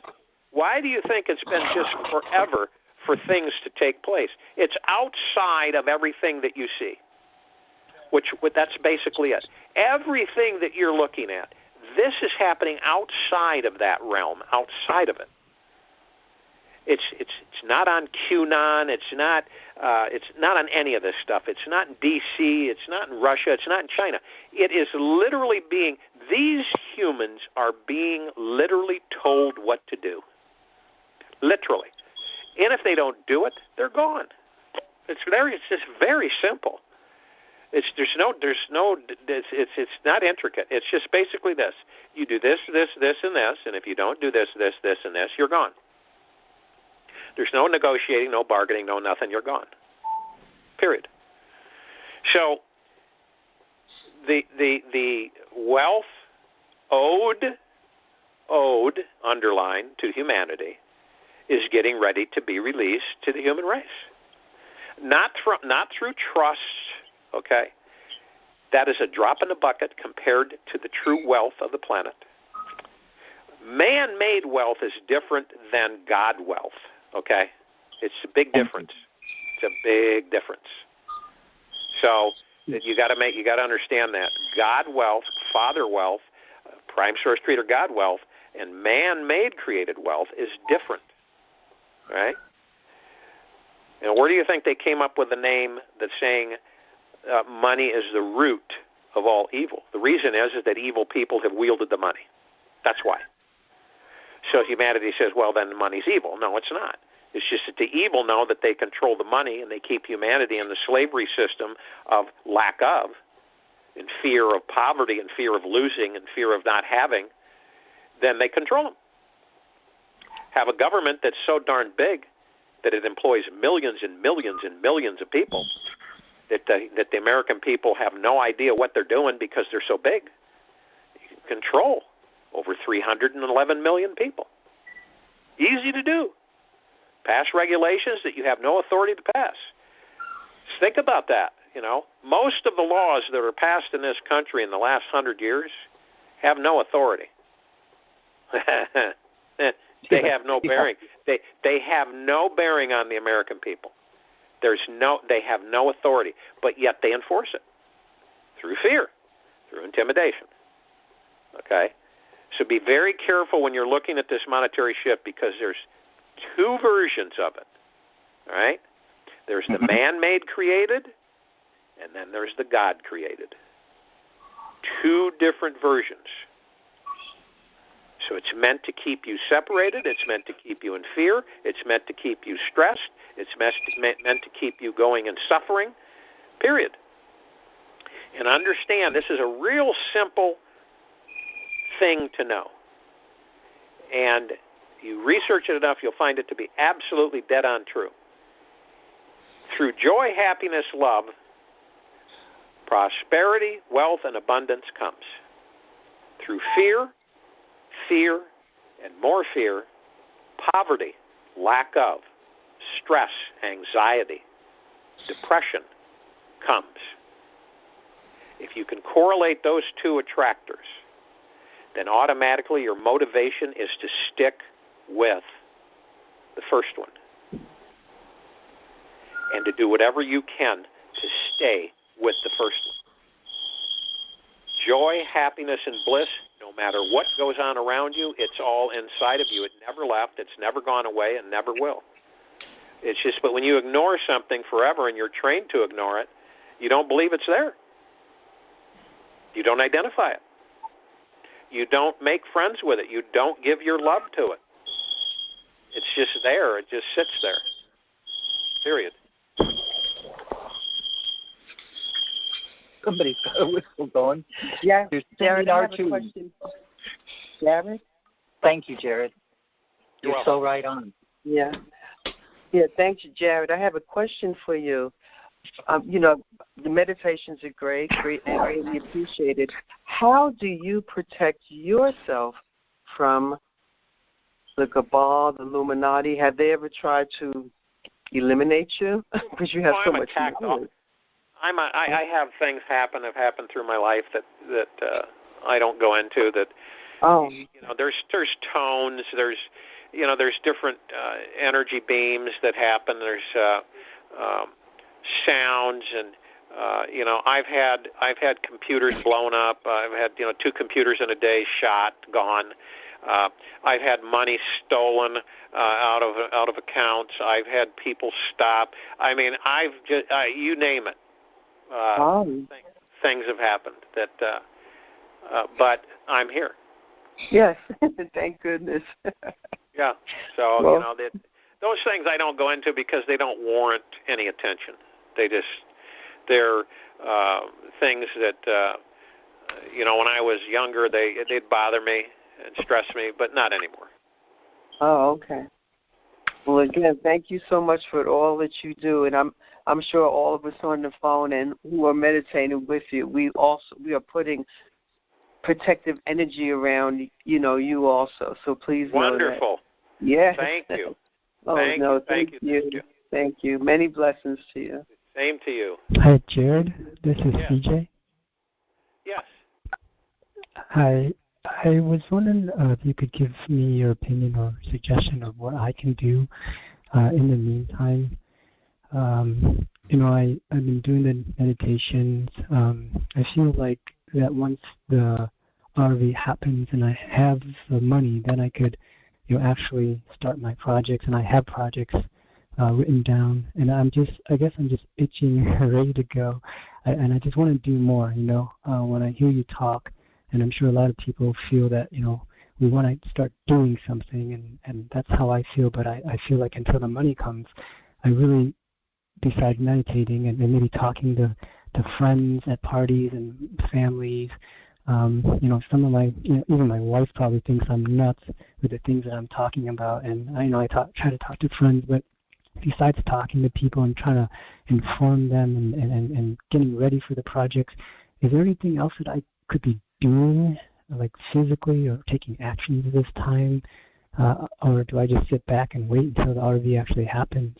Why do you think it's been just forever for things to take place? It's outside of everything that you see, which that's basically it. Everything that you're looking at, this is happening outside of that realm, outside of it. It's not on QAnon. It's not on any of this stuff. It's not in D.C. It's not in Russia. It's not in China. It is literally these humans are being literally told what to do. Literally. And if they don't do it, they're gone. It's just very simple. It's not intricate. It's just basically this. You do this, this, this, and this, and if you don't do this, this, this, and this, you're gone. There's no negotiating, no bargaining, no nothing. You're gone. Period. So the wealth owed, underline, to humanity is getting ready to be released to the human race. Not through trusts, okay? That is a drop in the bucket compared to the true wealth of the planet. Man-made wealth is different than God wealth, okay? It's a big difference. It's a big difference. So you got to understand that God wealth, Father wealth, Prime Source Creator God wealth, and man-made created wealth is different, right? And where do you think they came up with the name that's saying money is the root of all evil? The reason is that evil people have wielded the money. That's why. So humanity says, well, then money's evil. No, it's not. It's just that the evil know that they control the money and they keep humanity in the slavery system of lack of, in fear of poverty and fear of losing and fear of not having. Then they control them. Have a government that's so darn big that it employs millions and millions and millions of people that the American people have no idea what they're doing because they're so big. You can control over 311 million people. Easy to do. Pass regulations that you have no authority to pass. Just think about that. You know, most of the laws that are passed in this country in the last 100 years have no authority. They have no bearing. They have no bearing on the American people. They have no authority, but yet they enforce it through fear, through intimidation. Okay? So be very careful when you're looking at this monetary shift, because there's two versions of it. All right? There's the man-made created, and then there's the God-created. Two different versions. So it's meant to keep you separated. It's meant to keep you in fear. It's meant to keep you stressed. It's meant to keep you going in suffering, period. And understand, this is a real simple thing to know. And you research it enough, you'll find it to be absolutely dead on true. Through joy, happiness, love, prosperity, wealth, and abundance comes. Through fear, and more fear, poverty, lack of, stress, anxiety, depression comes. If you can correlate those two attractors, then automatically your motivation is to stick with the first one and to do whatever you can to stay with the first one. Joy, happiness, and bliss, no matter what goes on around you, it's all inside of you. It never left. It's never gone away and never will. It's just, but when you ignore something forever and you're trained to ignore it, you don't believe it's there. You don't identify it. You don't make friends with it. You don't give your love to it. It's just there. It just sits there. Period. Somebody's got a whistle going. Yeah, Jared, I have a question. Jared? Thank you, Jared. You're welcome. so right on. Yeah, thank you, Jared. I have a question for you. The meditations are great, and really appreciated. How do you protect yourself from the cabal, the Illuminati? Have they ever tried to eliminate you? Because you have so much knowledge. I have things have happened through my life that I don't go into. That there's tones, there's different energy beams that happen. There's sounds, and I've had computers blown up. I've had 2 computers in a day shot, gone. I've had money stolen out of accounts. I've had people stop. I mean, you name it. Things have happened that, but I'm here. Yes, thank goodness. Yeah, so those things I don't go into because they don't warrant any attention. They're things that when I was younger they'd bother me and stress me, but not anymore. Oh, okay. Well, again, thank you so much for all that you do, and I'm sure all of us on the phone and who are meditating with you, we are putting protective energy around you also. So please know wonderful. That. Yeah. Thank you. Thank you. Thank you. Many blessings to you. Same to you. Hi, Jared. This is CJ. Yes. Hi. I was wondering if you could give me your opinion or suggestion of what I can do in the meantime. I've been doing the meditations. I feel like that once the RV happens and I have the money, then I could actually start my projects, and I have projects written down, and I guess I'm just itching, ready to go, and I just want to do more. When I hear you talk, and I'm sure a lot of people feel that we want to start doing something, and that's how I feel. But I feel like until the money comes, I really, besides meditating and maybe talking to friends at parties and families, some of my, even my wife probably thinks I'm nuts with the things that I'm talking about, and I try to talk to friends, but besides talking to people and trying to inform them and getting ready for the projects, is there anything else that I could be doing, like physically, or taking actions this time, or do I just sit back and wait until the RV actually happens?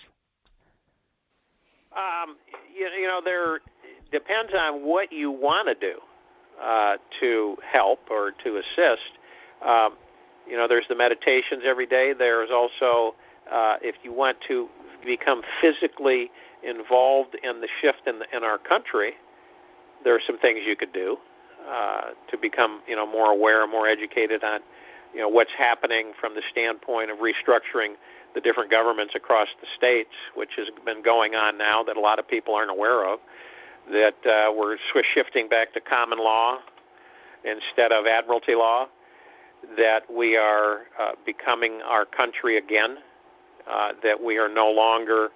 There depends on what you want to do. to help or to assist. There's the meditations every day. There's also, if you want to become physically involved in the shift in our country, there are some things you could do to become, more aware and more educated on, what's happening from the standpoint of restructuring the different governments across the states, which has been going on now that a lot of people aren't aware of, that we're shifting back to common law instead of admiralty law, that we are becoming our country again, that we are no longer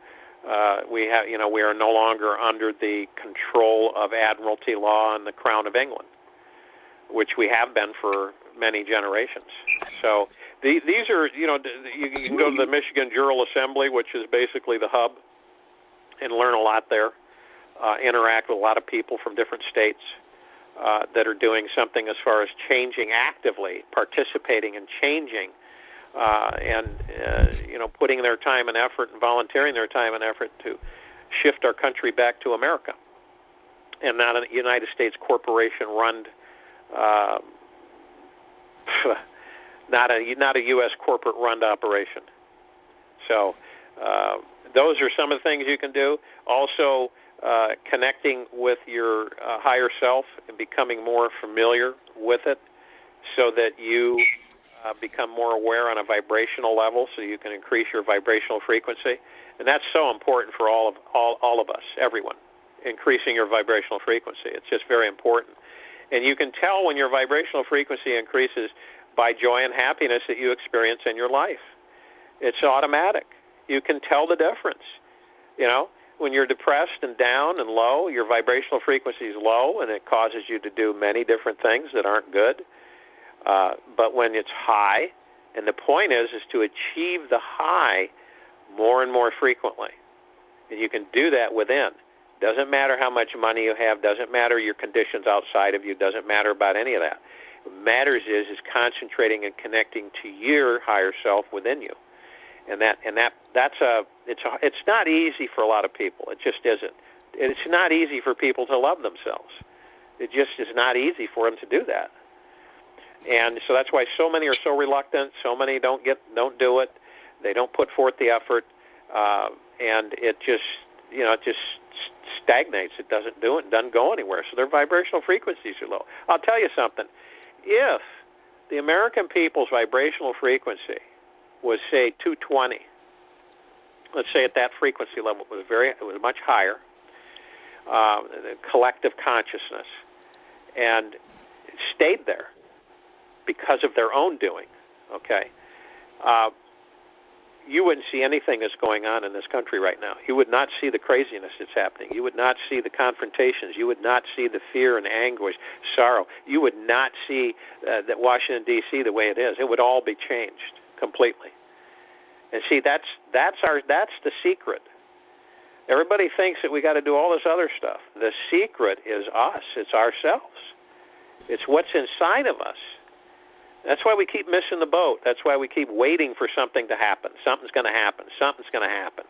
we are no longer under the control of admiralty law and the Crown of England, which we have been for many generations. So these are, you can go to the Michigan Jural Assembly, which is basically the hub, and learn a lot there, interact with a lot of people from different states that are doing something as far as changing actively, participating and changing, and putting their time and effort and volunteering their time and effort to shift our country back to America, and not a United States corporation-run, not a U.S. corporate-run operation. So those are some of the things you can do. Also, connecting with your higher self and becoming more familiar with it, so that you become more aware on a vibrational level, so you can increase your vibrational frequency. And that's so important for all of us, everyone, increasing your vibrational frequency. It's just very important. And you can tell when your vibrational frequency increases by joy and happiness that you experience in your life. It's automatic. You can tell the difference. When you're depressed and down and low, your vibrational frequency is low, and it causes you to do many different things that aren't good. But when it's high, and the point is to achieve the high more and more frequently. And you can do that within. Doesn't matter how much money you have, doesn't matter your conditions outside of you, doesn't matter about any of that. What matters is concentrating and connecting to your higher self within you. It's not easy for a lot of people. It just isn't. It's not easy for people to love themselves. It just is not easy for them to do that. And so that's why so many are so reluctant. So many don't do it. They don't put forth the effort, and it just stagnates. It doesn't do it. It doesn't go anywhere. So their vibrational frequencies are low. I'll tell you something. If the American people's vibrational frequency was, say, 220, let's say at that frequency level, it was much higher, the collective consciousness, and it stayed there because of their own doing, okay, you wouldn't see anything that's going on in this country right now. You would not see the craziness that's happening. You would not see the confrontations. You would not see the fear and anguish, sorrow. You would not see that Washington, D.C. the way it is. It would all be changed completely. And see, that's the secret. Everybody thinks that we got to do all this other stuff. The secret is us. It's ourselves. It's what's inside of us. That's why we keep missing the boat. That's why we keep waiting for something to happen. Something's going to happen. Something's going to happen.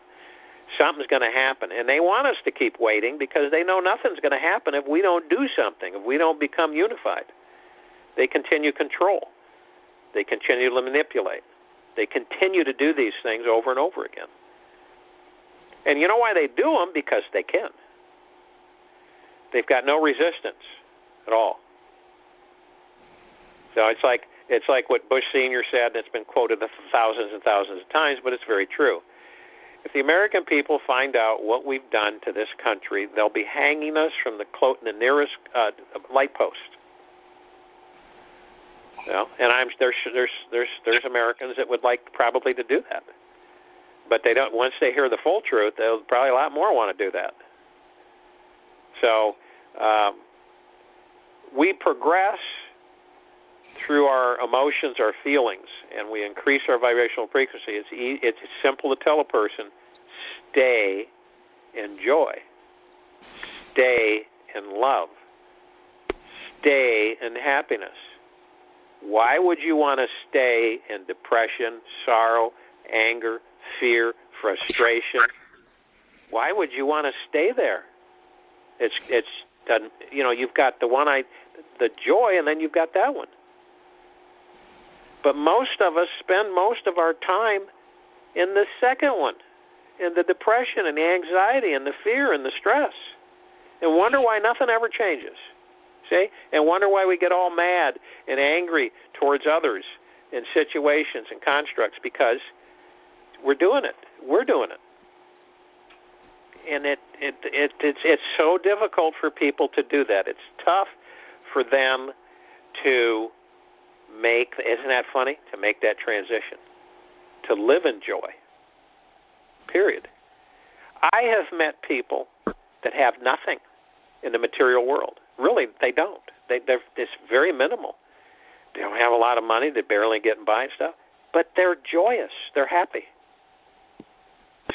Something's going to happen. And they want us to keep waiting because they know nothing's going to happen if we don't do something, if we don't become unified. They continue control. They continue to manipulate. They continue to do these things over and over again. And you know why they do them? Because they can. They've got no resistance at all. So it's like what Bush Sr. said, and it's been quoted thousands and thousands of times, but it's very true. If the American people find out what we've done to this country, they'll be hanging us from the nearest light post. And there's Americans that would like probably to do that, but they don't. Once they hear the full truth, they'll probably a lot more want to do that. So we progress through our emotions, our feelings, and we increase our vibrational frequency. It's simple to tell a person, stay in joy, stay in love, stay in happiness. Why would you want to stay in depression, sorrow, anger, fear, frustration? Why would you want to stay there? You've got the the joy, and then you've got that one. But most of us spend most of our time in the second one, in the depression and the anxiety and the fear and the stress, and wonder why nothing ever changes. See? And wonder why we get all mad and angry towards others in situations and constructs, because we're doing it. We're doing it. And it's so difficult for people to do that. It's tough for them to make, isn't that funny, to make that transition, to live in joy, period. I have met people that have nothing in the material world. Really, they don't. It's very minimal. They don't have a lot of money. They're barely getting by and stuff. But they're joyous. They're happy.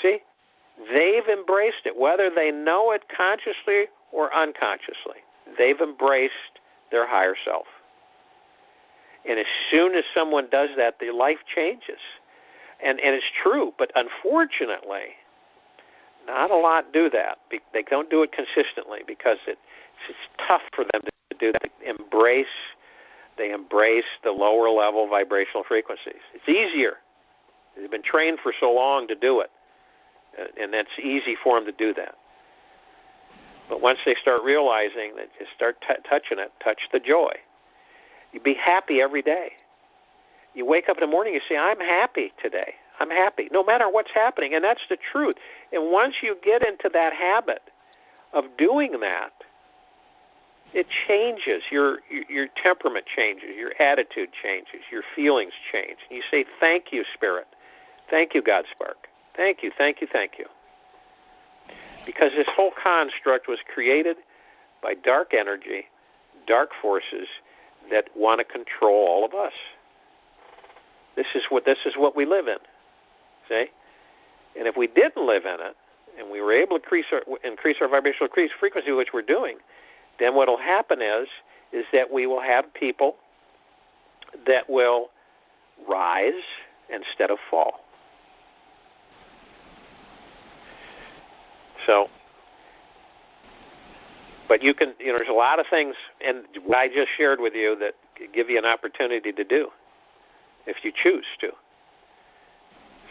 See? They've embraced it, whether they know it consciously or unconsciously. They've embraced their higher self. And as soon as someone does that, their life changes. And it's true, but unfortunately, not a lot do that. They don't do it consistently because it's tough for them to do that. They embrace the lower level vibrational frequencies. It's easier. They've been trained for so long to do it, and it's easy for them to do that. But once they start realizing that, just start touching it, touch the joy. You be happy every day. You wake up in the morning, you say, I'm happy today. I'm happy, no matter what's happening, and that's the truth. And once you get into that habit of doing that, it changes. Your temperament changes. Your attitude changes. Your feelings change. And you say, thank you, Spirit. Thank you, God Spark. Thank you, thank you, thank you. Because this whole construct was created by dark energy, dark forces that want to control all of us. This is what we live in. See? And if we didn't live in it, and we were able to increase our vibrational frequency, which we're doing, then what will happen is that we will have people that will rise instead of fall. So, but you can, there's a lot of things, and what I just shared with you, that give you an opportunity to do if you choose to.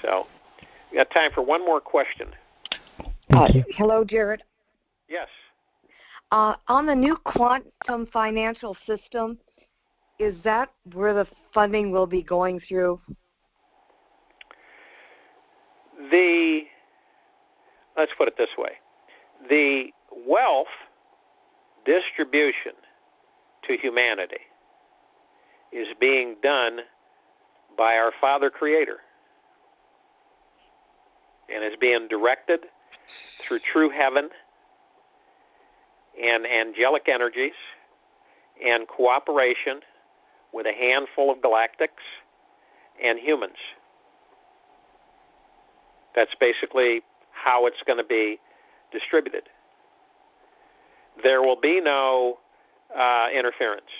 So, we got time for one more question. Hello, Jared. Yes. On the new quantum financial system, is that where the funding will be going through? Let's put it this way. The wealth distribution to humanity is being done by our Father Creator and is being directed through true heaven and angelic energies and cooperation with a handful of galactics and humans. That's basically how it's going to be distributed. There will be no interference.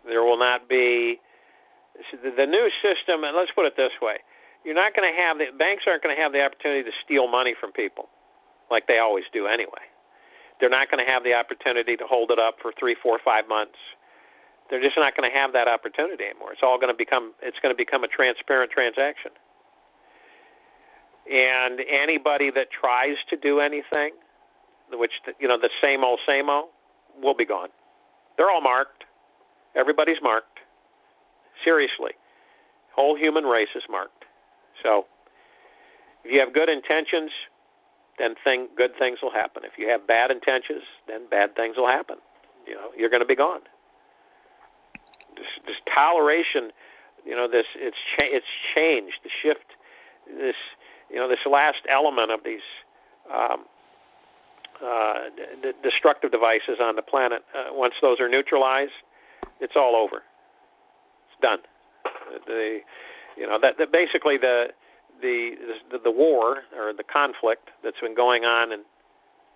There will not be the new system, and let's put it this way. You're not going to have, the banks aren't going to have the opportunity to steal money from people like they always do anyway. They're not going to have the opportunity to hold it up for 3, 4, 5 months. They're just not going to have that opportunity anymore. It's going to become a transparent transaction. And anybody that tries to do anything, which, the same old, will be gone. They're all marked. Everybody's marked. Seriously. Whole human race is marked. So if you have good intentions, then good things will happen. If you have bad intentions, then bad things will happen. You're going to be gone. This toleration, it's changed. The shift, this last element of these destructive devices on the planet. Once those are neutralized, it's all over. It's done. Basically the war or the conflict that's been going on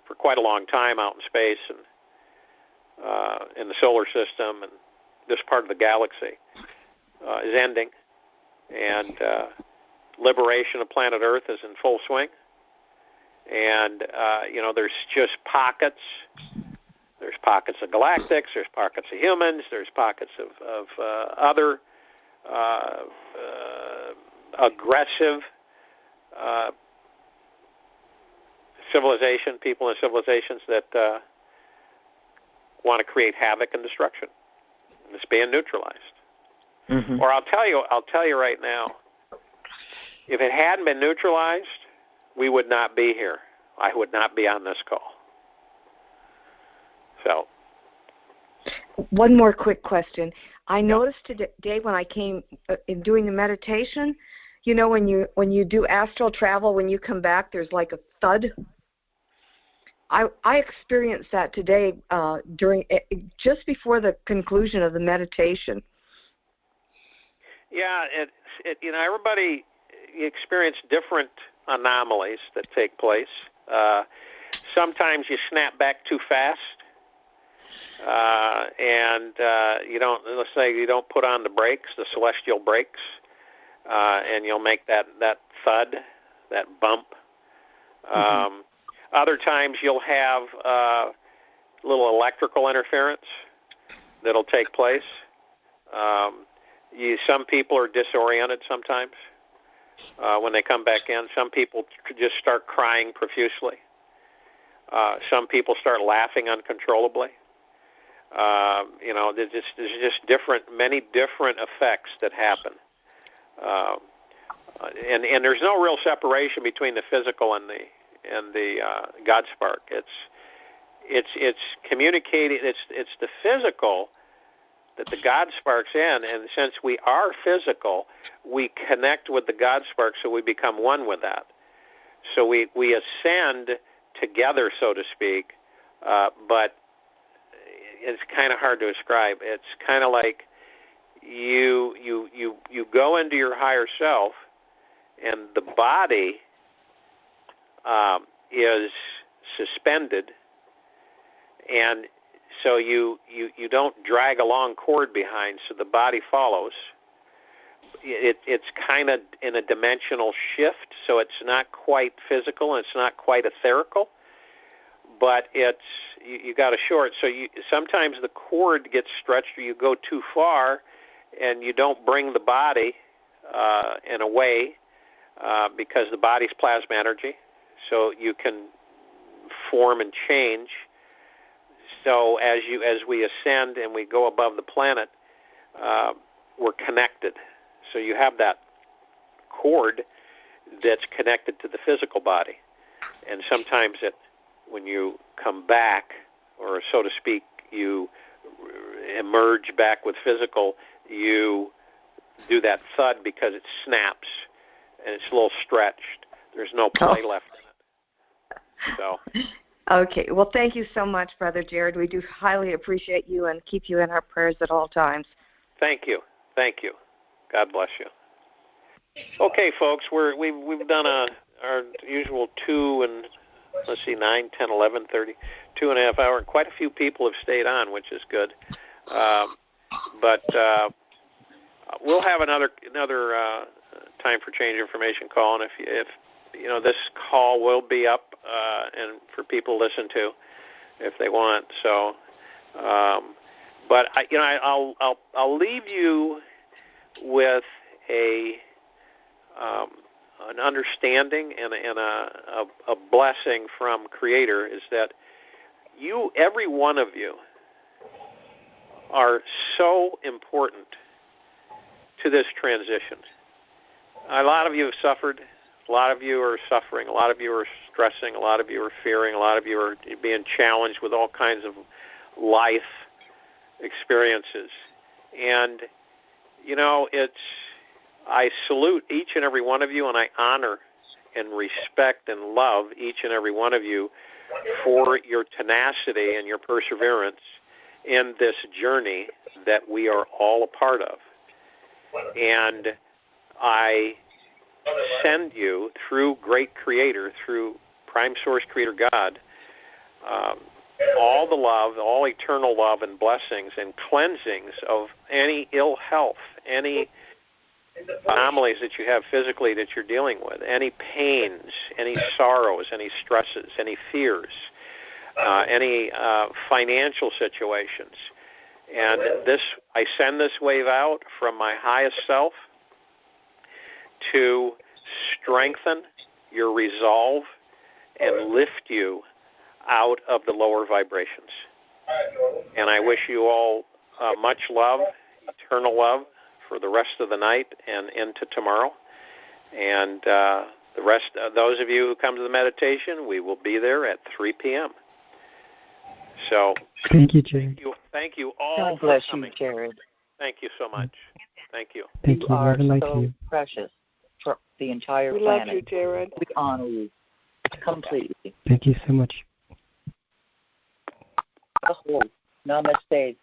for quite a long time out in space and in the solar system and this part of the galaxy is ending, and liberation of planet Earth is in full swing. And there's just pockets There's pockets of galactics. There's pockets of humans. There's pockets of other aggressive people and civilizations that want to create havoc and destruction. And it's being neutralized. Mm-hmm. Or I'll tell you right now, if it hadn't been neutralized, we would not be here. I would not be on this call. So, one more quick question. I noticed today when I came in doing the meditation, you know, when you do astral travel, when you come back, there's like a thud. I experienced that today just before the conclusion of the meditation. Yeah, everybody experience different anomalies that take place. Sometimes you snap back too fast, and let's say you don't put on the brakes, the celestial brakes, and you'll make that thud, that bump. Other times you'll have little electrical interference that'll take place. Some people are disoriented sometimes when they come back in. Some people just start crying profusely. Some people start laughing uncontrollably. There's just many different effects that happen. And there's no real separation between the physical and the God spark. It's communicating. It's the physical that the God spark's in, and since we are physical, we connect with the God spark, so we become one with that. So we ascend together, so to speak, but it's kind of hard to describe. It's kind of like you go into your higher self, and the body is suspended, and so you don't drag a long cord behind, so the body follows. It's kind of in a dimensional shift, so it's not quite physical and it's not quite etherical, but you got to short. So sometimes the cord gets stretched, or you go too far, and you don't bring the body in a way because the body's plasma energy, so you can form and change. So as we ascend and we go above the planet, we're connected. So you have that cord that's connected to the physical body. And sometimes when you come back, or so to speak, you emerge back with physical, you do that thud because it snaps and it's a little stretched. There's no play left in it. So. Okay. Well, thank you so much, Brother Jared. We do highly appreciate you and keep you in our prayers at all times. Thank you. Thank you. God bless you. Okay, folks, we've done our usual 9, 10, 11, 30, 2.5 hour, and quite a few people have stayed on, which is good. But we'll have another time for change information call, and if this call will be up and for people to listen to if they want. So, but I'll leave you with an understanding and a blessing from Creator, is that every one of you are so important to this transition. A lot of you have suffered. A lot of you are suffering. A lot of you are stressing. A lot of you are fearing. A lot of you are being challenged with all kinds of life experiences. And, I salute each and every one of you, and I honor and respect and love each and every one of you for your tenacity and your perseverance in this journey that we are all a part of. And I send you, through Great Creator, through Prime Source Creator God, all the love, all eternal love and blessings and cleansings of any ill health, any anomalies that you have physically that you're dealing with, any pains, any sorrows, any stresses, any fears. any financial situations. And I send this wave out from my highest self to strengthen your resolve and lift you out of the lower vibrations. And I wish you all much love, eternal love, for the rest of the night and into tomorrow. And the rest, those of you who come to the meditation, we will be there at 3 p.m. So thank you, Jared. Thank you all God for bless coming. you, Jared. Thank you so much. Thank you. Thank you. are Love so you. precious for the entire We planet. love you, Jared. We honor you completely. Thank you so much. Namaste.